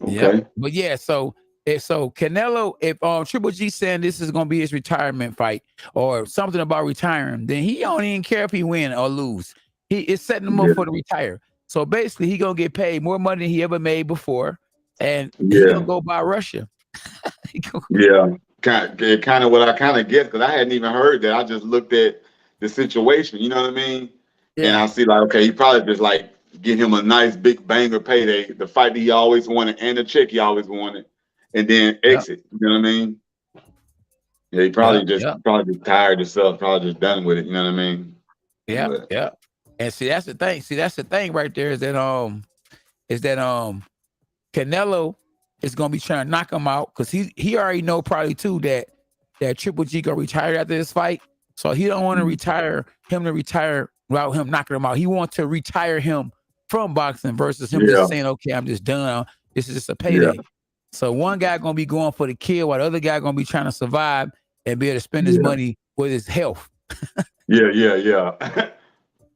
Okay. Yep. But yeah, so Canelo, if Triple G saying this is gonna be his retirement fight or something about retiring, then he don't even care if he win or lose. He is setting him up Yeah. for the retire. So basically, he gonna get paid more money than he ever made before, and he Yeah. gonna go buy Russia. Yeah. Kind of what I kind of guess because I hadn't even heard that. I just looked at the situation. You know what I mean? And I see like, okay, he probably just like get him a nice big banger payday, the fight that he always wanted and the check he always wanted, and then exit. You know what I mean? Yeah, he probably just tired himself, probably just done with it. You know what I mean? Yeah. And see, that's the thing. See, that's the thing right there is that Canelo is gonna be trying to knock him out because he already know probably too that Triple G gonna retire after this fight. So he don't want to retire without him knocking him out. He wants to retire him from boxing versus him just saying, okay, I'm just done. This is just a payday. So one guy gonna be going for the kill while the other guy gonna be trying to survive and be able to spend his money with his health. Yeah.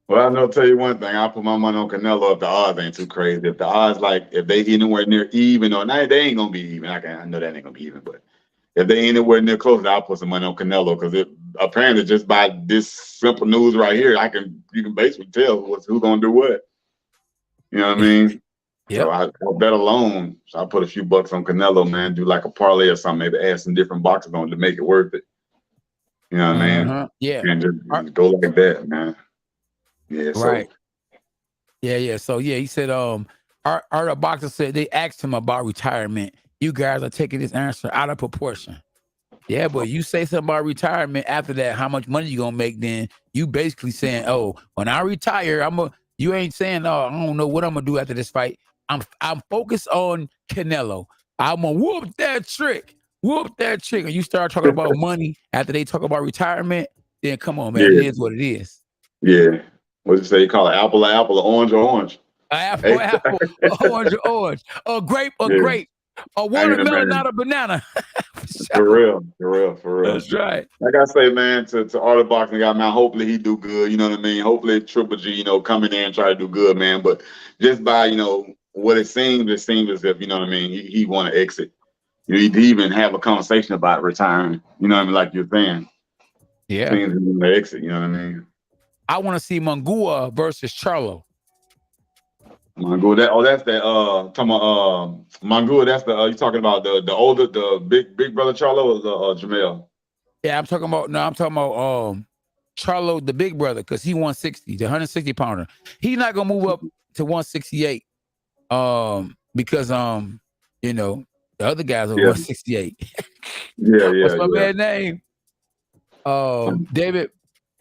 Well, I know. Tell you one thing. I'll put my money on Canelo if the odds ain't too crazy. If the odds if they anywhere near even or not, they ain't gonna be even. I know that ain't gonna be even, but if they anywhere near close, I'll put some money on Canelo because it apparently just by this simple news right here, you can basically tell who's gonna do what. You know what I mean? So I bet alone. So I put a few bucks on Canelo, man. Do like a parlay or something. Maybe add some different boxes on to make it worth it. You know what I mean? Yeah. And just go like that, man. Yeah. Right. Yeah. So yeah, he said, our boxer said they asked him about retirement. You guys are taking this answer out of proportion. Yeah, but you say something about retirement after that, how much money you gonna make, then you basically saying, oh, when I retire, you ain't saying, oh, I don't know what I'm gonna do after this fight. I'm focused on Canelo. I'm gonna whoop that trick. And you start talking about money after they talk about retirement, then come on, man. It is what it is. Yeah. What you say? You call it apple or apple, or orange? Apple, orange, a grape, a watermelon, not a banana. For real. That's right. Like I say, man, to all the boxing guy, man, hopefully he do good. You know what I mean? Hopefully Triple G, come in there and try to do good, man. But just by, what it seemed as if, you know what I mean, he want to exit. You to even have a conversation about retiring. You know what I mean, like you're saying. Yeah. Seems he want to exit. You know what I mean. I want to see Mungua versus Charlo. Mangua, that's that. Talking about Mangua. That's the. You talking about the older, the big brother Charlo or the Jamel? Yeah, I'm talking about Charlo, the big brother, because he 160, the 160 pounder. He's not gonna move up to 168. Because you know, the other guys are 168. What's my man's name? David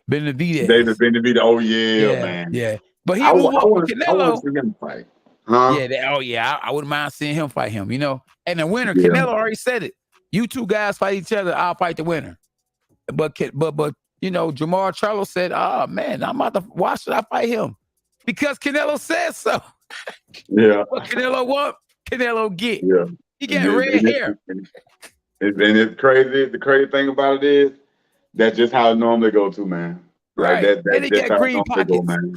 Benavidez. David Benavidez. Oh yeah, man. Yeah. But he move up with Canelo. I want to see him fight. Huh? Yeah, I wouldn't mind seeing him fight him, you know. And the winner, Canelo already said it. You two guys fight each other, I'll fight the winner. But you know, Jamar Charlo said, "Oh man, why should I fight him? Because Canelo says so." Yeah. What Canelo want, Canelo get. Yeah. He got red hair. And it's crazy. The crazy thing about it is that's just how it normally go to, man. Like right. That's he got green pockets. go, man.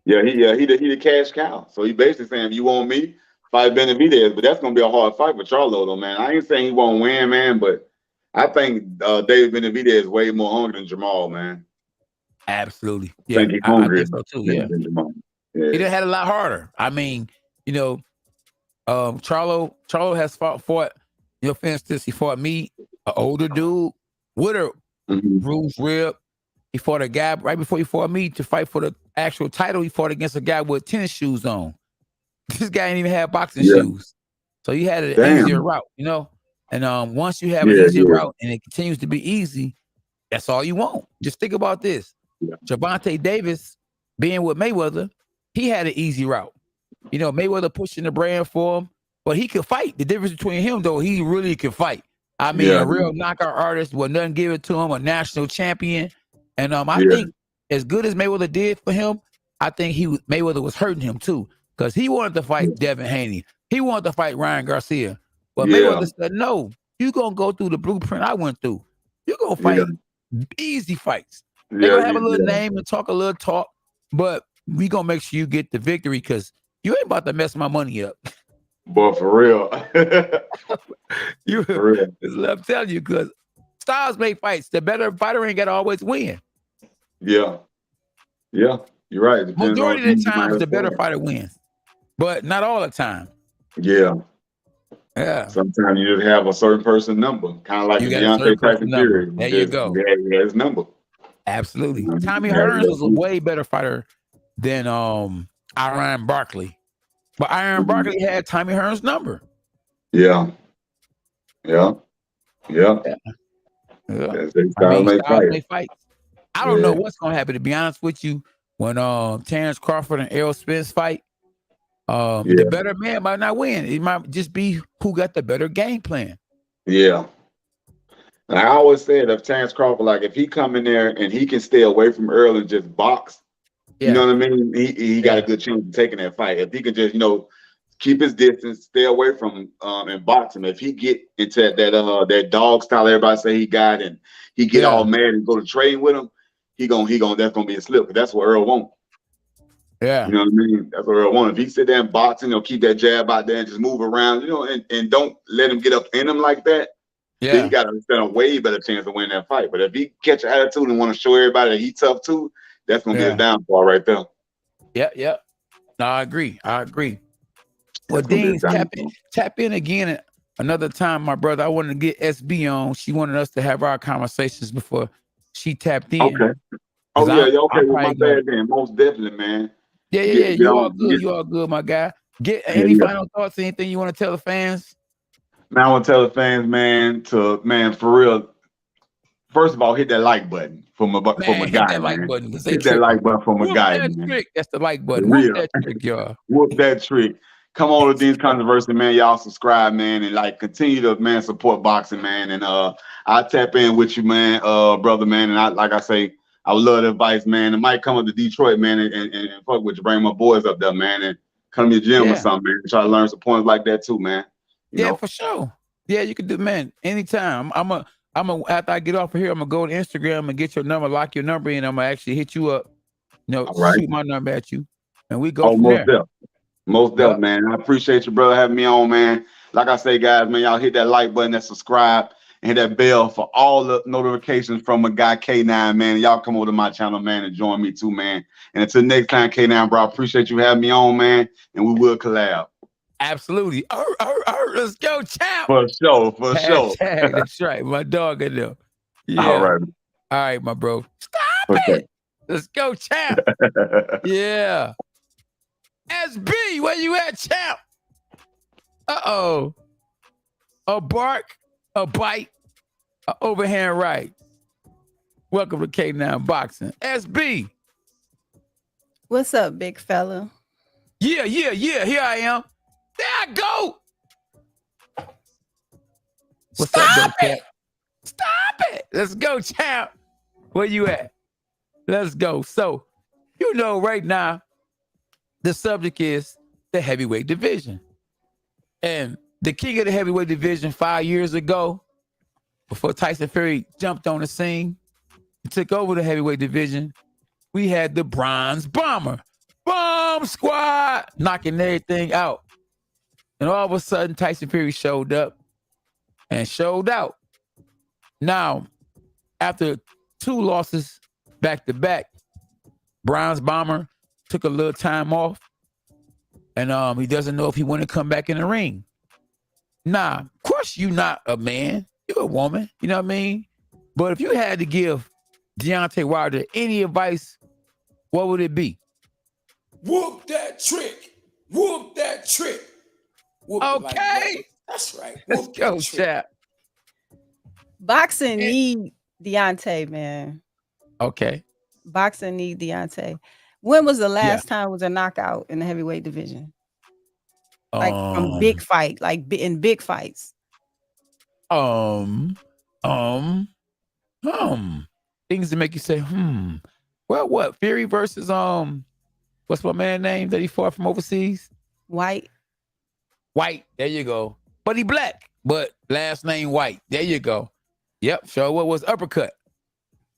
Yeah, he the cash cow. So he basically saying, "You want me? Fight Benavidez," but that's gonna be a hard fight for Charlo, though, man. I ain't saying he won't win, man, but I think David Benavidez is way more hungry than Jamal, man. Absolutely. Yeah, I think so too. Yeah. He done had a lot harder. I mean, you know, Charlo has fought, you know, for instance, he fought me, an older dude, with a bruised rib. He fought a guy right before he fought me to fight for the actual title. He fought against a guy with tennis shoes on. This guy ain't even have boxing shoes. So he had an easier route, you know? And once you have an easier route and it continues to be easy, that's all you want. Just think about this. Gervonta Davis being with Mayweather, he had an easy route. You know, Mayweather pushing the brand for him, but he could fight. The difference between him, though, he really could fight. I mean, a real knockout artist with nothing given to him, a national champion. And I think as good as Mayweather did for him, I think Mayweather was hurting him too, because he wanted to fight Devin Haney. He wanted to fight Ryan Garcia. But Mayweather said, no, you're going to go through the blueprint I went through. You're going to fight easy fights. They're going to have a little name and talk a little talk, but we going to make sure you get the victory because you ain't about to mess my money up. Boy, for real. For real. I'm telling you, because styles make fights. The better fighter ain't got to always win. Yeah. Yeah, you're right. Majority of the times, the better fighter wins, but not all the time. Yeah. Yeah. Sometimes you just have a certain person number, kind of like you the got Deontay Tyson theory. There you go. Yeah, his number. Absolutely. Tommy Hearns was a way better fighter than Iron Barkley. But Iron Barkley had Tommy Hearns' number. Yeah. Styles make fights. I don't know what's gonna happen, to be honest with you, when Terrence Crawford and Errol Spence fight. The better man might not win. It might just be who got the better game plan. Yeah. And I always said if Terrence Crawford, like if he come in there and he can stay away from Earl and just box, you know what I mean? He got a good chance of taking that fight. If he can just, you know, keep his distance, stay away from and box him. If he get into that dog style everybody say he got, and he get all mad and go to trade with him, that's gonna be a slip. That's what Earl wants. Yeah. You know what I mean? That's what Earl wants. If he sit there and box and keep that jab out there and just move around, you know, and don't let him get up in him like that, then he got a way better chance of winning that fight. But if he catch an attitude and want to show everybody that he's tough too, that's gonna be his downfall right there. Yeah. No, I agree. Well, Dean, tap in again another time, my brother. I wanted to get SB on. She wanted us to have our conversations before she tapped in. Okay. Oh yeah, okay. Well, my bad, then. Most definitely, man. Yeah. You all good. You all good, my guy. Any final thoughts? Anything you want to tell the fans? Man, I want to tell the fans, man, for real. First of all, hit that like button for my guy. Hit that like button for my guy. That's the like button. Whoop that trick, y'all. Whoop that trick. Come on to Dean's Controversy, man. Y'all subscribe, man, and continue to support boxing, man. And I'll tap in with you, man, brother, man. And I say, I would love the advice, man. It might come up to Detroit, man, and fuck with you, bring my boys up there, man, and come to your gym or something, man. Try to learn some points like that too, man. You know? For sure. Yeah, you can do, man. Anytime. I'm after I get off of here, I'm gonna go to Instagram and get your number, lock your number in. I'm gonna actually hit you up, shoot my number at you, and we go from there. Most Yep. definitely, man. I appreciate you, brother, having me on, man. Like I say, guys, man, y'all hit that like button, that subscribe, and hit that bell for all the notifications from my guy K9, man. Y'all come over to my channel, man, and join me too, man. And until next time, K9, bro, I appreciate you having me on, man, and we will collab. Absolutely. Let's go, champ. For sure, for sure. Hashtag, that's right. My dog in there. Yeah. All right. All right, my bro. Stop Okay. it. Let's go, champ. Yeah. SB, where you at, champ? Uh-oh. A bark, a bite, a overhand right. Welcome to K9 Boxing. SB. What's up, big fella? Yeah. Here I am. There I go. What's up, champ? Stop it. Let's go, champ. Where you at? Let's go. So, right now, the subject is the heavyweight division. And the king of the heavyweight division 5 years ago, before Tyson Fury jumped on the scene and took over the heavyweight division, we had the Bronze Bomber. Bomb Squad knocking everything out. And all of a sudden, Tyson Fury showed up and showed out. Now, after 2 losses back to back, Bronze Bomber took a little time off, and he doesn't know if he want to come back in the ring. Nah, of course you're not a man, you're a woman, you know what I mean? But if you had to give Deontay Wilder any advice, what would it be? Whoop that trick. Whoop that trick. Whoop it like Okay. that. That's right. Let's Whoop go, that trick. chap. Boxing need Deontay, man. Okay. Boxing need Deontay. When was the last time was a knockout in the heavyweight division? Like from big fight, like in big fights. Things to make you say, Well, what? Fury versus what's my man name that he fought from overseas? White. There you go. But he black, but last name White. There you go. Yep. So what was uppercut?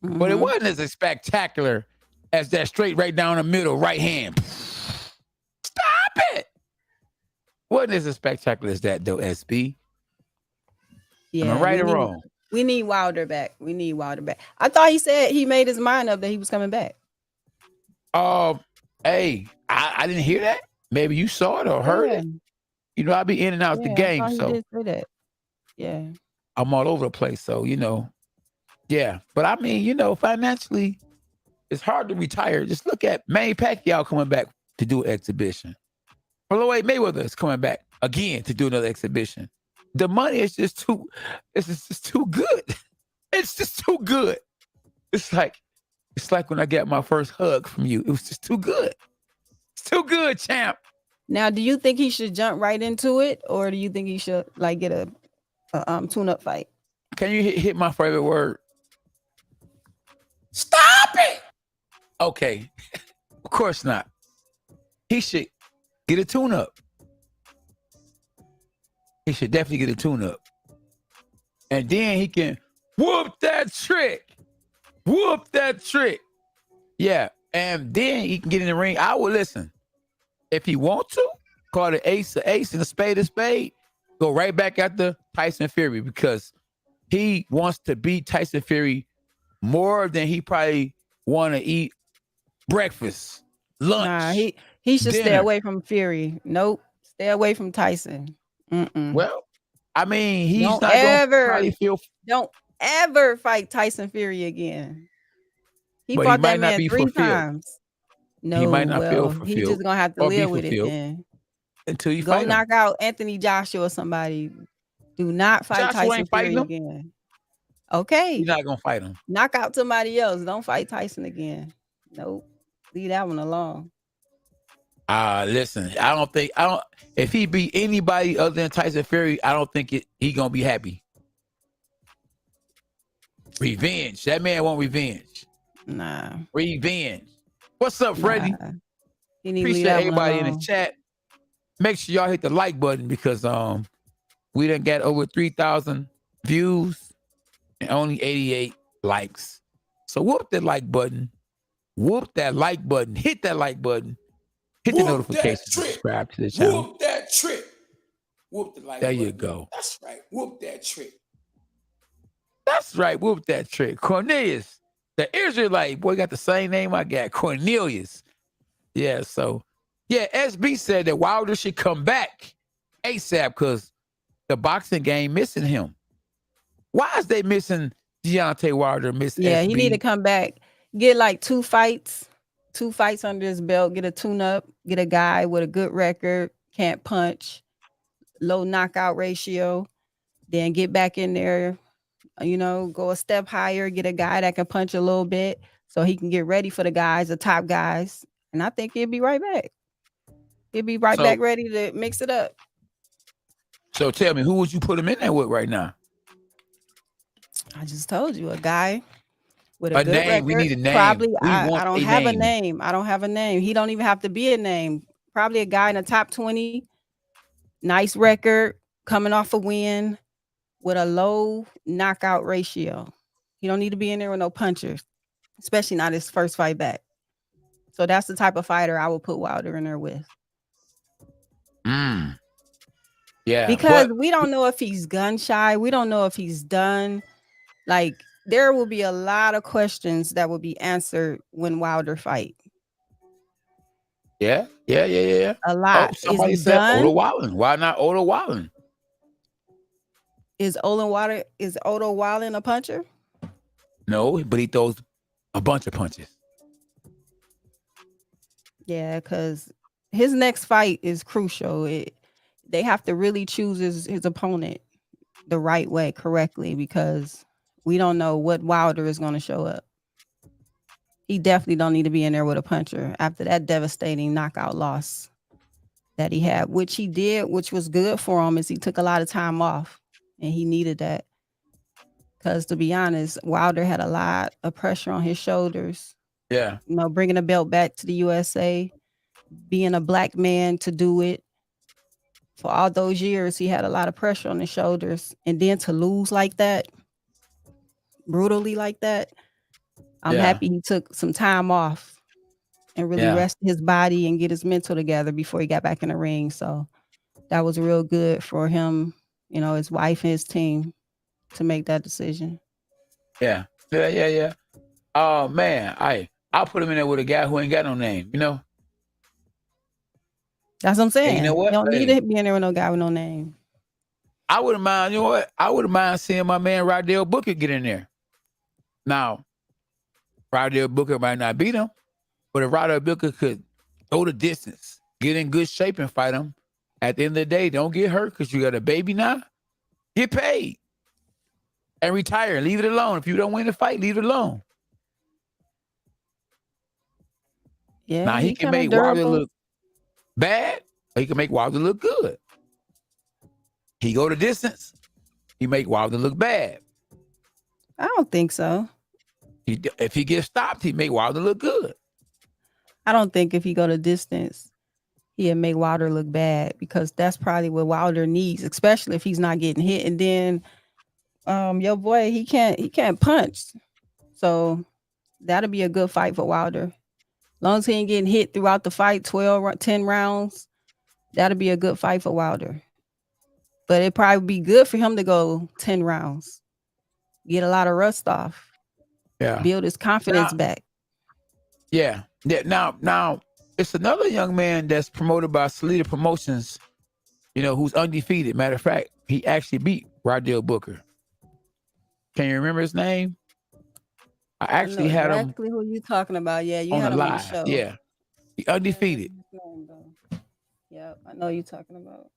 Mm-hmm. But it wasn't as spectacular as that straight right down the middle right hand. Stop it. Wasn't as spectacular as that though, SB. Yeah, Am I right or wrong? We need Wilder back. I thought he said he made his mind up that he was coming back. Hey, I didn't hear that. Maybe you saw it or heard it. I be in and out the game, I so did say that. Yeah. I'm all over the place. So, yeah. But I mean, financially, it's hard to retire. Just look at Manny Pacquiao coming back to do an exhibition. Floyd Mayweather is coming back again to do another exhibition. The money is just too good. It's just too good. It's like when I got my first hug from you. It was just too good. It's too good, champ. Now, do you think he should jump right into it, or do you think he should get a tune-up fight? Can you hit my favorite word? Stop it. Okay. Of course not. He should get a tune-up. He should definitely get a tune-up. And then he can whoop that trick. Whoop that trick. Yeah. And then he can get in the ring. I will listen. If he want to, call the ace a ace and a spade, go right back after Tyson Fury because he wants to beat Tyson Fury more than he probably want to eat breakfast, lunch. Nah, he should stay dinner. away from Fury. Nope. Stay away from Tyson. Well, I mean, he's Don't not going to Don't ever fight Tyson Fury again. He But fought he might that not man be 3 fulfilled. times. No, He might not feel he's fulfilled just gonna have to or be live with it fulfilled then. until you Go fight him. knock out Anthony Joshua or somebody. Do not fight Joshua Tyson ain't fighting Fury him. again. Okay. You're not going to fight him. Knock out somebody else. Don't fight Tyson again. Nope. Leave that one alone. Listen, if he beat anybody other than Tyson Fury, I don't think he going to be happy. Revenge. That man want revenge. Nah. Revenge. What's up, Freddie? Nah. He need to leave Appreciate that one everybody in alone. the chat. Make sure y'all hit the like button because we done got over 3,000 views and only 88 likes. So whoop that like button. Whoop that like button. Hit that like button. Hit the Whoop that notifications, trick. subscribe to the channel. Whoop that trick. Whoop the like There you button. go. That's right. Whoop that trick. That's right. Whoop that trick. Cornelius, the Israelite, boy, got the same name I got, Cornelius. Yeah, so, yeah, SB said that Wilder should come back ASAP because the boxing game missing him. Why is they missing Deontay Wilder, Miss Yeah, SB? he need to come back, get like 2 fights under his belt, get a tune-up, get a guy with a good record, can't punch, low knockout ratio, then get back in there, you know, go a step higher, get a guy that can punch a little bit so he can get ready for the guys, the top guys. And I think he'll be right back. He'll be right back ready to mix it up. So tell me, who would you put him in there with right now? I just told you, a guy with a good name. record. We need a name. Probably, We I want don't a have name. a name. I don't have a name. He don't even have to be a name. Probably a guy in the top 20, nice record, coming off a win with a low knockout ratio. He don't need to be in there with no punchers, especially not his first fight back. So that's the type of fighter I would put Wilder in there with. Yeah. Because we don't know if he's gun shy. We don't know if he's done. Like, there will be a lot of questions that will be answered when Wilder fight. Yeah. A lot. Oh, somebody is he said done? Oda Wallin. Why not Oda Wallin? Is Odo Wallin a puncher? No, but he throws a bunch of punches. Yeah, because his next fight is crucial. They have to really choose his opponent the right way, correctly, because we don't know what Wilder is going to show up. He definitely don't need to be in there with a puncher after that devastating knockout loss that he had, which he did, which was good for him, is he took a lot of time off, and he needed that. Because to be honest, Wilder had a lot of pressure on his shoulders. Yeah. You know, bringing the belt back to the USA, being a black man to do it. For all those years, he had a lot of pressure on his shoulders. And then to lose like that, brutally like that, I'm happy he took some time off and really rest his body and get his mental together before he got back in the ring. So that was real good for him, you know, his wife and his team to make that decision. Yeah. Oh man, I'll put him in there with a guy who ain't got no name, you know? That's what I'm saying. And you know what? You don't need to be in there with no guy with no name. I wouldn't mind, you know what? I wouldn't mind seeing my man Rydell Booker get in there. Now, Rydell Booker might not beat him, but if Rydell Booker could go the distance, get in good shape and fight him, at the end of the day, don't get hurt because you got a baby now. Get paid and retire. Leave it alone. If you don't win the fight, leave it alone. Yeah. Now he can make Wilder look bad, or he can make Wilder look good. He go the distance, he make Wilder look bad. I don't think so. If he gets stopped, he make Wilder look good. I don't think if he go the distance, he'll make Wilder look bad, because that's probably what Wilder needs, especially if he's not getting hit. And then your boy, he can't punch. So that'll be a good fight for Wilder. As long as he ain't getting hit throughout the fight, 10 rounds, that'll be a good fight for Wilder. But it'd probably be good for him to go 10 rounds. Get a lot of rust off. Yeah. Build his confidence back. Yeah. Now it's another young man that's promoted by Salida Promotions, you know, who's undefeated. Matter of fact, he actually beat Rydell Booker. Can you remember his name? I actually had him exactly who you talking about. Yeah, you on had the him on the live. show. Yeah. He undefeated. Yeah, I know you talking about.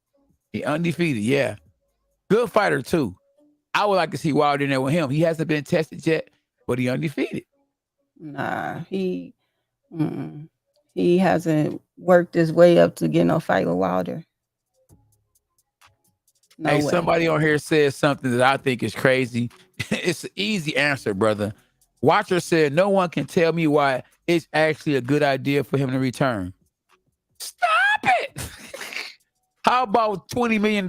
He undefeated, yeah. Good fighter too. I would like to see Wilder in there with him. He hasn't been tested yet, but he undefeated. Nah, he hasn't worked his way up to get no fight with Wilder. No way. Somebody on here says something that I think is crazy. It's an easy answer, brother. Watcher said, no one can tell me why it's actually a good idea for him to return. Stop it. How about $20 million?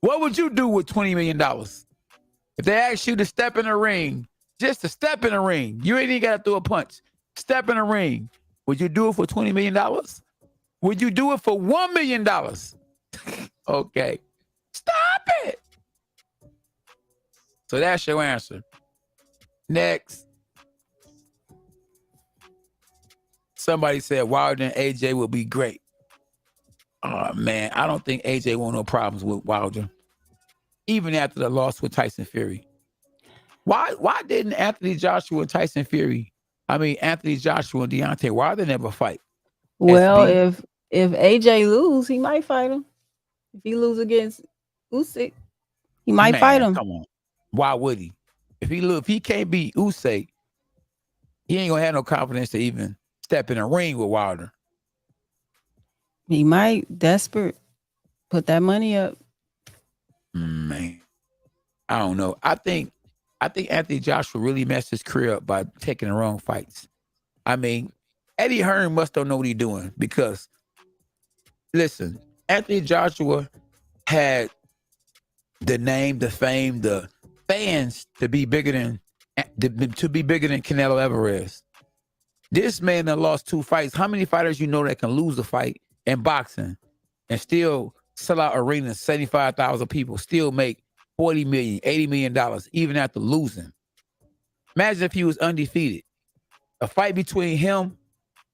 What would you do with $20 million? If they asked you to step in the ring, just to step in the ring, you ain't even got to throw a punch. step in a ring, would you do it for $20 million? Would you do it for $1 million? Okay. Stop it. So that's your answer. Next. Somebody said Wilder and AJ will be great. Oh, man, I don't think AJ won't no problems with Wilder. Even after the loss with Tyson Fury. Why didn't Anthony Joshua and Anthony Joshua and Deontay Wilder never fight? Well, SB? if AJ lose, he might fight him. If he lose against Usyk, he might fight him. Come on. Why would he? If he can't beat Usyk, he ain't gonna have no confidence to even step in a ring with Wilder. He might desperate put that money up. Man, I don't know. I think Anthony Joshua really messed his career up by taking the wrong fights. I mean, Eddie Hearn must don't know what he's doing because, listen, Anthony Joshua had the name, the fame, the fans to be bigger than Canelo Alvarez. This man that lost 2 fights. How many fighters you know that can lose a fight in boxing and still sell out arenas, 75,000 people, still make $40 million, $80 million, even after losing? Imagine if he was undefeated. A fight between him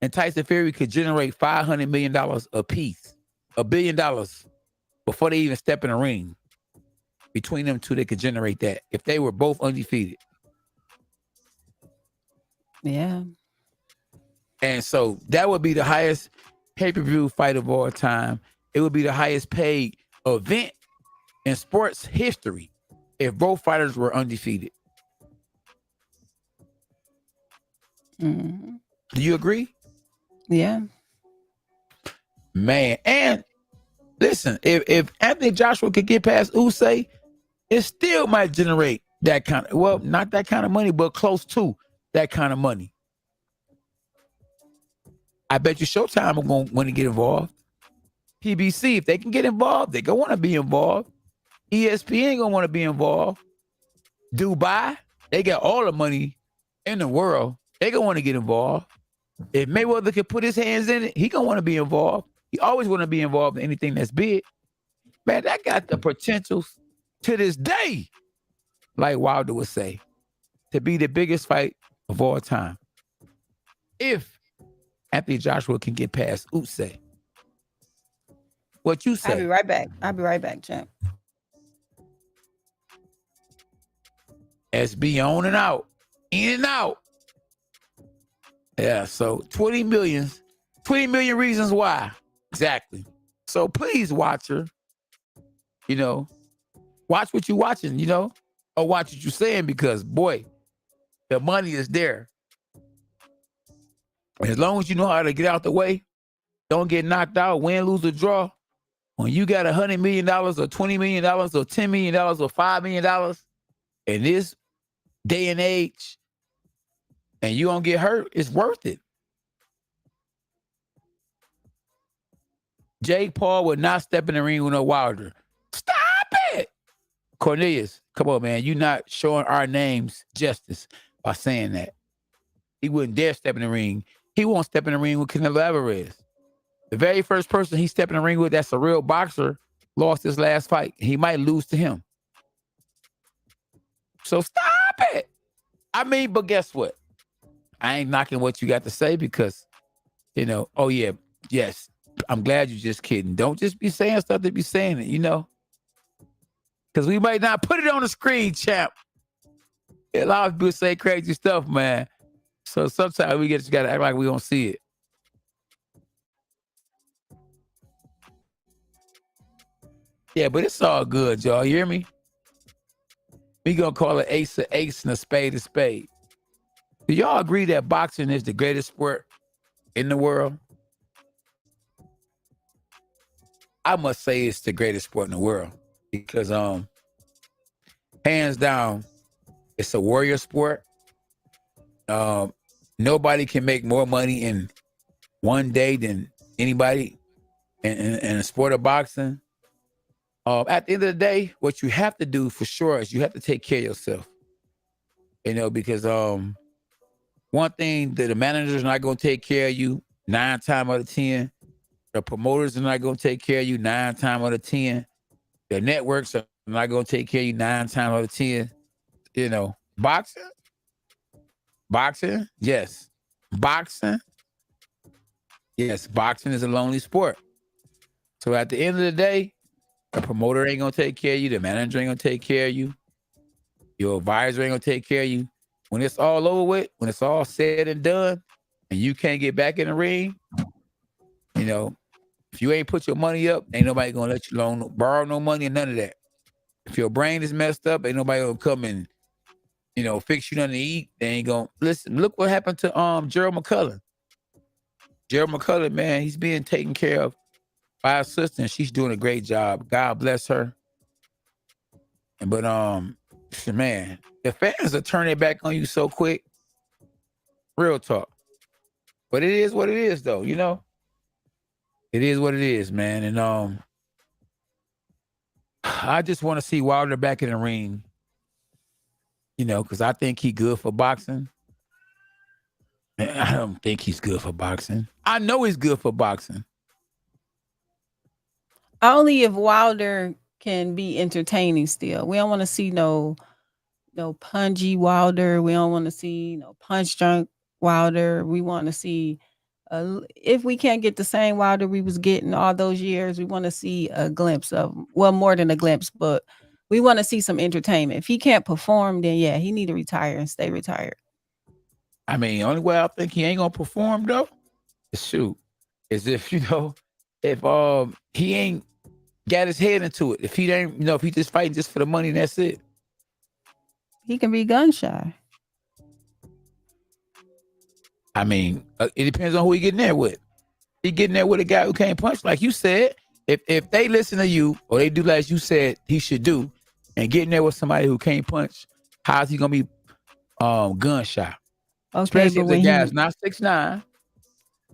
and Tyson Fury could generate $500 million a piece, $1 billion before they even step in the ring. Between them two, they could generate that if they were both undefeated. Yeah. And so that would be the highest pay-per-view fight of all time. It would be the highest paid event in sports history if both fighters were undefeated. Mm-hmm. Do you agree? Yeah. Man, and listen, if Anthony Joshua could get past Usyk, it still might generate that kind of, well, not that kind of money, but close to that kind of money. I bet you Showtime are going to want to get involved. PBC, if they can get involved, they going to want to be involved. ESPN going to want to be involved. Dubai, they got all the money in the world. They going to want to get involved. If Mayweather can put his hands in it, he going to want to be involved. He always want to be involved in anything that's big. Man, that got the potential to this day, like Wilder would say, to be the biggest fight of all time. If Anthony Joshua can get past Usyk. What you say? I'll be right back, champ. SB on and out. In and out. Yeah, so 20 million reasons why. Exactly. So please, watcher, watch what you're watching, or watch what you're saying, because, boy, the money is there. As long as you know how to get out the way, don't get knocked out, win, lose, or draw. When you got $100 million or $20 million or $10 million or $5 million in this day and age, and you don't get hurt, it's worth it. Jake Paul would not step in the ring with no Wilder. Stop it! Cornelius, come on, man. You're not showing our names justice by saying that. He wouldn't dare step in the ring. He won't step in the ring with Canelo Alvarez. The very first person he stepped in the ring with that's a real boxer lost his last fight. He might lose to him. So stop it. But guess what? I ain't knocking what you got to say because, oh yeah, yes, I'm glad you're just kidding. Don't just be saying stuff to be saying it, because we might not put it on the screen, champ. A lot of people say crazy stuff, man. So sometimes we just got to act like we don't see it. Yeah, but it's all good, y'all. You hear me? We gonna call it ace a ace and a spade. Do y'all agree that boxing is the greatest sport in the world? I must say it's the greatest sport in the world because, hands down, it's a warrior sport. Nobody can make more money in one day than anybody in the sport of boxing. At the end of the day, what you have to do for sure is you have to take care of yourself. Because one thing that the manager's not gonna take care of you 9 times out of 10. The promoters are not gonna take care of you 9 times out of 10. The networks are not gonna take care of you 9 times out of 10. You know, boxing, yes. Boxing, yes. Boxing is a lonely sport. So at the end of the day, the promoter ain't gonna take care of you. The manager ain't gonna take care of you. Your advisor ain't gonna take care of you. When it's all over with, when it's all said and done, and you can't get back in the ring, you know, if you ain't put your money up, ain't nobody gonna let you borrow no money and none of that. If your brain is messed up, ain't nobody gonna come and, you know, fix you nothing to eat. They ain't gonna listen. Look what happened to Gerald McCullough. Gerald McCullough, man, he's being taken care of by her sister, and she's doing a great job. God bless her. But man, the fans are turning back on you so quick. Real talk. But it is what it is, though, you know? It is what it is, man. And I just want to see Wilder back in the ring, you know, because I think he's good for boxing. I don't think he's good for boxing. I know he's good for boxing. Only if Wilder can be entertaining still. We don't want to see no pungy Wilder. We don't want to see no punch drunk Wilder. We want to see if we can't get the same Wilder we was getting all those years, we want to see a glimpse of, well, more than a glimpse, but we want to see some entertainment. If he can't perform, then yeah, he need to retire and stay retired. I mean, the only way I think he ain't gonna perform though, is if, you know, if he ain't got his head into it. If he ain't, you know, if he just fighting just for the money and that's it. He can be gun shy. I mean, it depends on who he getting there with. He getting there with a guy who can't punch, like you said. If they listen to you or they do like you said he should do, and getting there with somebody who can't punch, how's he gonna be gun shy? Okay, Especially but if the when guy's not 6'9",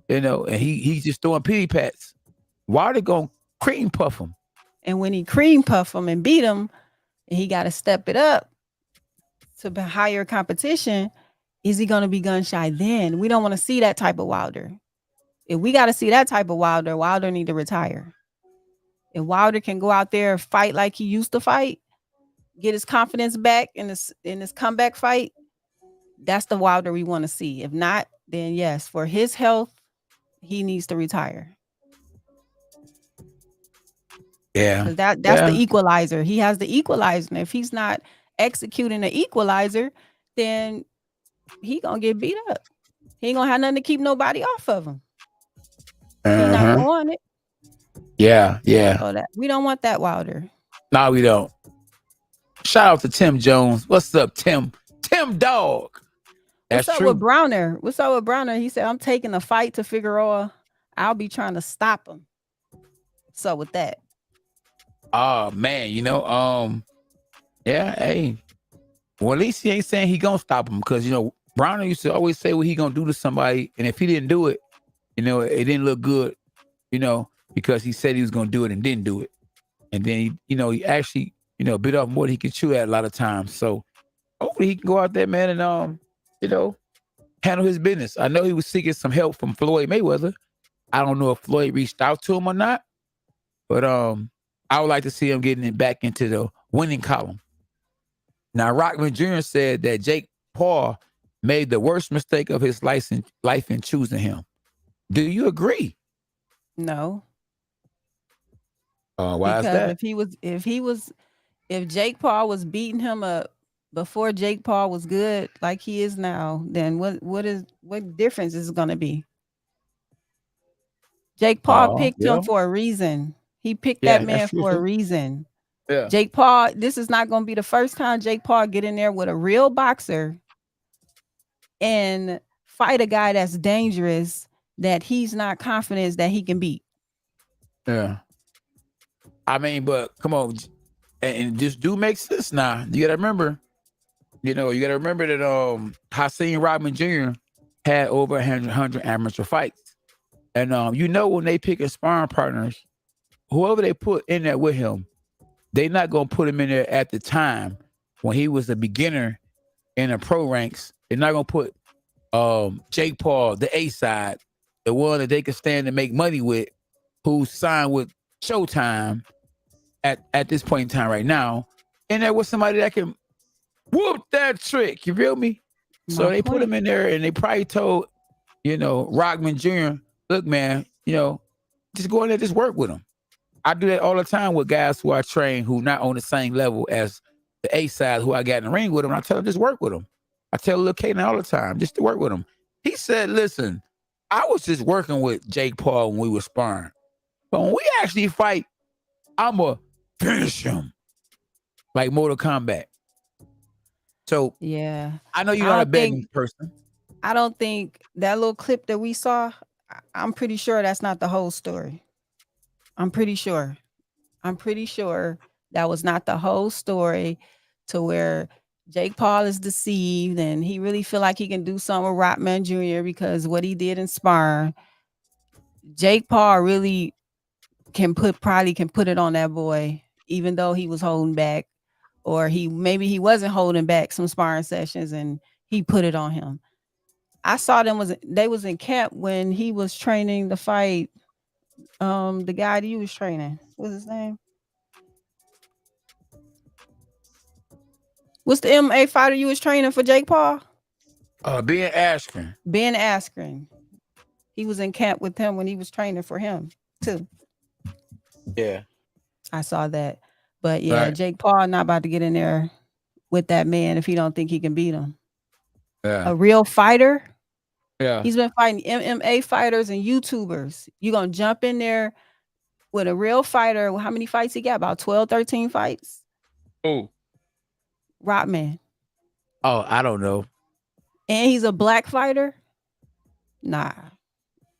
you know, and he's just throwing pity pats. Why are they gonna cream puff him? And when he cream puff him and beat him, and he got to step it up to higher competition, is he going to be gun shy then? We don't want to see that type of Wilder. If we got to see that type of Wilder, Wilder need to retire. If Wilder can go out there and fight like he used to fight, get his confidence back in this comeback fight, that's the Wilder we want to see. If not, then yes, for his health, he needs to retire. Yeah. Because that's the equalizer. He has the equalizer. And if he's not executing the equalizer, then he gonna get beat up. He ain't gonna have nothing to keep nobody off of him. He not on it. Yeah. So we don't want that Wilder. No, we don't. Shout out to Tim Jones. What's up, Tim? Tim Dog. That's What's up true. with Browner? What's up with Browner? He said, I'm taking a fight to Figueroa. I'll be trying to stop him. So with that. Oh man, you know, yeah, hey. Well, at least he ain't saying he gonna stop him, because, you know, Browner used to always say what he gonna do to somebody, and if he didn't do it, you know, it didn't look good, you know, because he said he was gonna do it and didn't do it. And then he actually, you know, bit off more than he could chew at a lot of times. So hopefully he can go out there, man, and you know, handle his business. I know he was seeking some help from Floyd Mayweather. I don't know if Floyd reached out to him or not, but I would like to see him getting it back into the winning column. Now, Rockman Jr. said that Jake Paul made the worst mistake of his life in choosing him. Do you agree? No. Why is that? If Jake Paul was beating him up before Jake Paul was good like he is now, then what difference is it going to be? Jake Paul picked him for a reason. He picked that man for a reason. Yeah. Jake Paul, this is not going to be the first time Jake Paul get in there with a real boxer and fight a guy that's dangerous that he's not confident that he can beat. Yeah. I mean, but come on, and this do make sense now. You gotta remember, that Hakeem Rodman Jr. had over 100 amateur fights. And when they pick a sparring partners, whoever they put in there with him, they're not gonna put him in there at the time when he was a beginner in the pro ranks. They're not gonna put Jake Paul, the A side, the one that they can stand and make money with, who signed with Showtime at this point in time right now, and there was somebody that can whoop that trick. You feel me? So My they put him point. in there, and they probably told Rockman Jr., look, man, just go in there, just work with him. I do that all the time with guys who I train who not on the same level as the A side who I got in the ring with them. I tell them just work with them. I tell Lil Kaden all the time just to work with him. He said, listen, I was just working with Jake Paul when we were sparring. But when we actually fight, I'm going to finish him like Mortal Kombat. So Yeah. I know you're I not a don't betting think person. I don't think that little clip that we saw, I'm pretty sure that's not the whole story. I'm pretty sure that was not the whole story, to where Jake Paul is deceived and he really feel like he can do something with Rockman Jr. because what he did in sparring. Jake Paul really probably can put it on that boy, even though he was holding back, or maybe he wasn't holding back some sparring sessions and he put it on him. I saw they was in camp when he was training to fight the guy that he was training. What's his name? What's the MMA fighter you was training for Jake Paul? Ben Askren. Ben Askren. He was in camp with him when he was training for him too. Yeah. I saw that. But yeah, Right. Jake Paul not about to get in there with that man if he don't think he can beat him. Yeah. A real fighter. Yeah. He's been fighting MMA fighters and YouTubers. You gonna jump in there with a real fighter? How many fights he got? About 12, 13 fights? Oh. Rockman. Oh, I don't know. And he's a black fighter? Nah.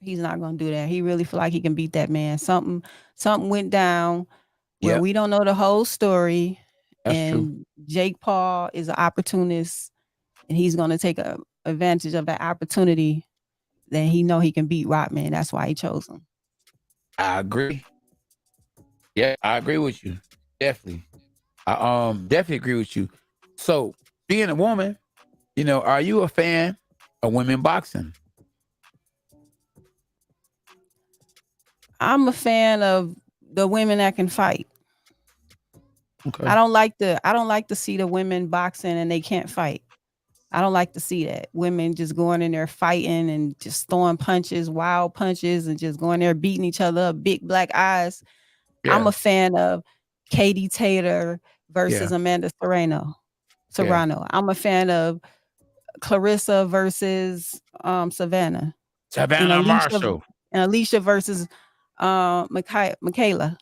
He's not gonna do that. He really feel like he can beat that man. Something went down where we don't know the whole story. That's and true. Jake Paul is an opportunist, and he's gonna take advantage of that opportunity. Then he know he can beat Rockman. That's why he chose him. I agree. Yeah, I agree with you. Definitely. I definitely agree with you. So, being a woman, are you a fan of women boxing? I'm a fan of the women that can fight. Okay. I don't like to see the women boxing and they can't fight. I don't like to see that. Women just going in there fighting and just throwing punches, wild punches, and just going there beating each other up, big black eyes. Yeah. I'm a fan of Katie Taylor versus Amanda Serrano. Yeah. I'm a fan of Clarissa versus Savannah. Savannah Marshall. And Alicia versus Michaela.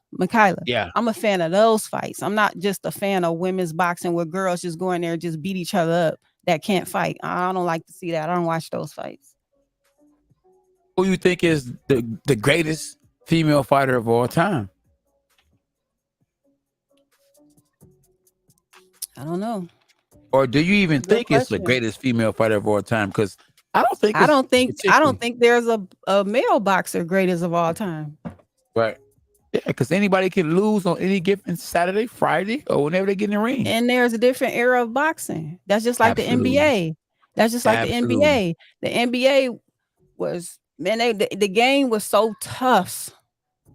Yeah. I'm a fan of those fights. I'm not just a fan of women's boxing where girls just go in there and just beat each other up that can't fight. I don't like to see that. I don't watch those fights. Who you think is the greatest female fighter of all time? I don't know. Or do you even think it's the greatest female fighter of all time? Because I don't think there's a male boxer greatest of all time. Right. Yeah, because anybody can lose on any given Saturday, Friday, or whenever they get in the ring. And there's a different era of boxing. That's just like Absolutely. the NBA. That's just like Absolutely. the NBA. The NBA was, man, the game was so tough.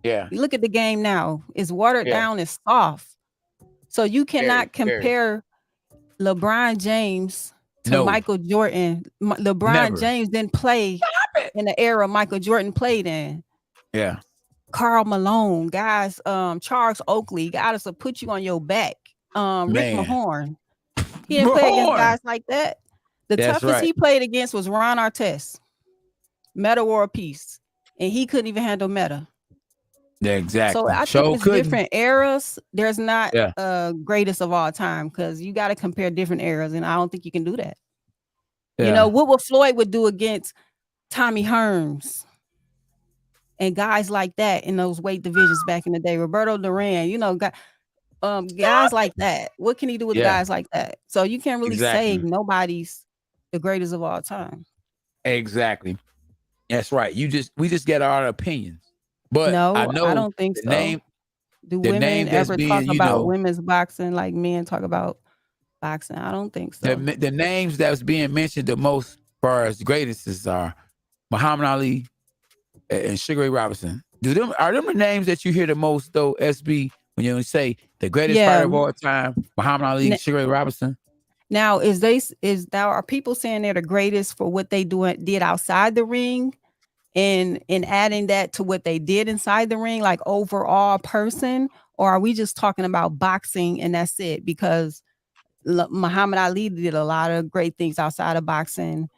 Yeah. You look at the game now, it's watered down, it's soft. So you cannot compare LeBron James to Michael Jordan. LeBron James didn't play in the era Michael Jordan played in. Yeah. Karl Malone, guys, Charles Oakley, guys will put you on your back. Rick Mahorn. He didn't play against guys like that. The toughest he played against was Ron Artest. Meta War Peace. And he couldn't even handle Meta. Yeah, exactly. So I think it's different eras. There's not greatest of all time, because you got to compare different eras, and I don't think you can do that. Yeah. What would Floyd would do against Tommy Hearns and guys like that in those weight divisions back in the day? Roberto Duran, guys like that. What can he do with guys like that? So you can't really say nobody's the greatest of all time. Exactly. That's right. We just get our opinions. But no, I don't think so. Do women ever talk about women's boxing like men talk about boxing? I don't think so. The names that was being mentioned the most far as the greatest are Muhammad Ali and Sugar Ray Robinson. Are them the names that you hear the most though, SB, when you say the greatest fighter of all time, Muhammad Ali, Sugar Ray Robinson? Now, are people saying they're the greatest for what they did outside the ring, and adding that to what they did inside the ring, like overall person, or are we just talking about boxing and that's it? Because Muhammad Ali did a lot of great things outside of boxing,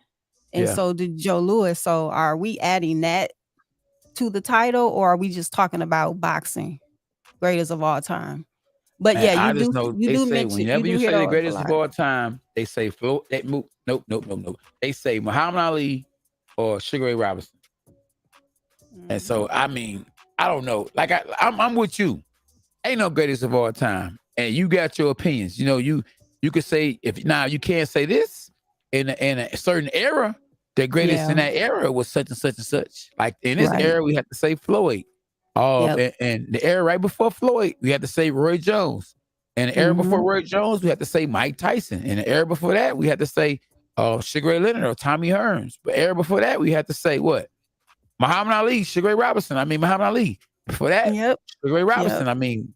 and so did Joe Louis. So are we adding that to the title, or are we just talking about boxing, greatest of all time? But Man, yeah, I just know they say mention, whenever you hear say the those a greatest lot. of all time, they say nope. They say Muhammad Ali or Sugar Ray Robinson. And so I mean, I don't know. Like I'm with you. Ain't no greatest of all time. And you got your opinions. You know, you could say you can't say this in a certain era. The greatest in that era was such and such and such. Like in this era, we have to say Floyd. And the era right before Floyd, we had to say Roy Jones. And the era before Roy Jones, we had to say Mike Tyson. And the era before that, we had to say Sugar Ray Leonard or Tommy Hearns. But era before that, we had to say what? Muhammad Ali, Sugar Ray Robinson. I mean, Muhammad Ali. Before that, Sugar Ray Robinson. I mean,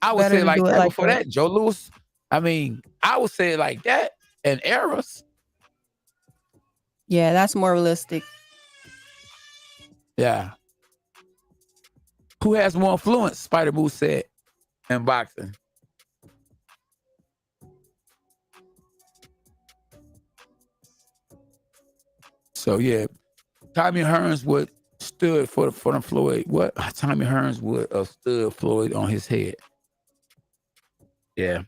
I would say like that before that. Joe Louis. I mean, I would say it like that and eras. Yeah, that's more realistic. Yeah. Who has more influence, Spider Moose said, in boxing? So yeah, Tommy Hearns would stood for the Floyd. What? Tommy Hearns would have stood Floyd on his head. Yeah.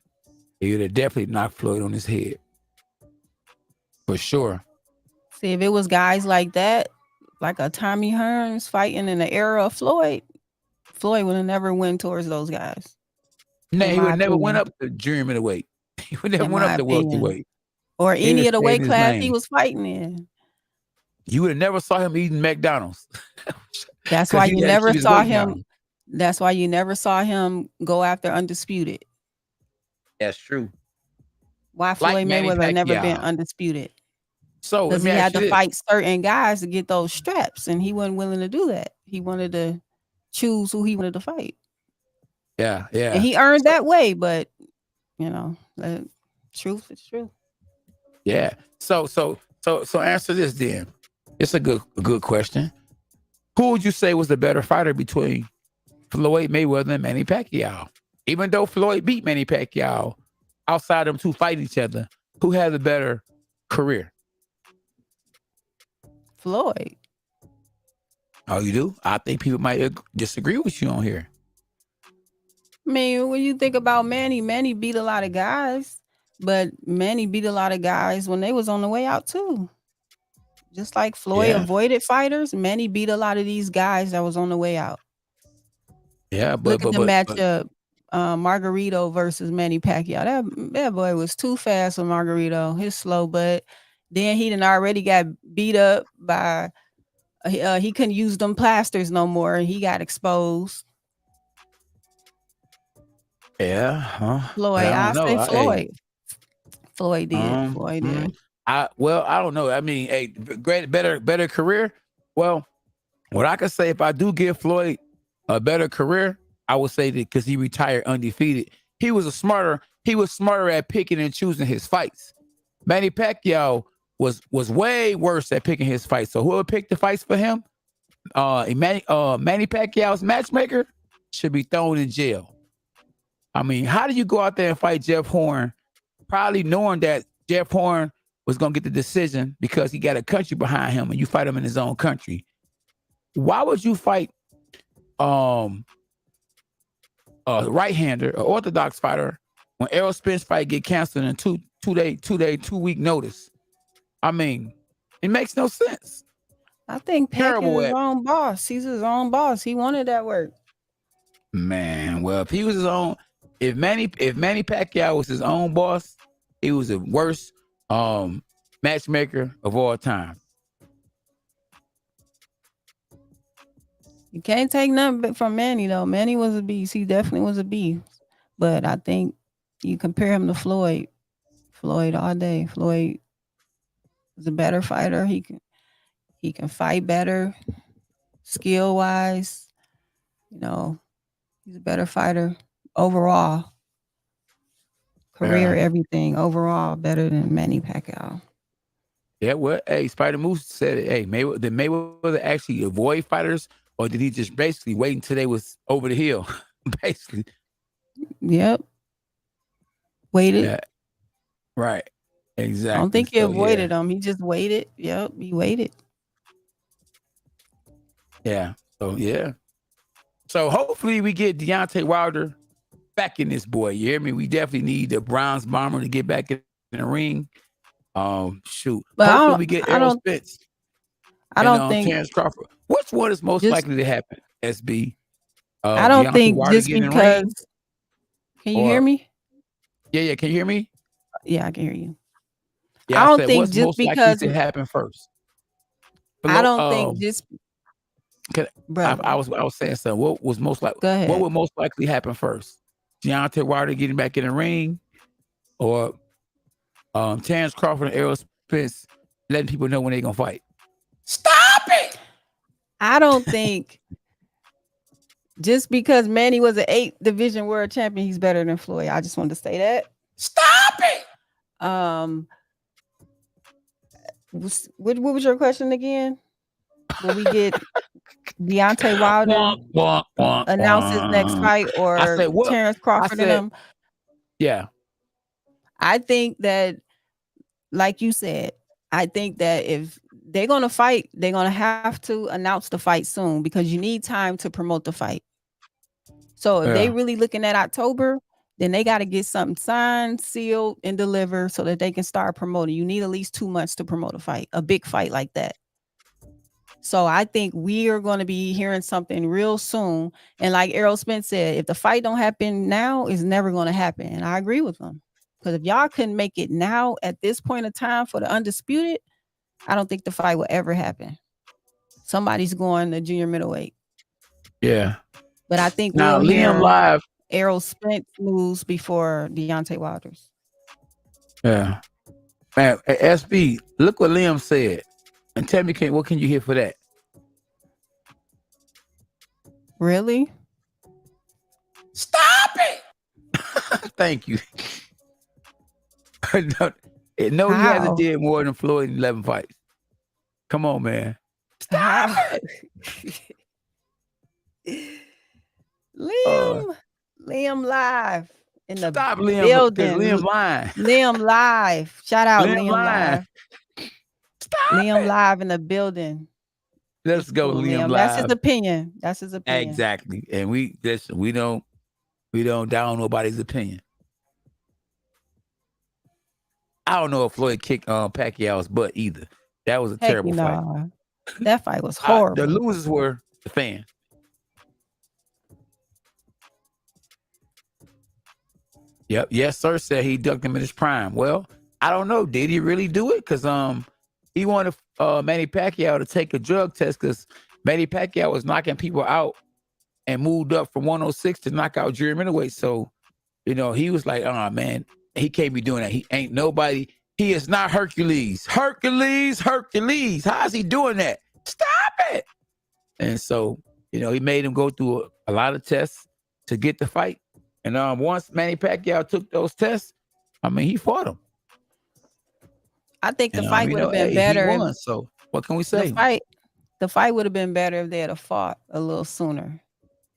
He would have definitely knocked Floyd on his head. For sure. See, if it was guys like that, like a Tommy Hearns fighting in the era of Floyd would have never went towards those guys. No, he would never went up to junior middleweight. He would never went up to welterweight. Or any of the weight class he was fighting in. You would have never saw him eating McDonald's. That's why you never saw him. That's why you never saw him go after undisputed. That's true. Why Floyd Mayweather never been undisputed? So because he had to fight certain guys to get those straps, and he wasn't willing to do that. He wanted to choose who he wanted to fight. Yeah. And he earned that way, but you know, the truth is true. Yeah. So answer this then. It's a good question. Who would you say was the better fighter between Floyd Mayweather and Manny Pacquiao? Even though Floyd beat Manny Pacquiao, outside them two fighting each other, who had the better career? Floyd. Oh, you do? I think people might disagree with you on here. I mean, when you think about Manny beat a lot of guys, but Manny beat a lot of guys when they was on the way out too. Just like Floyd avoided fighters, Manny beat a lot of these guys that was on the way out. Yeah, but look at the matchup, Margarito versus Manny Pacquiao. That boy was too fast for Margarito. He's slow, but then he done already got beat up by. He couldn't use them plasters no more. He got exposed. Yeah, huh? Floyd, I say Floyd. Hey. Floyd did. Floyd did. I don't know. I mean, hey, better career. Well, what I could say, if I do give Floyd a better career, I would say that because he retired undefeated. He was smarter at picking and choosing his fights. Manny Pacquiao was way worse at picking his fights. So whoever picked the fights for him, Manny Pacquiao's matchmaker should be thrown in jail. I mean, how do you go out there and fight Jeff Horn, probably knowing that Jeff Horn was going to get the decision because he got a country behind him and you fight him in his own country? Why would you fight a right-hander, an orthodox fighter, when Errol Spence fight get canceled in two week notice? I mean, it makes no sense. I think Pac is his own boss. He's his own boss. He wanted that work. Man, well, if he was his own, if Manny Pacquiao was his own boss, he was the worst matchmaker of all time. You can't take nothing from Manny though. Manny was a beast. He definitely was a beast. But I think you compare him to Floyd all day. Floyd He's a better fighter. He can fight better, skill wise. You know, he's a better fighter overall. Career, everything overall better than Manny Pacquiao. Yeah, well, hey, Spider Moose said it. Hey, did Mayweather actually avoid fighters, or did he just basically wait until they was over the hill? Basically. Yep. Waited. Yeah. Right. Exactly. I don't think he avoided them. He just waited. Yep, he waited. Yeah. So yeah. So hopefully we get Deontay Wilder back in this boy. You hear me? We definitely need the bronze bomber to get back in the ring. Shoot. But hopefully we get Errol Spence. I don't think Terrence Crawford. Which one is most likely to happen? SB. I don't Deontay think Wilder just getting in the because. ring, Can you hear me? Yeah. Can you hear me? Yeah, I can hear you. Yeah, I don't said, think what's just most because likely to happen first. I don't think just I was saying something. What was most likely? Go ahead. What would most likely happen first? Deontay Wilder getting back in the ring, or Terrence Crawford and Errol Spence letting people know when they're gonna fight? Stop it! I don't think just because Manny was an 8 division world champion, he's better than Floyd. I just wanted to say that. Stop it! What was your question again? Will we get Deontay Wilder announce his next fight, or Terrence Crawford and him? Yeah. I think that, like you said, I think that if they're going to fight, they're going to have to announce the fight soon, because you need time to promote the fight. So if they really looking at October, then they got to get something signed, sealed, and delivered so that they can start promoting. You need at least 2 months to promote a big fight like that. So I think we are going to be hearing something real soon. And like Errol Spence said, if the fight don't happen now, it's never going to happen. And I agree with him. Because if y'all couldn't make it now at this point in time for the undisputed, I don't think the fight will ever happen. Somebody's going to junior middleweight. Yeah. But I think now we'll Liam hear live. Errol Spence lose before Deontay Wilder's. Yeah. Man, SB, look what Liam said. And tell me, what can you hear for that? Really? Stop it! Thank you. No, he hasn't did more than Floyd in 11 fights. Come on, man. Stop it. Liam live in the building. Liam lying. Liam live. Shout out Liam live. Stop Liam it. live in the building. Let's go, Liam live. That's his opinion. That's his opinion. Exactly. And we don't down nobody's opinion. I don't know if Floyd kicked Pacquiao's butt either. That was a terrible fight. That fight was horrible. The losers were the fans. Yep. Yes, sir. Said he ducked him in his prime. Well, I don't know. Did he really do it? Because he wanted Manny Pacquiao to take a drug test, because Manny Pacquiao was knocking people out and moved up from 106 to knock out junior middleweight. So, he was like, oh man, he can't be doing that. He ain't nobody. He is not Hercules. Hercules. How is he doing that? Stop it. And so, he made him go through a lot of tests to get the fight. And once Manny Pacquiao took those tests, he fought him. I think the fight would have been better. He won, so what can we say? The fight would have been better if they had fought a little sooner.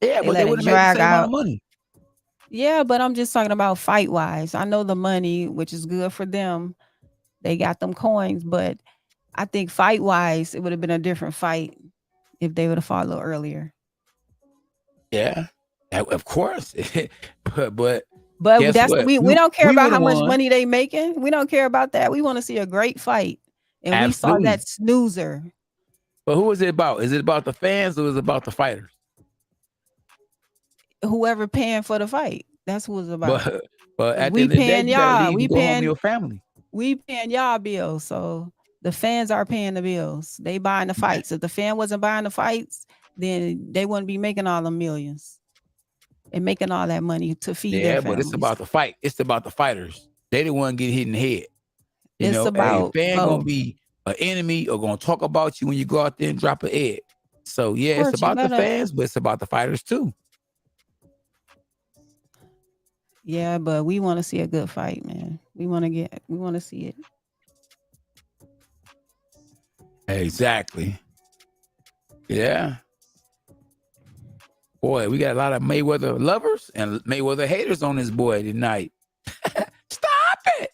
Yeah, but they would have made the same amount of money. Yeah, but I'm just talking about fight wise. I know the money, which is good for them. They got them coins, but I think fight wise, it would have been a different fight if they would have fought a little earlier. Yeah, of course. but that's we don't care about how much money they making. We don't care about that. We want to see a great fight, and absolutely. We saw that snoozer. But who is it about? Is it about the fans or is it about the fighters? Whoever paying for the fight, that's who it's about. But at the end of the day, we paying your family. We paying y'all bills, so the fans are paying the bills. They buying the fights. If the fan wasn't buying the fights, then they wouldn't be making all the millions and making all that money to feed their families. Yeah, but it's about the fight. It's about the fighters. They the one get hit in the head. It's about fan gonna be an enemy or gonna talk about you when you go out there and drop an egg. So yeah, it's Course, you about the gotta. fans, but it's about the fighters too. Yeah, but we want to see a good fight, man. We want to see it. Exactly. Yeah. Boy, we got a lot of Mayweather lovers and Mayweather haters on this boy tonight. Stop it.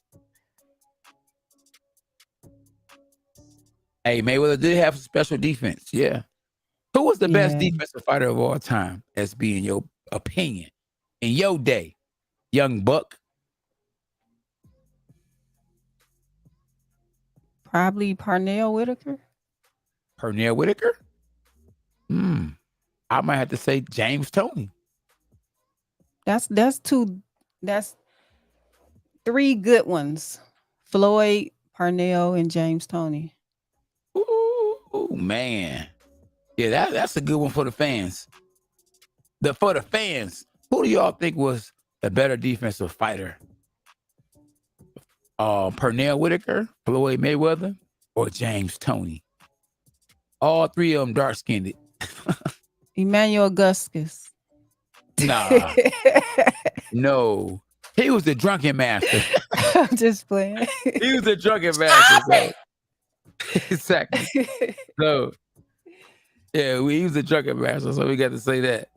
Hey, Mayweather did have some special defense. Yeah. Who was the best Yeah, defensive fighter of all time, SB, in your opinion? In your day? Young Buck? probably Parnell Whitaker. Pernell Whitaker? I might have to say James Toney. That's three good ones. Floyd, Parnell, and James Toney. Ooh, man. Yeah, that's a good one for the fans. For the fans, who do y'all think was a better defensive fighter? Pernell Whitaker, Floyd Mayweather, or James Toney? All three of them dark-skinned. Emmanuel Augustus. Nah, no. He was the drunken master. I'm just playing. He was the drunken master. So. Exactly. So, yeah, he was the drunken master, so we got to say that.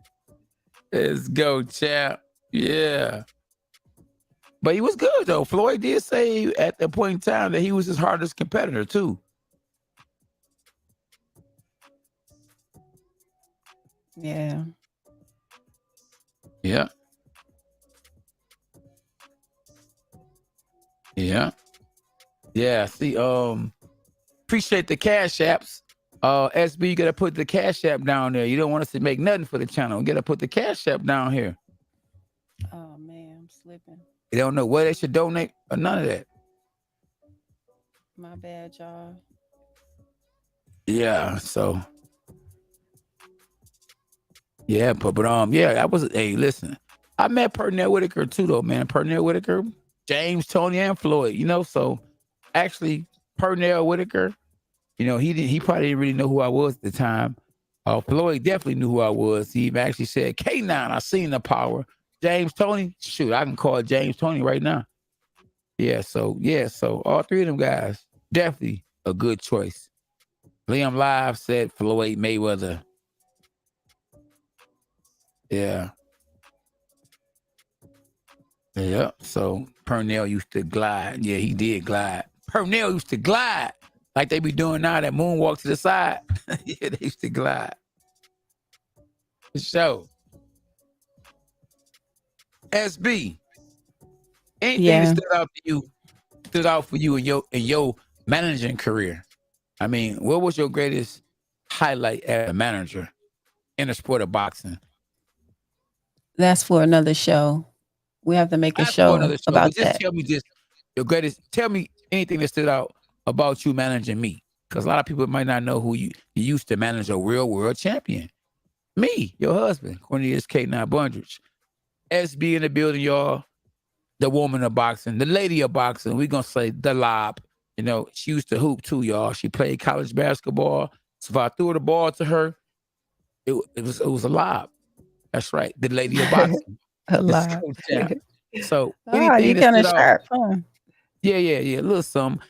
Let's go, champ. Yeah. But he was good, though. Floyd did say at that point in time that he was his hardest competitor, too. Yeah. Yeah. Yeah. Yeah. See, appreciate the cash apps. SB, you gotta put the cash app down there. You don't want us to make nothing for the channel. You gotta put the cash app down here. Oh man, I'm slipping. You don't know where they should donate or none of that. My bad, y'all. Yeah, so yeah, but yeah, I was. Hey, listen, I met Pernell Whitaker too, though, man. Pernell Whitaker, James, Tony, and Floyd. You know, so actually, Pernell Whitaker, you know, he probably didn't really know who I was at the time. Floyd definitely knew who I was. He even actually said, "K9, I seen the power." James Tony, shoot, I can call James Tony right now. So all three of them guys definitely a good choice. Liam Live said Floyd Mayweather. Yeah. Yeah. So Pernell used to glide. Yeah, he did glide. Pernell used to glide like they be doing now, that moonwalk to the side. Yeah, they used to glide. For sure. SB, anything that stood out for you in your managing career? I mean, what was your greatest highlight as a manager in the sport of boxing? That's for another show. We have to make a That's for show another show, about but just that. tell me your greatest. Tell me anything that stood out about you managing me, because a lot of people might not know who you used to manage a real world champion. Me, your husband, Cornelius K9 Bundridge. SB in the building, y'all. The woman of boxing, the lady of boxing. We're gonna say the lob. You know, she used to hoop too, y'all. She played college basketball. So if I threw the ball to her, it was a lob. That's right. The lady of boxing. A Let's lot. go, champ. So Oh, anything you that kind of stood out. sharp, huh? Yeah, a little something.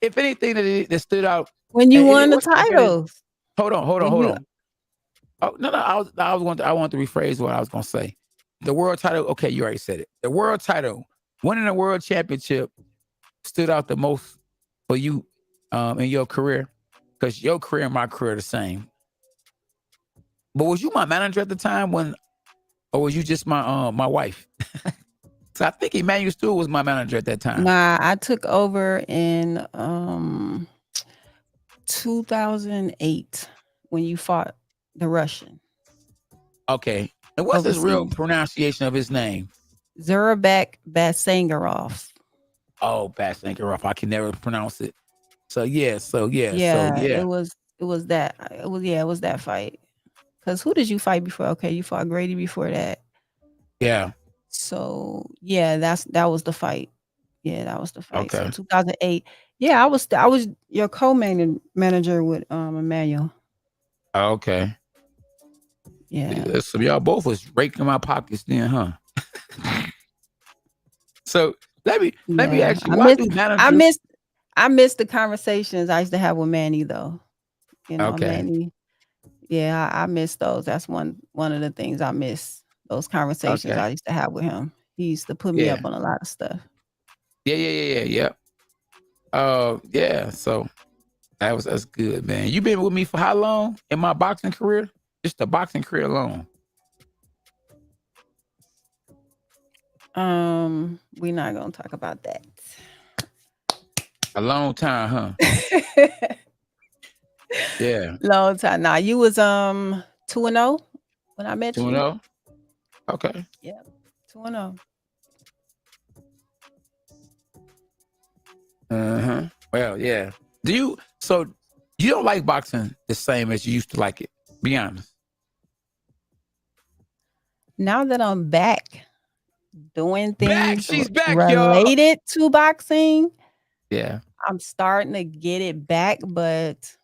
If anything that stood out. When you won the what's your greatest- titles. Hold on. When you- Oh, no. I want to rephrase what I was gonna say. The world title. Okay, you already said it. The world title, winning a world championship, stood out the most for you in your career, because your career and my career are the same. But was you my manager at the time or was you just my wife? So I think Emmanuel Stewart was my manager at that time. Nah, I took over in 2008 when you fought the Russian. Okay. And what's his real Overseas. pronunciation of his name? Zurabek Basangarov. Oh, Basangarov. I can never pronounce it. So yeah. It was that. It was that fight. Because who did you fight before? Okay, you fought Grady before that. Yeah. So yeah, that was the fight. Yeah, that was the fight. Okay. So 2008, Yeah, I was your co-manager with Emmanuel. Oh, okay. Yeah. So y'all both was raking my pockets then, huh? So let me ask you, why do managers? I missed the conversations I used to have with Manny though. You know, Okay. Manny. Yeah, I miss those. That's one of the things I miss. Those conversations Okay. I used to have with him. He used to put me Yeah. up on a lot of stuff. Yeah. Yeah. So that's good, man. You been with me for how long in my boxing career? Just the boxing career alone. We're not gonna talk about that. A long time, huh? Yeah. Long time. Nah, you was 2-0 when I met 2-0. you. Okay. Yeah, 2-0. Well, yeah. So you don't like boxing the same as you used to like it? Be honest. Now that I'm back doing things She's back, y'all. related to boxing, Yeah. I'm starting to get it back, but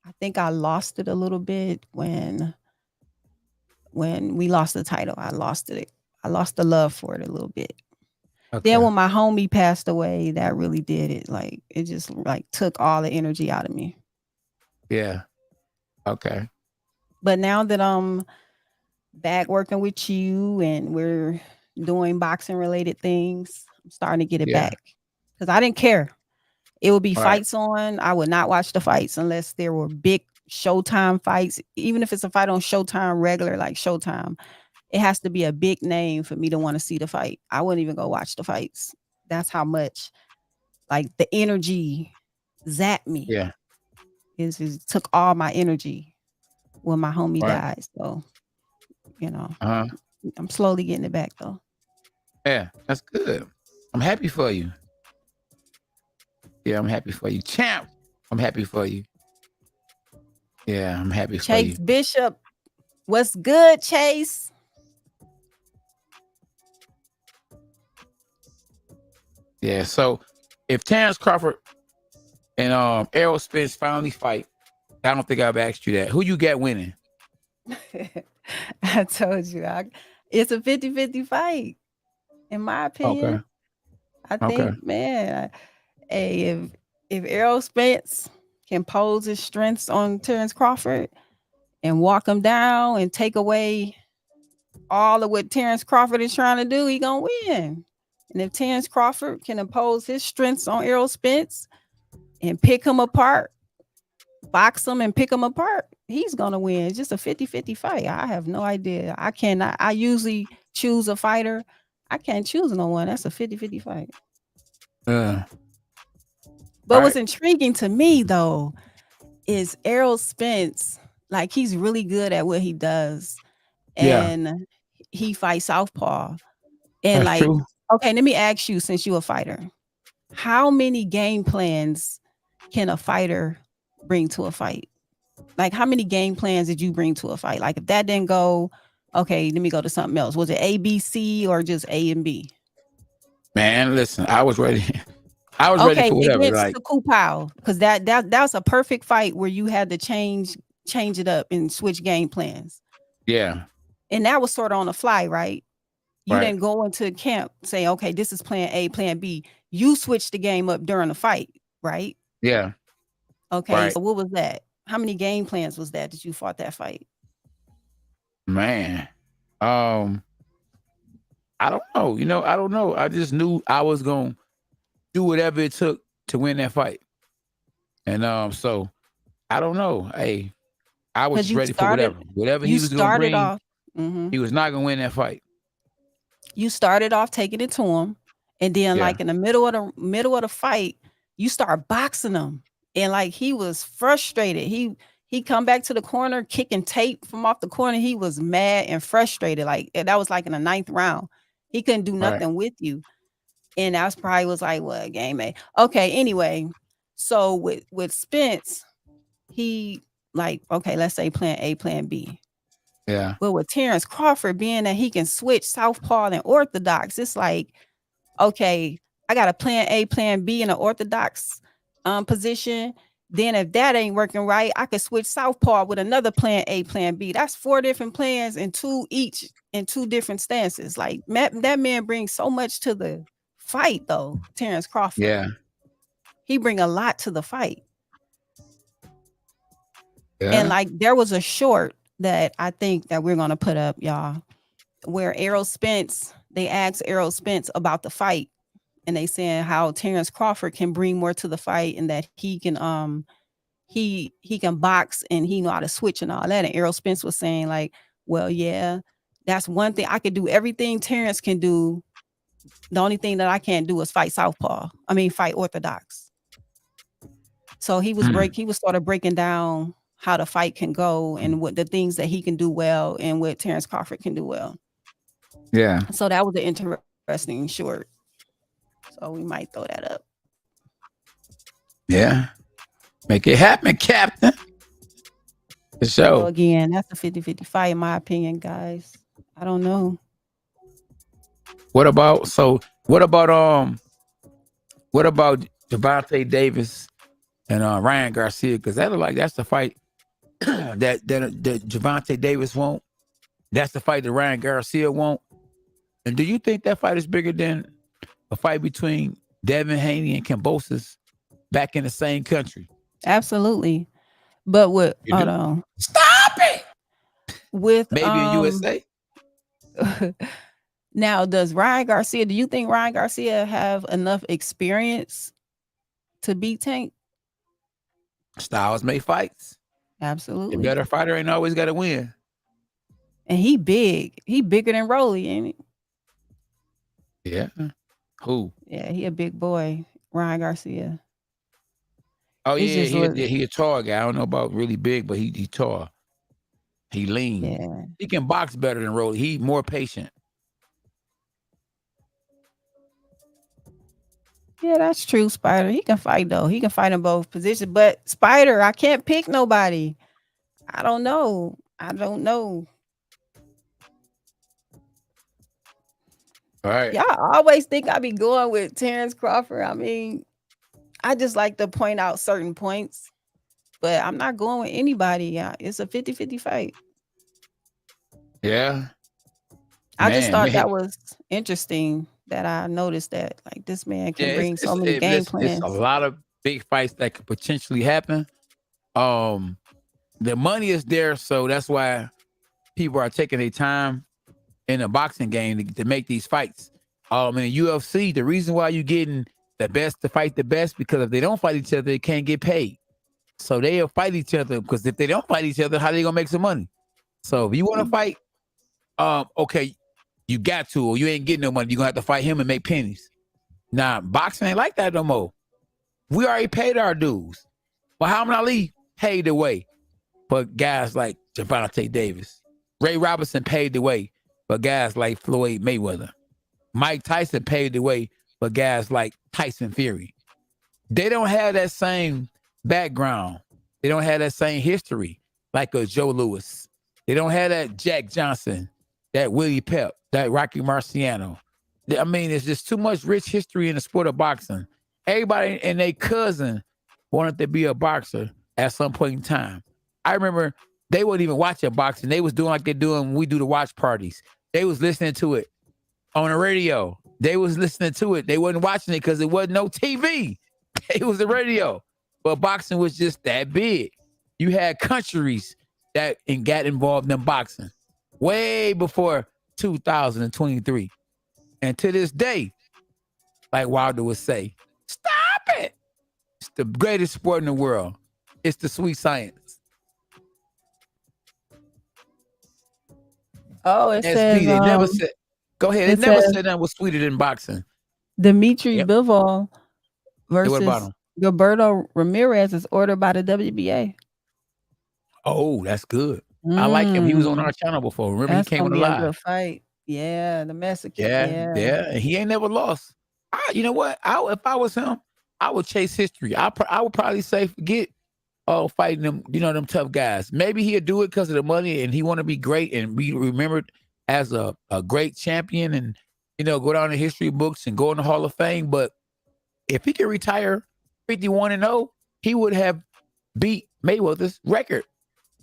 I think I lost it a little bit when we lost the title. I lost it. I lost the love for it a little bit. Okay. Then when my homie passed away, that really did it. Like it just like took all the energy out of me. Yeah. Okay. But now that I'm back working with you and we're doing boxing related things, I'm starting to get it back. Because I didn't care. It would be fights on. I would not watch the fights unless there were big Showtime fights. Even if it's a fight on Showtime, regular like Showtime, it has to be a big name for me to want to see the fight. I wouldn't even go watch the fights. That's how much like the energy zapped me. Yeah. It took all my energy when my homie died. So, you know, I'm slowly getting it back though. Yeah, that's good. I'm happy for you. Yeah, I'm happy for you. Champ, I'm happy for you. Yeah, I'm happy for you. Chase Bishop, what's good, Chase? Yeah, so if Terrence Crawford and Errol Spence finally fight, I don't think I've asked you that. Who you got winning? I told you, it's a 50-50 fight, in my opinion. I think, man, if Errol Spence can pose his strengths on Terrence Crawford and walk him down and take away all of what Terrence Crawford is trying to do, he gonna win. And if Terrence Crawford can impose his strengths on Errol Spence and pick him apart, box him and pick him apart, he's gonna win. It's just a 50-50 fight. I have no idea. I usually choose a fighter. I can't choose no one. That's a 50-50 fight. But what's intriguing to me though is Errol Spence, like he's really good at what he does. And he fights southpaw. And That's like, true. okay, let me ask you, since you're a fighter, how many game plans can a fighter bring to a fight? Like, how many game plans did you bring to a fight? Like, if that didn't go, okay, let me go to something else. Was it A, B, C, or just A and B? Man, listen, I was ready. I was ready for whatever. Against Like the Kupao, because that was a perfect fight where you had to change it up and switch game plans. Yeah. And that was sort of on the fly, right? You didn't go into camp say, okay, this is plan A, plan B. You switched the game up during the fight, right? Yeah. Okay. So what was that? How many game plans was that you fought that fight? Man. I don't know. I don't know. I just knew I was gonna do whatever it took to win that fight. And so I don't know. Hey, I was ready for whatever. Whatever he was gonna bring, he was not gonna win that fight. You started off taking it to him, and then like in the middle of the fight, you start boxing him. And like he was frustrated. He come back to the corner, kicking tape from off the corner. He was mad and frustrated. Like that was like in the 9th round. He couldn't do nothing with you. And that was probably was like, what, game A? Okay, anyway. So with Spence, he like, okay, let's say plan A, plan B. Yeah. But with Terrence Crawford, being that he can switch southpaw and orthodox, it's like, okay, I got a plan A, plan B, and an orthodox position. Then if that ain't working right, I could switch southpaw with another plan A, plan B. That's 4 different plans and 2 each in 2 different stances. Like that man brings so much to the fight, though. Terrence Crawford. Yeah. He bring a lot to the fight. Yeah. And like there was a short that I think that we're gonna put up, y'all, where Errol Spence, they asked Errol Spence about the fight, and they saying how Terrence Crawford can bring more to the fight and that he can he can box and he know how to switch and all that. And Errol Spence was saying like, well, yeah, that's one thing. I could do everything Terrence can do. The only thing that I can't do is fight southpaw. I mean, fight orthodox. So he was sort of breaking down how the fight can go and what the things that he can do well and what Terrence Crawford can do well. Yeah. So that was an interesting short. So we might throw that up. Yeah. Make it happen, Captain. For sure. So again, that's a 50-50 fight in my opinion, guys. I don't know. What about Gervonta Davis and Ryan Garcia? Because that's the fight that Gervonta Davis won't. That's the fight that Ryan Garcia won't. And do you think that fight is bigger than a fight between Devin Haney and Kambosos back in the same country? Absolutely. But what? Hold on. Stop it. With maybe in USA. Now, do you think Ryan Garcia have enough experience to beat Tank? Styles make fights. Absolutely. The better fighter ain't always got to win. And he big. He bigger than Rolly, ain't he? Yeah. Who? Yeah, he a big boy, Ryan Garcia. Oh, he a tall guy. I don't know about really big, but he tall. He lean. Yeah. He can box better than Rolly. He more patient. Yeah, that's true, Spider. He can fight, though. He can fight in both positions. But, Spider, I can't pick nobody. I don't know. All right. Y'all always think I be going with Terrence Crawford. I mean, I just like to point out certain points. But I'm not going with anybody. Yeah, it's a 50-50 fight. Yeah. I just thought that was interesting that I noticed that like this man can bring so many game plans. It's a lot of big fights that could potentially happen. The money is there, so that's why people are taking their time in a boxing game to make these fights. In the UFC, the reason why you're getting the best to fight the best, because if they don't fight each other, they can't get paid. So they'll fight each other, because if they don't fight each other, how are they gonna make some money? So if you want to fight, okay, you got to, or you ain't getting no money. You're gonna have to fight him and make pennies. Now, boxing ain't like that no more. We already paid our dues. Muhammad Ali paid the way for guys like Gervonta Davis. Ray Robinson paid the way for guys like Floyd Mayweather. Mike Tyson paved the way for guys like Tyson Fury. They don't have that same background. They don't have that same history like a Joe Louis. They don't have that Jack Johnson, that Willie Pep, that Rocky Marciano. I mean, it's just too much rich history in the sport of boxing. Everybody and their cousin wanted to be a boxer at some point in time. I remember they wasn't even watching boxing. They was doing like they're doing when we do the watch parties. They was listening to it on the radio. They was listening to it. They wasn't watching it because it wasn't no TV. It was the radio. But boxing was just that big. You had countries that got involved in boxing way before 2023. And to this day, like Wilder would say, stop it. It's the greatest sport in the world. It's the sweet science. Oh, it says they never said. Go ahead. It never said that was sweeter than boxing. Dimitri Bivol versus Gilberto Ramirez is ordered by the WBA. Oh, that's good. I like him. He was on our channel before. Remember, That's he came on the live. Good fight. Yeah, the Mexican. Yeah. And he ain't never lost. You know what? If I was him, I would chase history. I would probably say forget fighting them, them tough guys. Maybe he'll do it because of the money and he want to be great and be remembered as a great champion and, go down in history books and go in the Hall of Fame. But if he can retire 51-0, he would have beat Mayweather's record,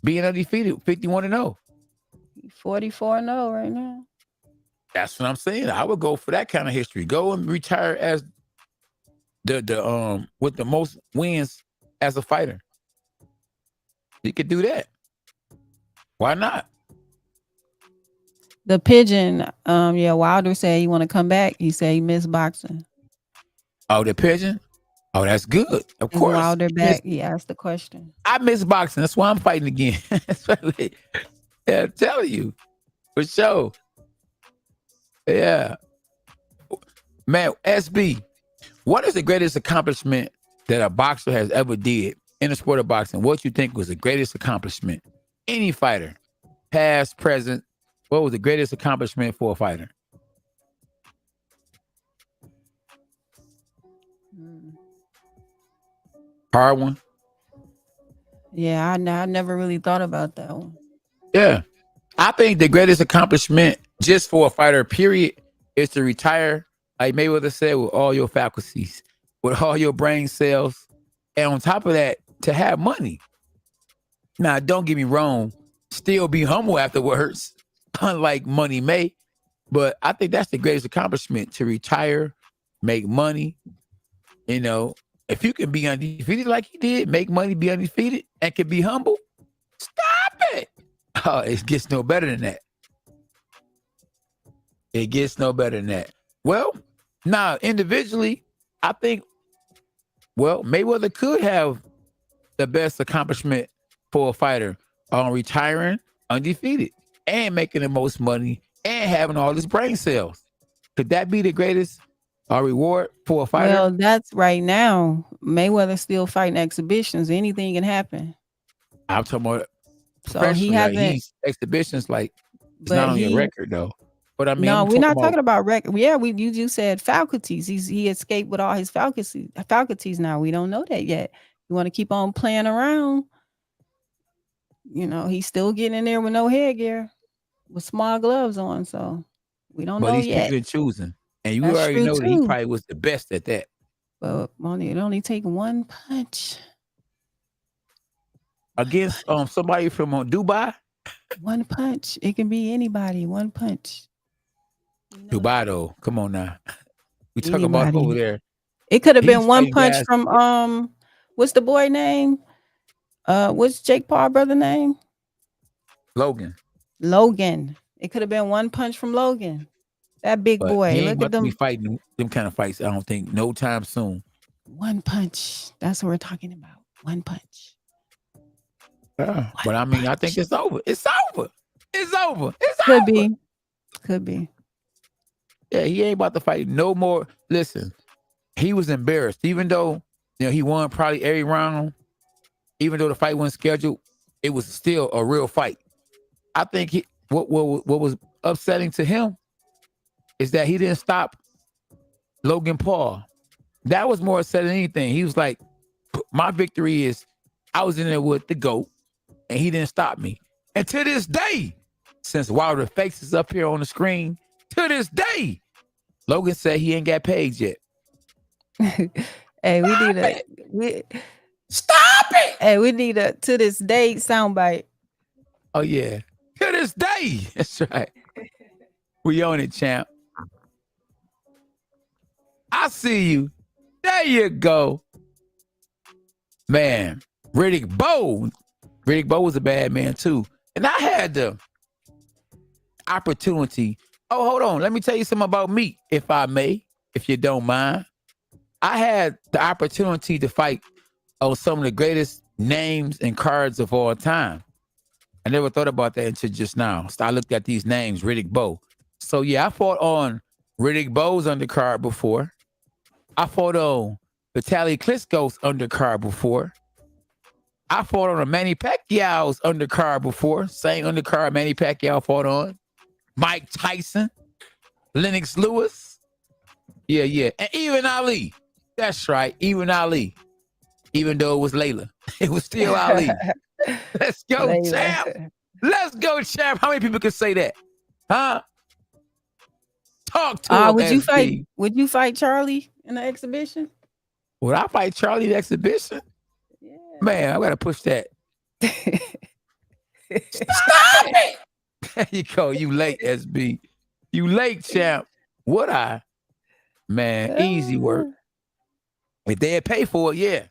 being undefeated, 51-0. 44-0 right now. That's what I'm saying. I would go for that kind of history. Go and retire as the with the most wins as a fighter. You could do that. Why not? The Pigeon, Wilder said he want to come back. He said he missed boxing. Oh, the Pigeon? Oh, that's good. Of Is course. Wilder back? He asked the question. I miss boxing. That's why I'm fighting again. Yeah, I'm telling you. For sure. Yeah. Man, SB, what is the greatest accomplishment that a boxer has ever did in the sport of boxing? What you think was the greatest accomplishment? Any fighter, past, present, what was the greatest accomplishment for a fighter? Hard one? Yeah, I never really thought about that one. Yeah. I think the greatest accomplishment just for a fighter, period, is to retire, like Mayweather said, with all your faculties, with all your brain cells, and on top of that, to have money. Now, don't get me wrong, still be humble afterwards, unlike Money May, but I think that's the greatest accomplishment, to retire, make money. You know, if you can be undefeated like he did, make money, be undefeated, and can be humble, stop it. Oh, it gets no better than that. It gets no better than that. Well, now, individually, I think, Mayweather could have the best accomplishment for a fighter on retiring undefeated and making the most money and having all his brain cells. Could that be the greatest reward for a fighter? Well, that's right now. Mayweather still fighting exhibitions. Anything can happen. I'm talking about So he hasn't. He's exhibitions, like, it's not on your record though. But I mean, no, we're not talking about record. Yeah, you just said faculties. He escaped with all his faculties. Now we don't know that yet. You want to keep on playing around? You know, he's still getting in there with no headgear, with small gloves on. So we don't know he's yet. picking and choosing, and you That's already true know that he too. probably was the best at that. But it only take one punch against somebody from Dubai. One punch. It can be anybody. One punch. Dubai though, come on now. We talking about over there. It could have been one punch from what's the boy name? What's Jake Paul brother name? Logan. It could have been one punch from Logan. That big boy. He ain't Look about at them. to be fighting them kind of fights. I don't think no time soon. One punch. That's what we're talking about. One punch. But I mean, I think it's over. It's over. It's over. It's Could over. be. Could be. Yeah, he ain't about to fight no more. Listen, he was embarrassed, even though he won probably every round. Even though the fight wasn't scheduled, it was still a real fight. I think what was upsetting to him is that he didn't stop Logan Paul. That was more upsetting than anything. He was like, my victory is I was in there with the GOAT, and he didn't stop me. And to this day, since Wilder face is up here on the screen, to this day, Logan said he ain't got paid yet. Hey, Stop it! Hey, we need a to this day soundbite. Oh yeah, to this day. That's right. We on it, champ. I see you. There you go, man. Riddick Bowe was a bad man too, and I had the opportunity. Oh, hold on. Let me tell you something about me, if I may, if you don't mind. I had the opportunity to fight on some of the greatest names and cards of all time. I never thought about that until just now. So I looked at these names, Riddick Bowe. So yeah, I fought on Riddick Bowe's undercard before. I fought on Vitaly Klitschko's undercard before. I fought on a Manny Pacquiao's undercard before. Same undercard Manny Pacquiao fought on. Mike Tyson, Lennox Lewis. Yeah. And even Ali. That's right. Even Ali. Even though it was Layla. It was still Ali. Let's go, Layla. champ. Let's go, champ. How many people can say that? Huh? Talk to him, Would you SB. fight Charlie in the exhibition? Would I fight Charlie the exhibition? Yeah. Man, I gotta push that. Stop it! There you go. You late, SB. You late, champ. Would I? Man, easy work. If they'd pay for it, yeah.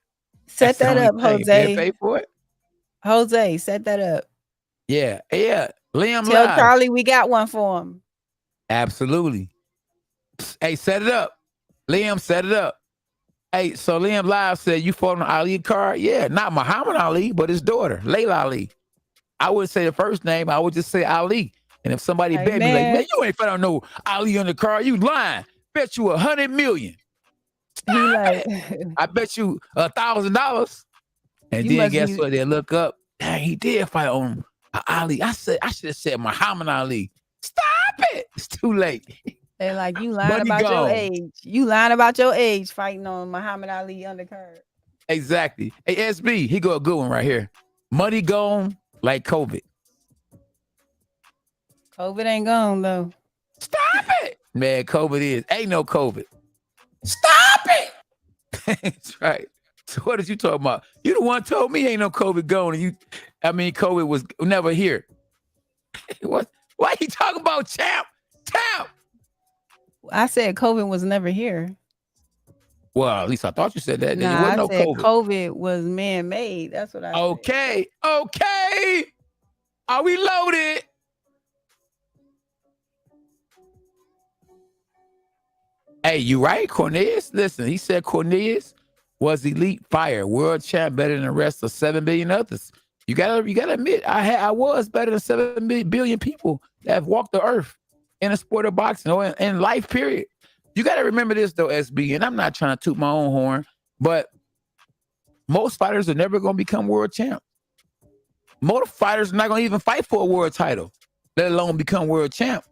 Set That's the that only up, thing. If they'd Jose. pay for it, Jose, set that up. yeah. Liam Tell Live. Charlie we got one for him. Absolutely. Hey, set it up. Liam, set it up. Hey, so Liam Live said you fought on Ali card? Yeah, not Muhammad Ali, but his daughter, Layla Ali. I wouldn't say the first name. I would just say Ali. And if somebody Hey, bet me like, man. man, you ain't fight on no Ali on the card, you lying. Bet you $100 million. He like, I bet you $1,000. And You then must guess be- what? They look up. Dang, he did fight on Ali. I should have said Muhammad Ali. Stop it. It's too late. they like you lying Money about your gone. age. You lying about your age fighting on Muhammad Ali undercard. Exactly. Hey, SB, he got a good one right here. Money gone like COVID. COVID ain't gone though. Stop it. Man, COVID is. Ain't no COVID. Stop it! That's right. So what is you talking about? You the one told me ain't no COVID gone. And COVID was never here. What? Why you talking about champ? Champ. I said COVID was never here. Well, at least I thought you said that. There Nah, wasn't I no said COVID. COVID was man-made. That's what I said. Okay. Are we loaded? Hey, you right, Cornelius? Listen, he said Cornelius was elite fire, world champ, better than the rest of 7 billion others. You gotta admit, I was better than 7 billion people that have walked the earth in a sport of boxing or in life, period. You gotta remember this though, SB, and I'm not trying to toot my own horn, but most fighters are never gonna become world champ. Most fighters are not gonna even fight for a world title, let alone become world champ.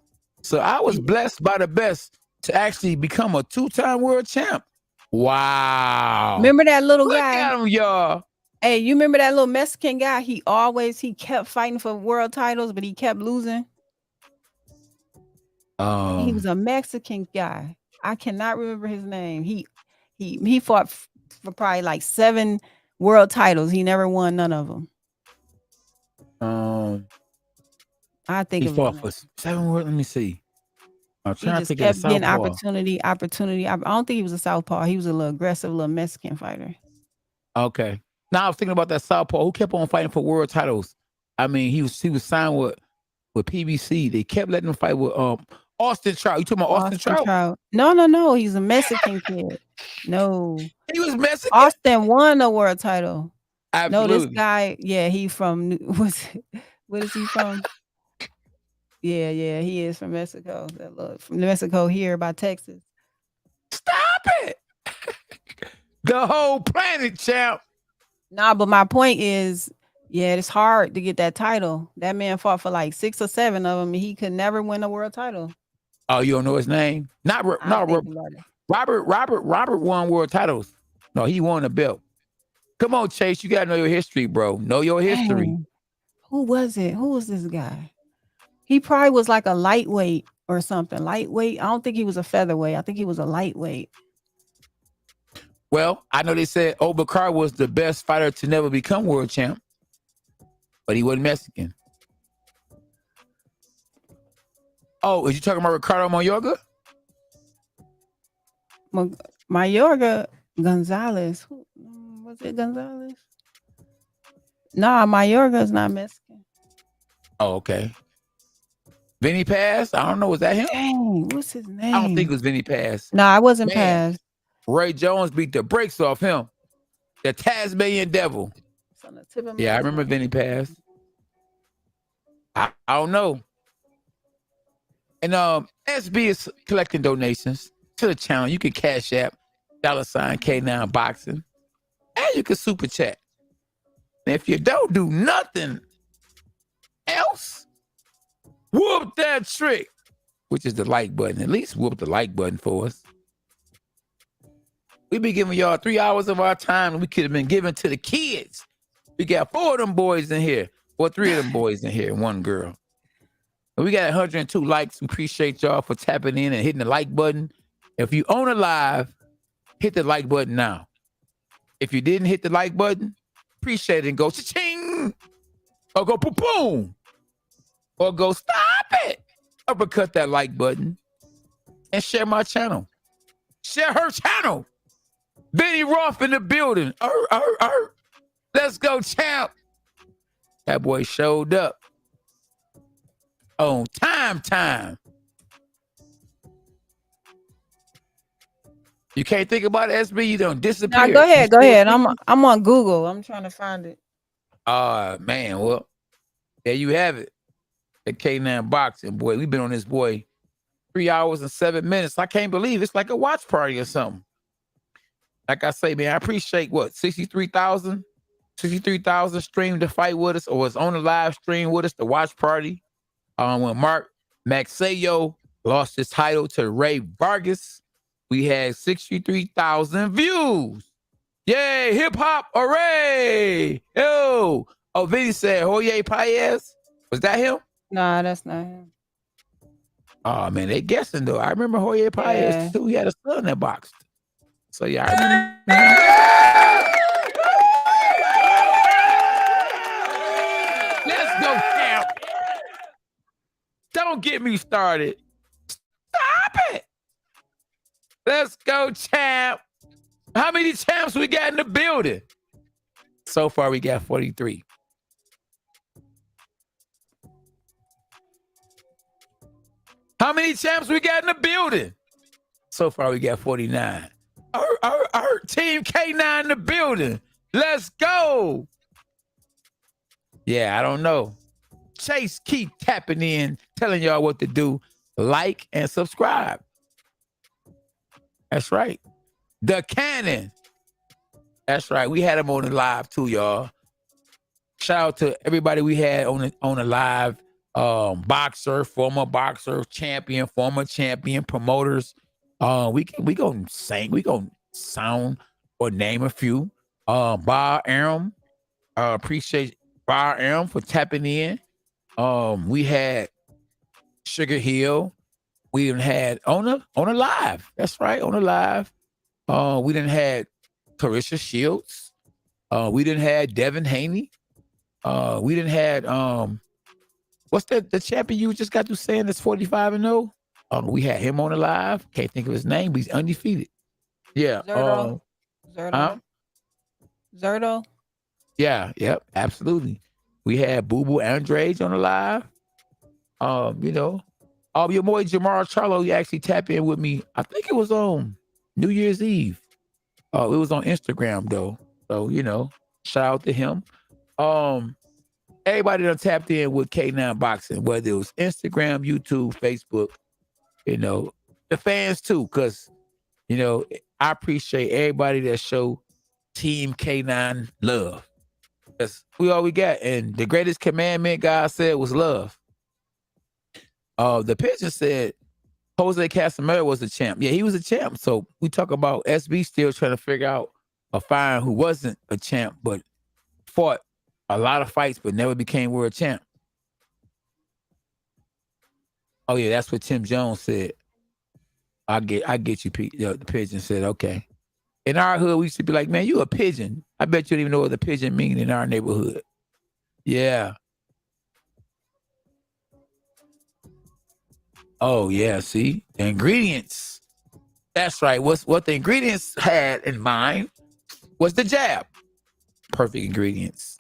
So I was blessed by the best to actually become a 2-time world champ. Wow. Remember that little Look guy? at him, y'all. Hey, you remember that little Mexican guy? He kept fighting for world titles, but he kept losing. He was a Mexican guy. I cannot remember his name. He fought for probably like 7 world titles. He never won none of them. I think He of fought his for name. 7 world. Let me see. I'm He trying to just think of kept getting Southpaw. opportunity. I don't think he was a southpaw. He was a little aggressive, little Mexican fighter. Okay. Now I was thinking about that Southpaw who kept on fighting for world titles. I mean, he was signed with PBC. They kept letting him fight with Austin Trout. You talking about Austin Trout? No. He's a Mexican kid. No. He was Mexican. Austin won a world title. Absolutely. No, this guy, he from what is he from? Yeah, he is from Mexico. From Mexico here by Texas. Stop it. The whole planet, champ. Nah, but my point is, it's hard to get that title. That man fought for like 6 or 7 of them, and he could never win a world title. Oh, you don't know his name? Robert won world titles. No, he won a belt. Come on, Chase. You gotta know your history, bro. Know your history. Dang. Who was it? Who was this guy? He probably was like a lightweight or something. Lightweight. I don't think he was a featherweight. I think he was a lightweight. Well, I know they said Obakar was the best fighter to never become world champ, but he wasn't Mexican. Oh, is you talking about Ricardo Mayorga? Mayorga Gonzalez. Was it Gonzalez? Nah, Mayorga's not Mexican. Oh, okay. Vinny Paz? I don't know. Was that him? Dang, what's his name? I don't think it was Vinny Paz. No, I wasn't Man. Paz. Ray Jones beat the brakes off him. The Tasmanian Devil. It's on the tip of my Yeah, I remember tongue. Vinny Paz. I don't know. And SB is collecting donations to the channel. You can cash app $K9 Boxing. And you can super chat. And if you don't do nothing else, whoop that trick, which is the like button. At least whoop the like button for us. We be giving y'all 3 hours of our time and we could have been given to the kids. We got 4 of them boys in here. Or 3 of them boys in here, 1 girl. And we got 102 likes. We appreciate y'all for tapping in and hitting the like button. If you own a live, hit the like button now. If you didn't hit the like button, appreciate it and go cha-ching, or go boom, or go stop it, uppercut that like button, and share my channel. Share her channel. Benny Roth in the building. Let's go, champ. That boy showed up on time. You can't think about it, SB. You don't disappear. Nah, go ahead. I'm on Google. I'm trying to find it. Man. Well, there you have it. The K9 boxing, boy. We've been on this boy 3 hours and 7 minutes. I can't believe it's like a watch party or something. Like I say, man, I appreciate 63,000 streamed the fight with us, or was on the live stream with us, the watch party. When Mark Maxayo lost his title to Ray Vargas, we had 63,000 views. Yay, hip hop, hooray! Yo, Vinny said, Jorge Paez. Was that him? Nah, that's not him. Oh man, they guessing though. I remember Jorge Paez too. He had a son that boxed. So yeah, I remember. Let's go, champ. Don't get me started. Stop it. Let's go, champ. How many champs we got in the building? So far, we got 43. How many champs we got in the building? So far, we got 49. Our Team K9 in the building. Let's go. Yeah, I don't know. Chase, keep tapping in, telling y'all what to do. Like and subscribe. That's right. The Cannon. That's right. We had him on the live too, y'all. Shout out to everybody we had on the live. Boxer, former boxer, champion, former champion, promoters. We gonna sing, we gonna sound or name a few. Bar Aram, appreciate Bar Aram for tapping in. We had Sugar Hill. We done had on a live. That's right, on a live. We done had Carissa Shields. We done had Devin Haney. We done had what's the champion you just got through saying that's 45-0? We had him on the live. Can't think of his name, but he's undefeated. Yeah. Zerto. Yeah, yep, absolutely. We had Boo Boo Andrade on the live. Your boy Jamar Charlo, he actually tapped in with me. I think it was on New Year's Eve. It was on Instagram though. So, shout out to him. Everybody done tapped in with K9 Boxing, whether it was Instagram, YouTube, Facebook, the fans too, because, I appreciate everybody that show Team K9 love. That's all we got. And the greatest commandment God said was love. The pigeon said Jose Casimiro was a champ. Yeah, he was a champ. So we talk about SB still trying to figure out a fighter who wasn't a champ, but fought a lot of fights, but never became world champ. Oh yeah, that's what Tim Jones said. I get you, Pete. The pigeon said, okay. In our hood, we used to be like, man, you a pigeon. I bet you don't even know what the pigeon mean in our neighborhood. Yeah. Oh yeah, see? The ingredients. That's right. What the ingredients had in mind was the jab. Perfect ingredients.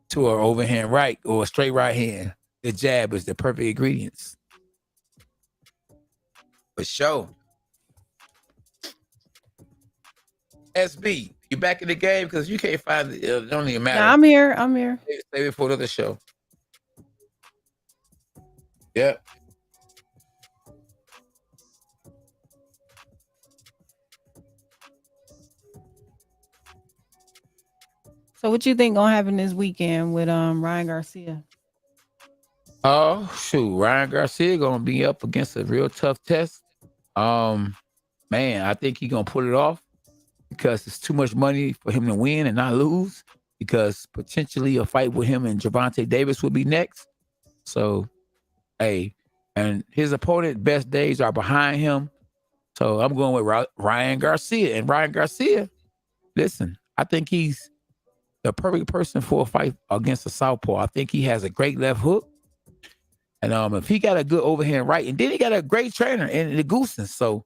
To an overhand right or a straight right hand. The jab is the perfect ingredients. For sure. SB, you back in the game because you can't find it. It don't even matter. Nah, I'm here. Save it for another show. Yep. So what you think gonna happen this weekend with Ryan Garcia? Oh shoot, Ryan Garcia gonna be up against a real tough test. Man, I think he's gonna pull it off because it's too much money for him to win and not lose. Because potentially a fight with him and Gervonta Davis would be next. So, hey, and his opponent best days are behind him. So I'm going with Ryan Garcia, and Ryan Garcia listen, I think he's the perfect person for a fight against a southpaw. I think he has a great left hook. And if he got a good overhand right, and then he got a great trainer in the Goosen. So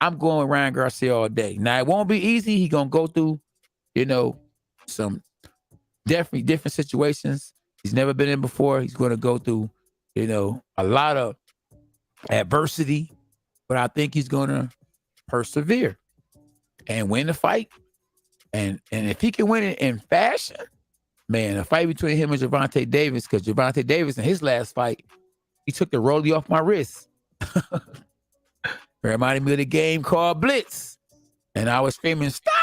I'm going Ryan Garcia all day. Now it won't be easy. He gonna go through, some definitely different situations he's never been in before. He's gonna go through, a lot of adversity, but I think he's gonna persevere and win the fight. And if he can win it in fashion, man, a fight between him and Gervonta Davis, because Gervonta Davis in his last fight, he took the rollie off my wrist. Reminded me of the game called Blitz. And I was screaming, stop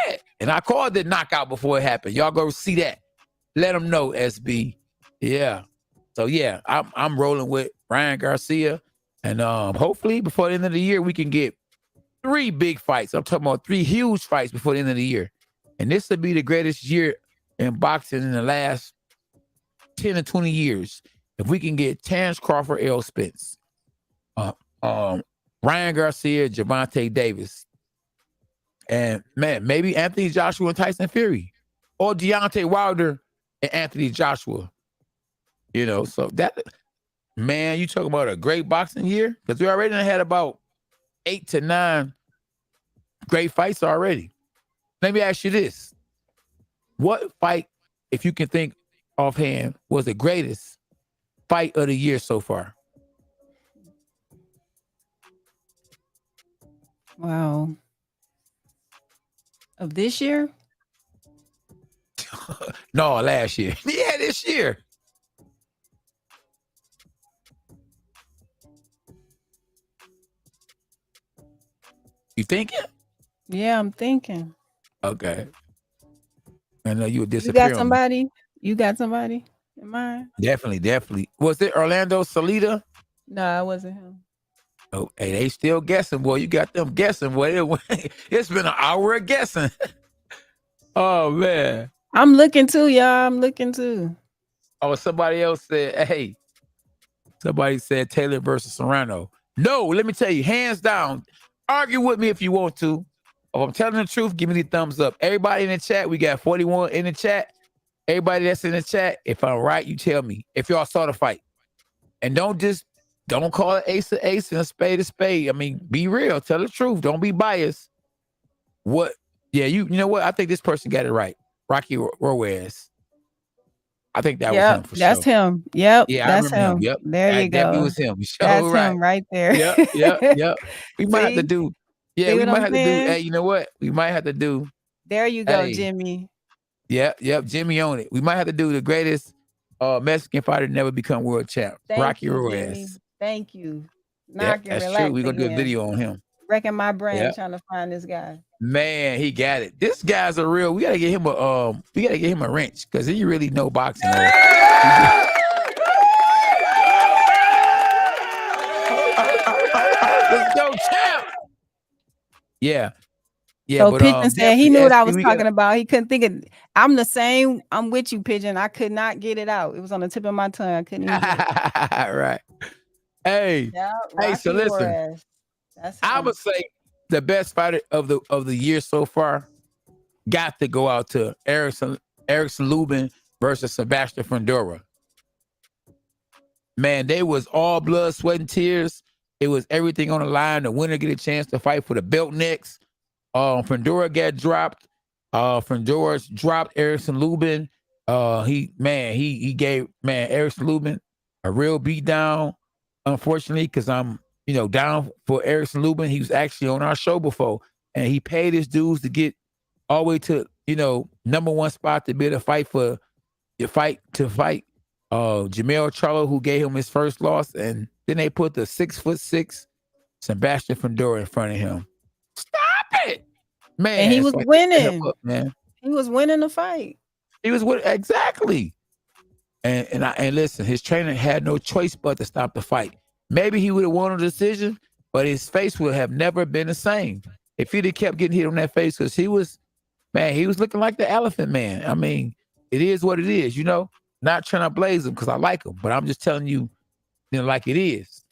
it! And I called the knockout before it happened. Y'all go see that. Let them know, SB. Yeah. So yeah, I'm rolling with Ryan Garcia. And hopefully before the end of the year, we can get 3 big fights. I'm talking about 3 huge fights before the end of the year. And this will be the greatest year in boxing in the last 10 or 20 years. If we can get Terrence Crawford, Errol Spence, Ryan Garcia, Gervonta Davis, and man, maybe Anthony Joshua and Tyson Fury, or Deontay Wilder and Anthony Joshua. So that, man, you talking about a great boxing year? Because we already had about 8 to 9 great fights already. Let me ask you this. What fight, if you can think offhand, was the greatest fight of the year so far? Wow. Of this year? No, last year. Yeah, this year. You thinking? Yeah, I'm thinking. Okay. I know you would You disappear. got somebody? You got somebody in mind? Definitely. Was it Orlando Salida? No, it wasn't him. Oh, hey, they still guessing, boy. You got them guessing, boy. It's been an hour of guessing. Oh, man. I'm looking too, y'all. I'm looking too. Oh, somebody else said, hey, somebody said Taylor versus Serrano. No, let me tell you, hands down, argue with me if you want to. If I'm telling the truth, give me the thumbs up. Everybody in the chat, we got 41 in the chat. Everybody that's in the chat, if I'm right, you tell me if y'all saw the fight. And don't call it ace and a spade a spade. I mean, be real. Tell the truth. Don't be biased. What? Yeah, you know what? I think this person got it right. Rocky Ruiz. I think that was him for that's sure. him. Yep. Yeah, that's I remember him. Yep. There That you go. definitely was him. That's right. him right there. Yep. We might have to do. Yeah, See we what might I'm have to do. saying? Hey, you know what? We might have to do. There you go, Hey. Jimmy. Yep. Jimmy on it. We might have to do the greatest Mexican fighter to never become world champ. Rocky Ruiz. Jimmy. Thank you. Yep, that's true. We're gonna do a video on him. Wrecking my brain Yep. trying to find this guy. Man, he got it. This guy's a real. We gotta get him a wrench because he really know boxing. Let's go, champ. Yeah. So but Pigeon said he knew what I was SB, talking about. He couldn't think of. I'm the same. I'm with you, Pigeon. I could not get it out. It was on the tip of my tongue. I couldn't even get it. Right. Hey. Yeah, Hey, so listen. Juarez. That's I would say the best fighter of the year so far got to go out to Erickson Lubin versus Sebastian Fundora. Man, they was all blood, sweat, and tears. It was everything on the line. The winner get a chance to fight for the belt next. Fundora got dropped. Fundora dropped Erickson Lubin. He gave Erickson Lubin a real beat down. Unfortunately, because I'm down for Erickson Lubin. He was actually on our show before, and he paid his dues to get all the way to number 1 spot to be able to fight for Jamel Charlo, who gave him his first loss, and then they put the 6'6" Sebastian Fundora in front of him. Stop it, man! And he was winning. Man. He was winning the fight. He was winning exactly. And listen, his trainer had no choice but to stop the fight. Maybe he would have won a decision, but his face would have never been the same if he'd have kept getting hit on that face, because he was looking like the Elephant Man. I mean, it is what it is, Not trying to blaze him because I like him, but I'm just telling you, like it is.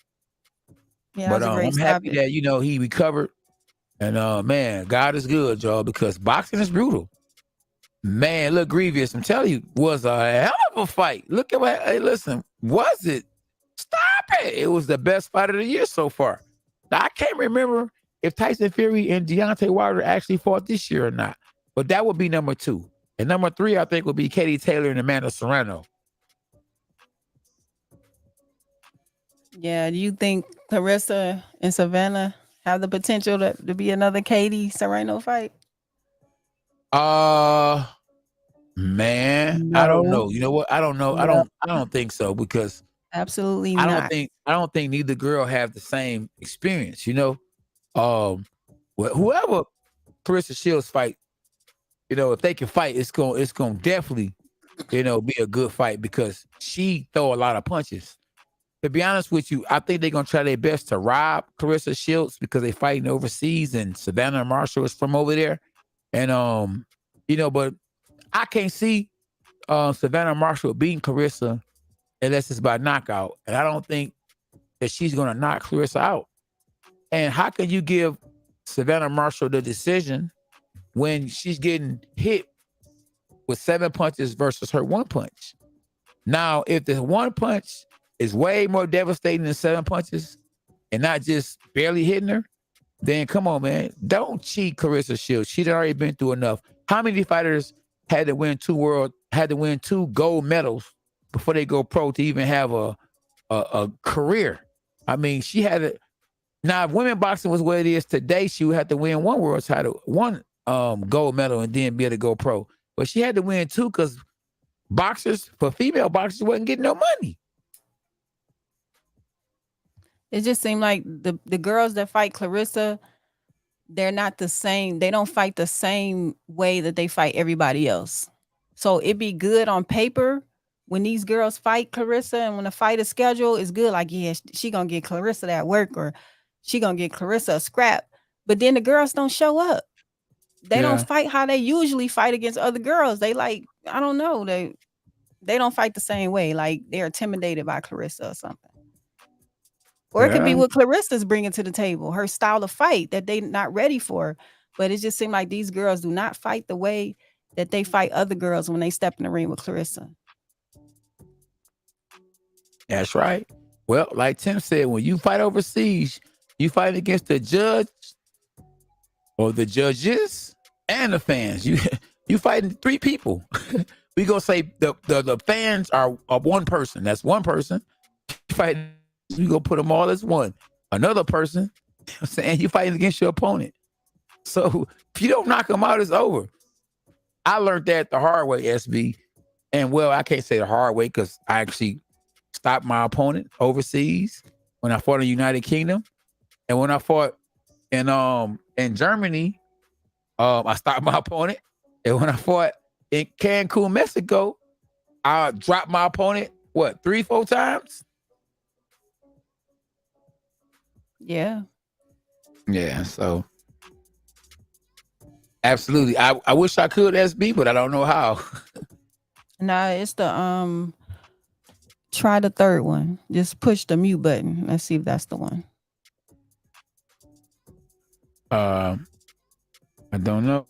Yeah, but I'm happy that he recovered. And man, God is good, y'all, because boxing is brutal. Man, look, Grievous, I'm telling you, was a hell of a fight. Look at what, hey, listen, was it? Stop it. It was the best fight of the year so far. Now, I can't remember if Tyson Fury and Deontay Wilder actually fought this year or not, but that would be number 2. And number 3, I think, would be Katie Taylor and Amanda Serrano. Yeah, do you think Clarissa and Savannah have the potential to be another Katie Serrano fight? Man, I don't No. know. You know what? I don't know. I No, don't think so, because absolutely I not. don't think neither girl have the same experience, you know. Whoever Clarissa Shields fight, you know, if they can fight, it's gonna definitely, you know, be a good fight, because she throw a lot of punches. To be honest with you, I think they're gonna try their best to rob Clarissa Shields because they fighting overseas, and Savannah Marshall is from over there. And you know, but I can't see Savannah Marshall beating Clarissa unless it's by knockout. And I don't think that she's gonna knock Clarissa out. And how can you give Savannah Marshall the decision when she's getting hit with 7 punches versus her 1 punch? Now, if the 1 punch is way more devastating than 7 punches and not just barely hitting her, then come on, man. Don't cheat Clarissa Shields. She'd already been through enough. How many fighters had to win 2 gold medals before they go pro to even have a career? I mean, she had it. Now, if women boxing was what it is today, she would have to win 1 world title, 1 gold medal, and then be able to go pro. But she had to win 2 because female boxers wasn't getting no money. It just seemed like the girls that fight Clarissa, they're not the same. They don't fight the same way that they fight everybody else. So it'd be good on paper when these girls fight Clarissa, and when the fight is scheduled, it's good. Like, yeah, she gonna get Clarissa that work, or she gonna get Clarissa a scrap. But then the girls don't show up. They don't fight how they usually fight against other girls. They like, I don't know, they don't fight the same way. Like they're intimidated by Clarissa or something. Or it could be what Clarissa's bringing to the table, her style of fight that they not ready for. But it just seemed like these girls do not fight the way that they fight other girls when they step in the ring with Clarissa. That's right. Well, like Tim said, when you fight overseas, you fight against the judge or the judges and the fans. You fighting 3 people. We gonna say the fans are 1 person. That's 1 person. You fight. You gonna put them all as 1. Another person. You know what I'm saying, you fighting against your opponent. So if you don't knock them out, it's over. I learned that the hard way, SB. And well, I can't say the hard way because I actually stopped my opponent overseas when I fought in the United Kingdom, and when I fought in Germany, I stopped my opponent. And when I fought in Cancun, Mexico, I dropped my opponent 3-4 times. Yeah. Yeah. So absolutely, I wish I could, SB, but I don't know how. Nah, it's the try the 3rd one. Just push the mute button. Let's see if that's the one. I don't know.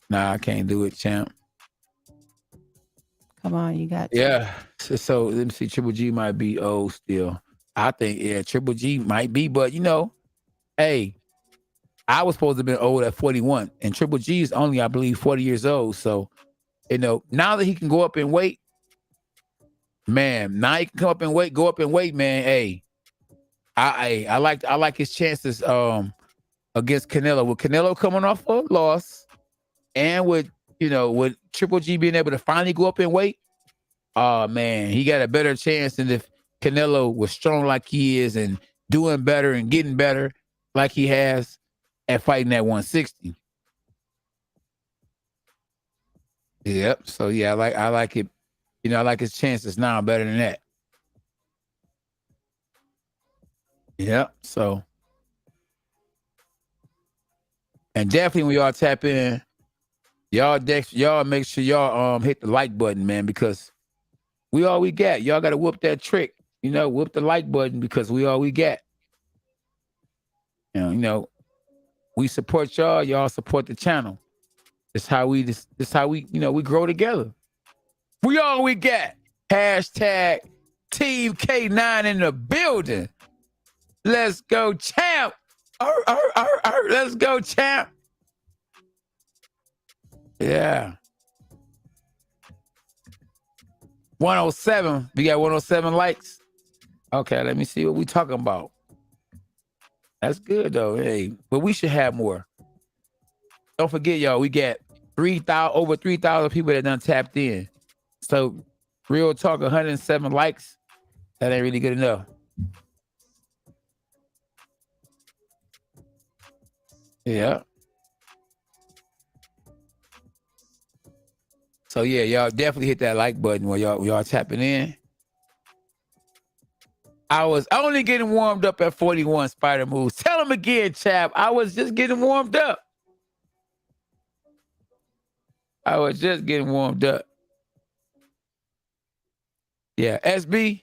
Nah, I can't do it, champ. Come on, you got to. Yeah. So let me see. Triple G might be old still. I think, Triple G might be, but you know, hey, I was supposed to have been old at 41, and Triple G is only, I believe, 40 years old. So, you know, now that he can go up in weight, man, now he can go up in weight, man. Hey, I like his chances against Canelo. With Canelo coming off a loss, and with Triple G being able to finally go up in weight, man, he got a better chance than if Canelo was strong like he is and doing better and getting better like he has at fighting at 160. Yep. So yeah, I like it. You know, I like his chances now better than that. Yep. So, and definitely when y'all tap in, y'all make sure y'all hit the like button, man, because we all we got. Y'all got to whoop that trick. You know, whoop the like button because we all we got. You know, We support y'all. Y'all support the channel. This how we we grow together. We all we got. Hashtag Team K9 in the building. Let's go, champ. Let's go, champ. Yeah. 107. We got 107 likes. Okay, let me see what we talking about. That's good though. Hey, but we should have more. Don't forget, y'all, we got over 3,000 people that done tapped in. So real talk, 107 likes. That ain't really good enough. Yeah. So yeah, y'all definitely hit that like button while y'all tapping in. I was only getting warmed up at 41 spider moves. Tell them again, chap. I was just getting warmed up. I was just getting warmed up. Yeah, SB.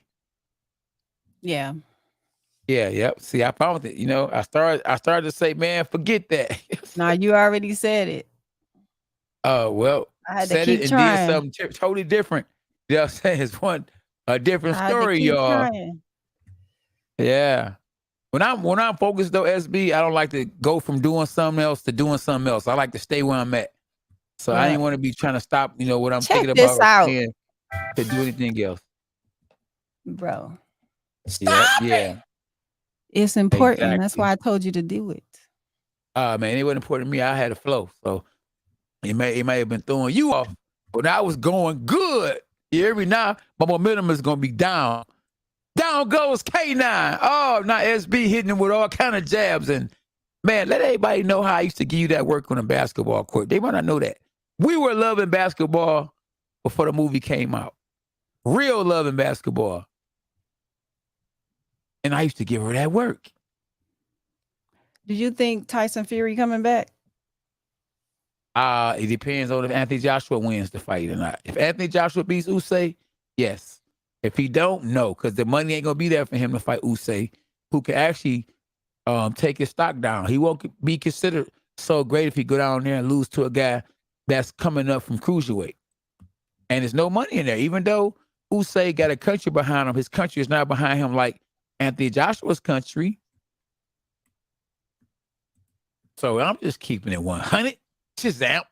Yeah. Yeah, yep. See, I found it. You know, I started to say, man, forget that. Nah, you already said it. Oh, well, I had to said keep it and trying. did something totally different. You know what I'm saying? It's a different I had to story, keep y'all. trying. Yeah. When I'm focused though, SB, I don't like to go from doing something else to doing something else. I like to stay where I'm at. So I ain't want to be trying to stop, what I'm Check thinking this about or out. saying to do anything else. Bro. Stop it. It's important. Exactly. That's why I told you to do it. Man, it wasn't important to me. I had a flow. So it may have been throwing you off, but I was going good. Every now, my momentum is gonna be down. Down goes K9. Oh, now SB hitting him with all kind of jabs. And man, let everybody know how I used to give you that work on a basketball court. They might not know that. We were loving basketball before the movie came out. Real loving basketball. And I used to give her that work. Did you think Tyson Fury coming back? It depends on if Anthony Joshua wins the fight or not. If Anthony Joshua beats Usyk, yes. If he don't, no, because the money ain't gonna be there for him to fight Usyk, who can actually take his stock down. He won't be considered so great if he go down there and lose to a guy that's coming up from cruiserweight. And there's no money in there, even though Usyk got a country behind him. His country is not behind him like Anthony Joshua's country. So I'm just keeping it 100. Shazam.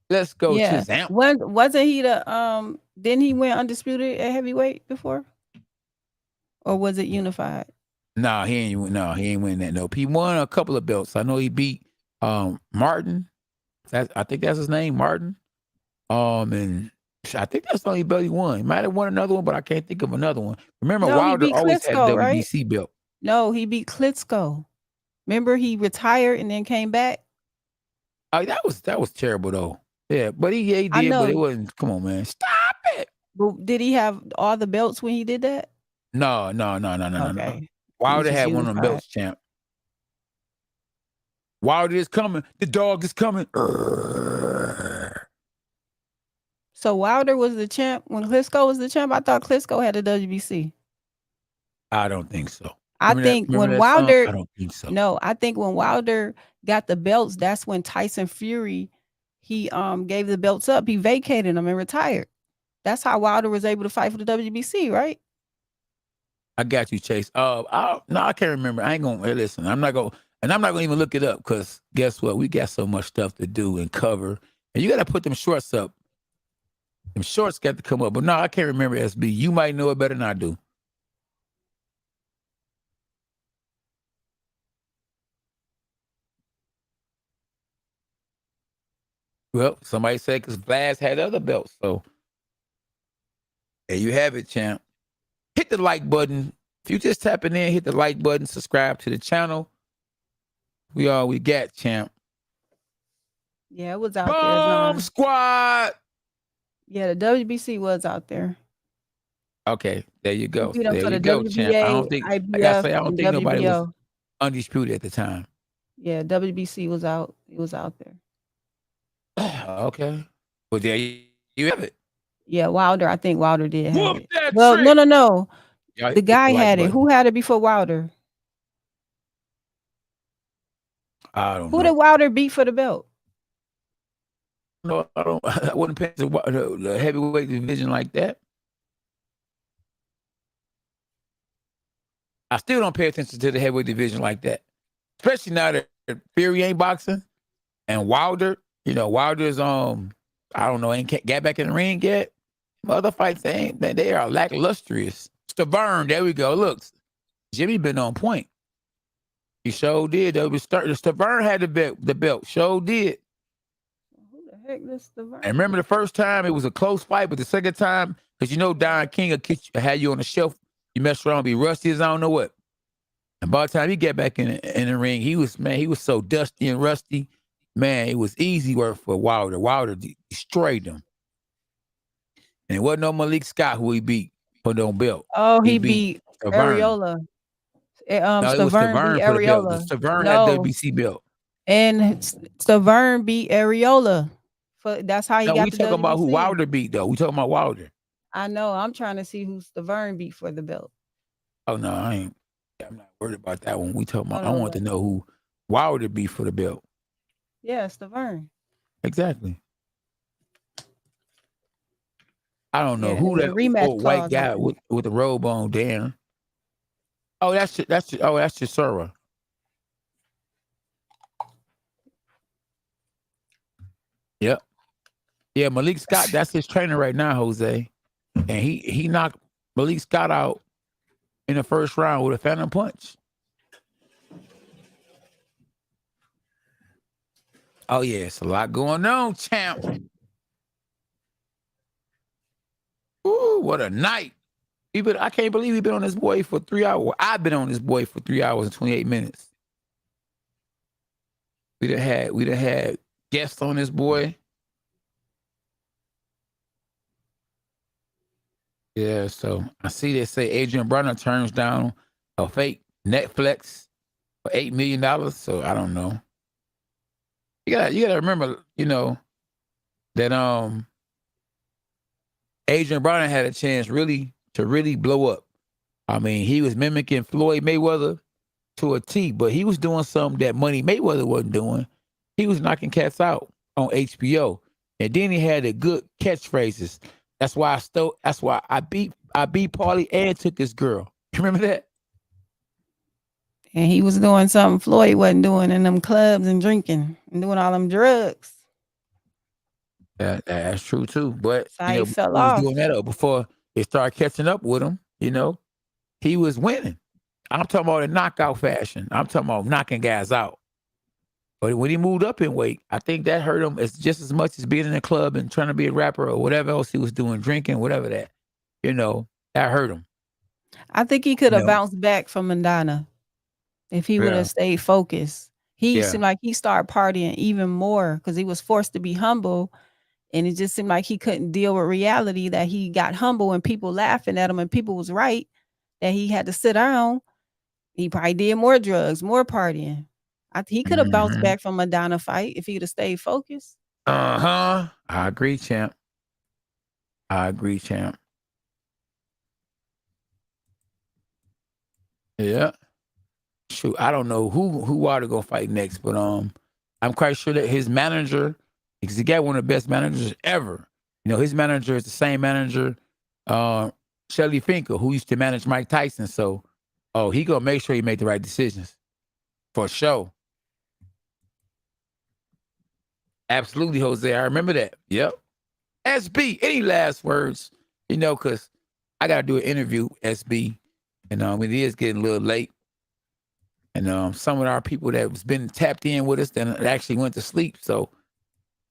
Let's go, Yeah. Shazam. Wasn't he didn't he win undisputed at heavyweight before? Or was it unified? Nah, he ain't winning that. Nope. He won a couple of belts. I know he beat Martin. I think that's his name, Martin. And I think that's the only belt he won. He might have won another one, but I can't think of another one. Remember, No, Wilder always had Klitschko, WBC right? belt. No, he beat Klitschko. Remember, he retired and then came back. Oh, that was terrible though. Yeah, but he did, but it wasn't. Come on, man, stop it. But did he have all the belts when he did that? No. Okay. Wilder had one of them belts, champ. Wilder is coming. The dog is coming. So Wilder was the champ when Klitschko was the champ. I thought Klitschko had a WBC. I don't think so. I think when Wilder, I don't think so. No, I think when Wilder got the belts, that's when Tyson Fury, he gave the belts up. He vacated them and retired. That's how Wilder was able to fight for the WBC, right? I got you, Chase. I can't remember. I ain't gonna listen. I'm not gonna even look it up because guess what? We got so much stuff to do and cover, and you got to put them shorts up. Them shorts got to come up. But no, I can't remember. SB, you might know it better than I do. Well, somebody said because Vlad had other belts. So there you have it, champ. Hit the like button. If you just tapping in, hit the like button, subscribe to the channel. We all we got, champ. Yeah, it was out there. Bomb Squad. Yeah, the WBC was out there. Okay, there you go. There you go, WBA, champ. I don't think, IBF, like I say, I don't think nobody WBO. was undisputed at the time. Yeah, WBC was out. It was out there. Okay. Well, there you have it. Yeah, Wilder. I think Wilder did have it. That Well, trick. no. Y'all The guy like had it. button. Who had it before Wilder? I don't Who know. did Wilder beat for the belt? No, I don't. I wouldn't pay the heavyweight division like that. I still don't pay attention to the heavyweight division like that, especially now that Fury ain't boxing and Wilder. You know, Wilder's I don't know, ain't got back in the ring yet. Other fights they are lacklustrous. Stavern, there we go. Look, Jimmy been on point. He sure did. Stavern had the belt. Sure did. Who the heck is the And remember the first time it was a close fight, but the second time, because you know Don King will had you on the shelf, you mess around, be rusty as I don't know what. And by the time he got back in the ring, he was so dusty and rusty. Man, it was easy work for Wilder. Wilder destroyed him. And it wasn't no Malik Scott who he beat for no belt. Oh, he beat Stavern. Areola. No, it was Stavern beat Stavern for the belt. Areola. Stavern had the WBC belt. And Stavern beat Areola. That's how he No, got we the talking about who WBC. Wilder beat, though. We talking about Wilder. I know. I'm trying to see who Stavern beat for the belt. Oh, no, I'm not worried about that one. We talking about, Hold I on, want to know who Wilder beat for the belt. Yeah, Stavern. Exactly. I don't know Yeah, who there's that a rematch old white clause guy on it. with the robe on, Dan. Oh, that's Chisora. Yep. Yeah, Malik Scott, that's his trainer right now, Jose. And he knocked Malik Scott out in the first round with a phantom punch. Oh, yeah, it's a lot going on, champ. Ooh, what a night. I can't believe we've been on this boy for 3 hours. I've been on this boy for 3 hours and 28 minutes. We done had guests on this boy. Yeah, so I see they say Adrian Broner turns down a fake Netflix for $8 million. So I don't know. You gotta remember, that Adrian Broner had a chance to really blow up. I mean, he was mimicking Floyd Mayweather to a T, but he was doing something that Money Mayweather wasn't doing. He was knocking cats out on HBO. And then he had the good catchphrases. That's why I beat Paulie and took his girl. You remember that? And he was doing something Floyd wasn't doing in them clubs and drinking and doing all them drugs. That's true too. But That's how he fell he was off. doing that before it started catching up with him. He was winning. I'm talking about in knockout fashion. I'm talking about knocking guys out. But when he moved up in weight, I think that hurt him just as much as being in a club and trying to be a rapper or whatever else he was doing, drinking, whatever that. That hurt him. I think he could have bounced back from Madonna if he would have stayed focused. He seemed like he started partying even more because he was forced to be humble. And it just seemed like he couldn't deal with reality, that he got humble and people laughing at him and people was right, that he had to sit down. He probably did more drugs, more partying. He could have bounced back from Madonna fight if he'd have stayed focused. I agree, champ. Yeah. Shoot, I don't know who Wilder gonna fight next, but I'm quite sure that his manager, because he got one of the best managers ever. His manager is the same manager, Shelly Finkel, who used to manage Mike Tyson. So, he gonna make sure he make the right decisions, for sure. Absolutely, Jose. I remember that. Yep. SB, any last words? Because I got to do an interview, SB. And it is getting a little late. And some of our people that was been tapped in with us then actually went to sleep. So,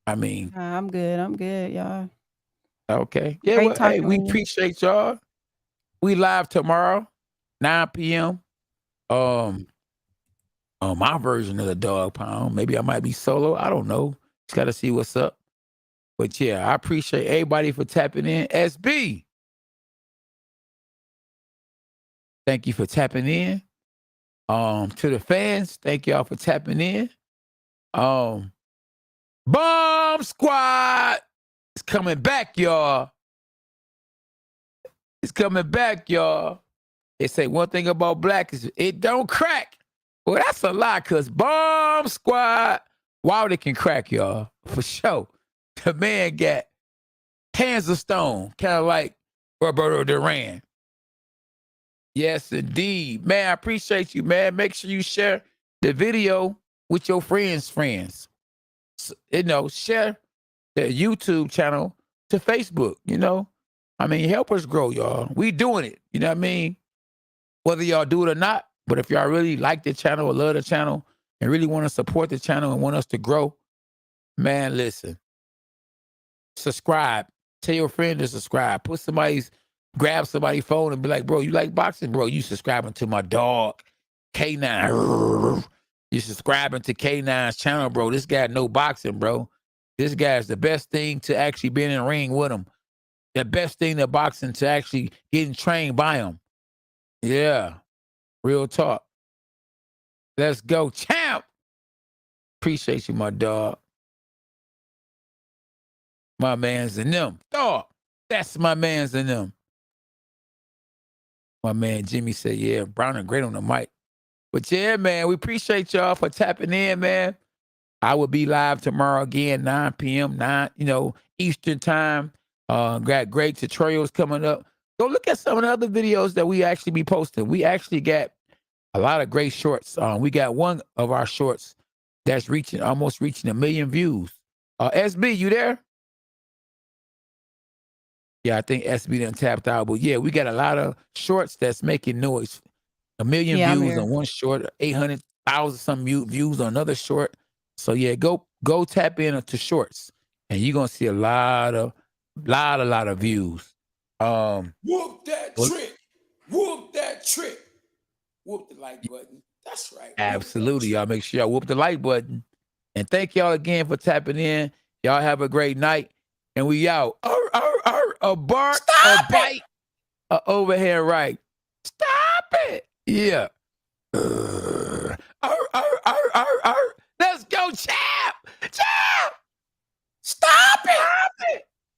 I mean. I'm good, y'all. Okay. Yeah, well, hey, we appreciate y'all. We live tomorrow, 9 p.m. On my version of the Dog Pound. Maybe I might be solo. I don't know. Just got to see what's up. But yeah, I appreciate everybody for tapping in. SB, thank you for tapping in. To the fans, thank y'all for tapping in. Bomb Squad is coming back, y'all. It's coming back, y'all. They say one thing about black is it don't crack. Well, that's a lie, because Bomb Squad, Wilder can crack, y'all, for sure. The man got hands of stone, kind of like Roberto Duran. Yes, indeed. Man, I appreciate you, man. Make sure you share the video with your friends' friends. Share the YouTube channel to Facebook, I mean, help us grow, y'all. We doing it, you know what I mean? Whether y'all do it or not, but if y'all really like the channel or love the channel and really want to support the channel and want us to grow, man, listen. Subscribe. Tell your friend to subscribe. Grab somebody's phone and be like, bro, you like boxing? Bro, you subscribing to my dog, K9. You subscribing to K9's channel, bro. This guy know boxing, bro. This guy's the best thing to actually be in the ring with him. The best thing to boxing to actually getting trained by him. Yeah. Real talk. Let's go, champ. Appreciate you, my dog. My man's in them. Dog. That's my man's in them. My man Jimmy said, yeah, Brown and great on the mic. But yeah, man, we appreciate y'all for tapping in, man. I will be live tomorrow again, 9 p.m., Eastern time. Got great tutorials coming up. Go look at some of the other videos that we actually be posting. We actually got a lot of great shorts. We got one of our shorts that's almost reaching 1 million views. SB, you there? Yeah, I think SB done tapped out. But yeah, we got a lot of shorts that's making noise. 1 million views on one short, 800,000 some views on another short. So yeah, go tap into shorts, and you're gonna see a lot of views. Whoop that trick. Whoop that trick. Whoop the like button. That's right. Absolutely. Y'all make sure y'all whoop the like button. And thank y'all again for tapping in. Y'all have a great night. And we out. A bark, a bite, a overhead right. Stop it. Yeah.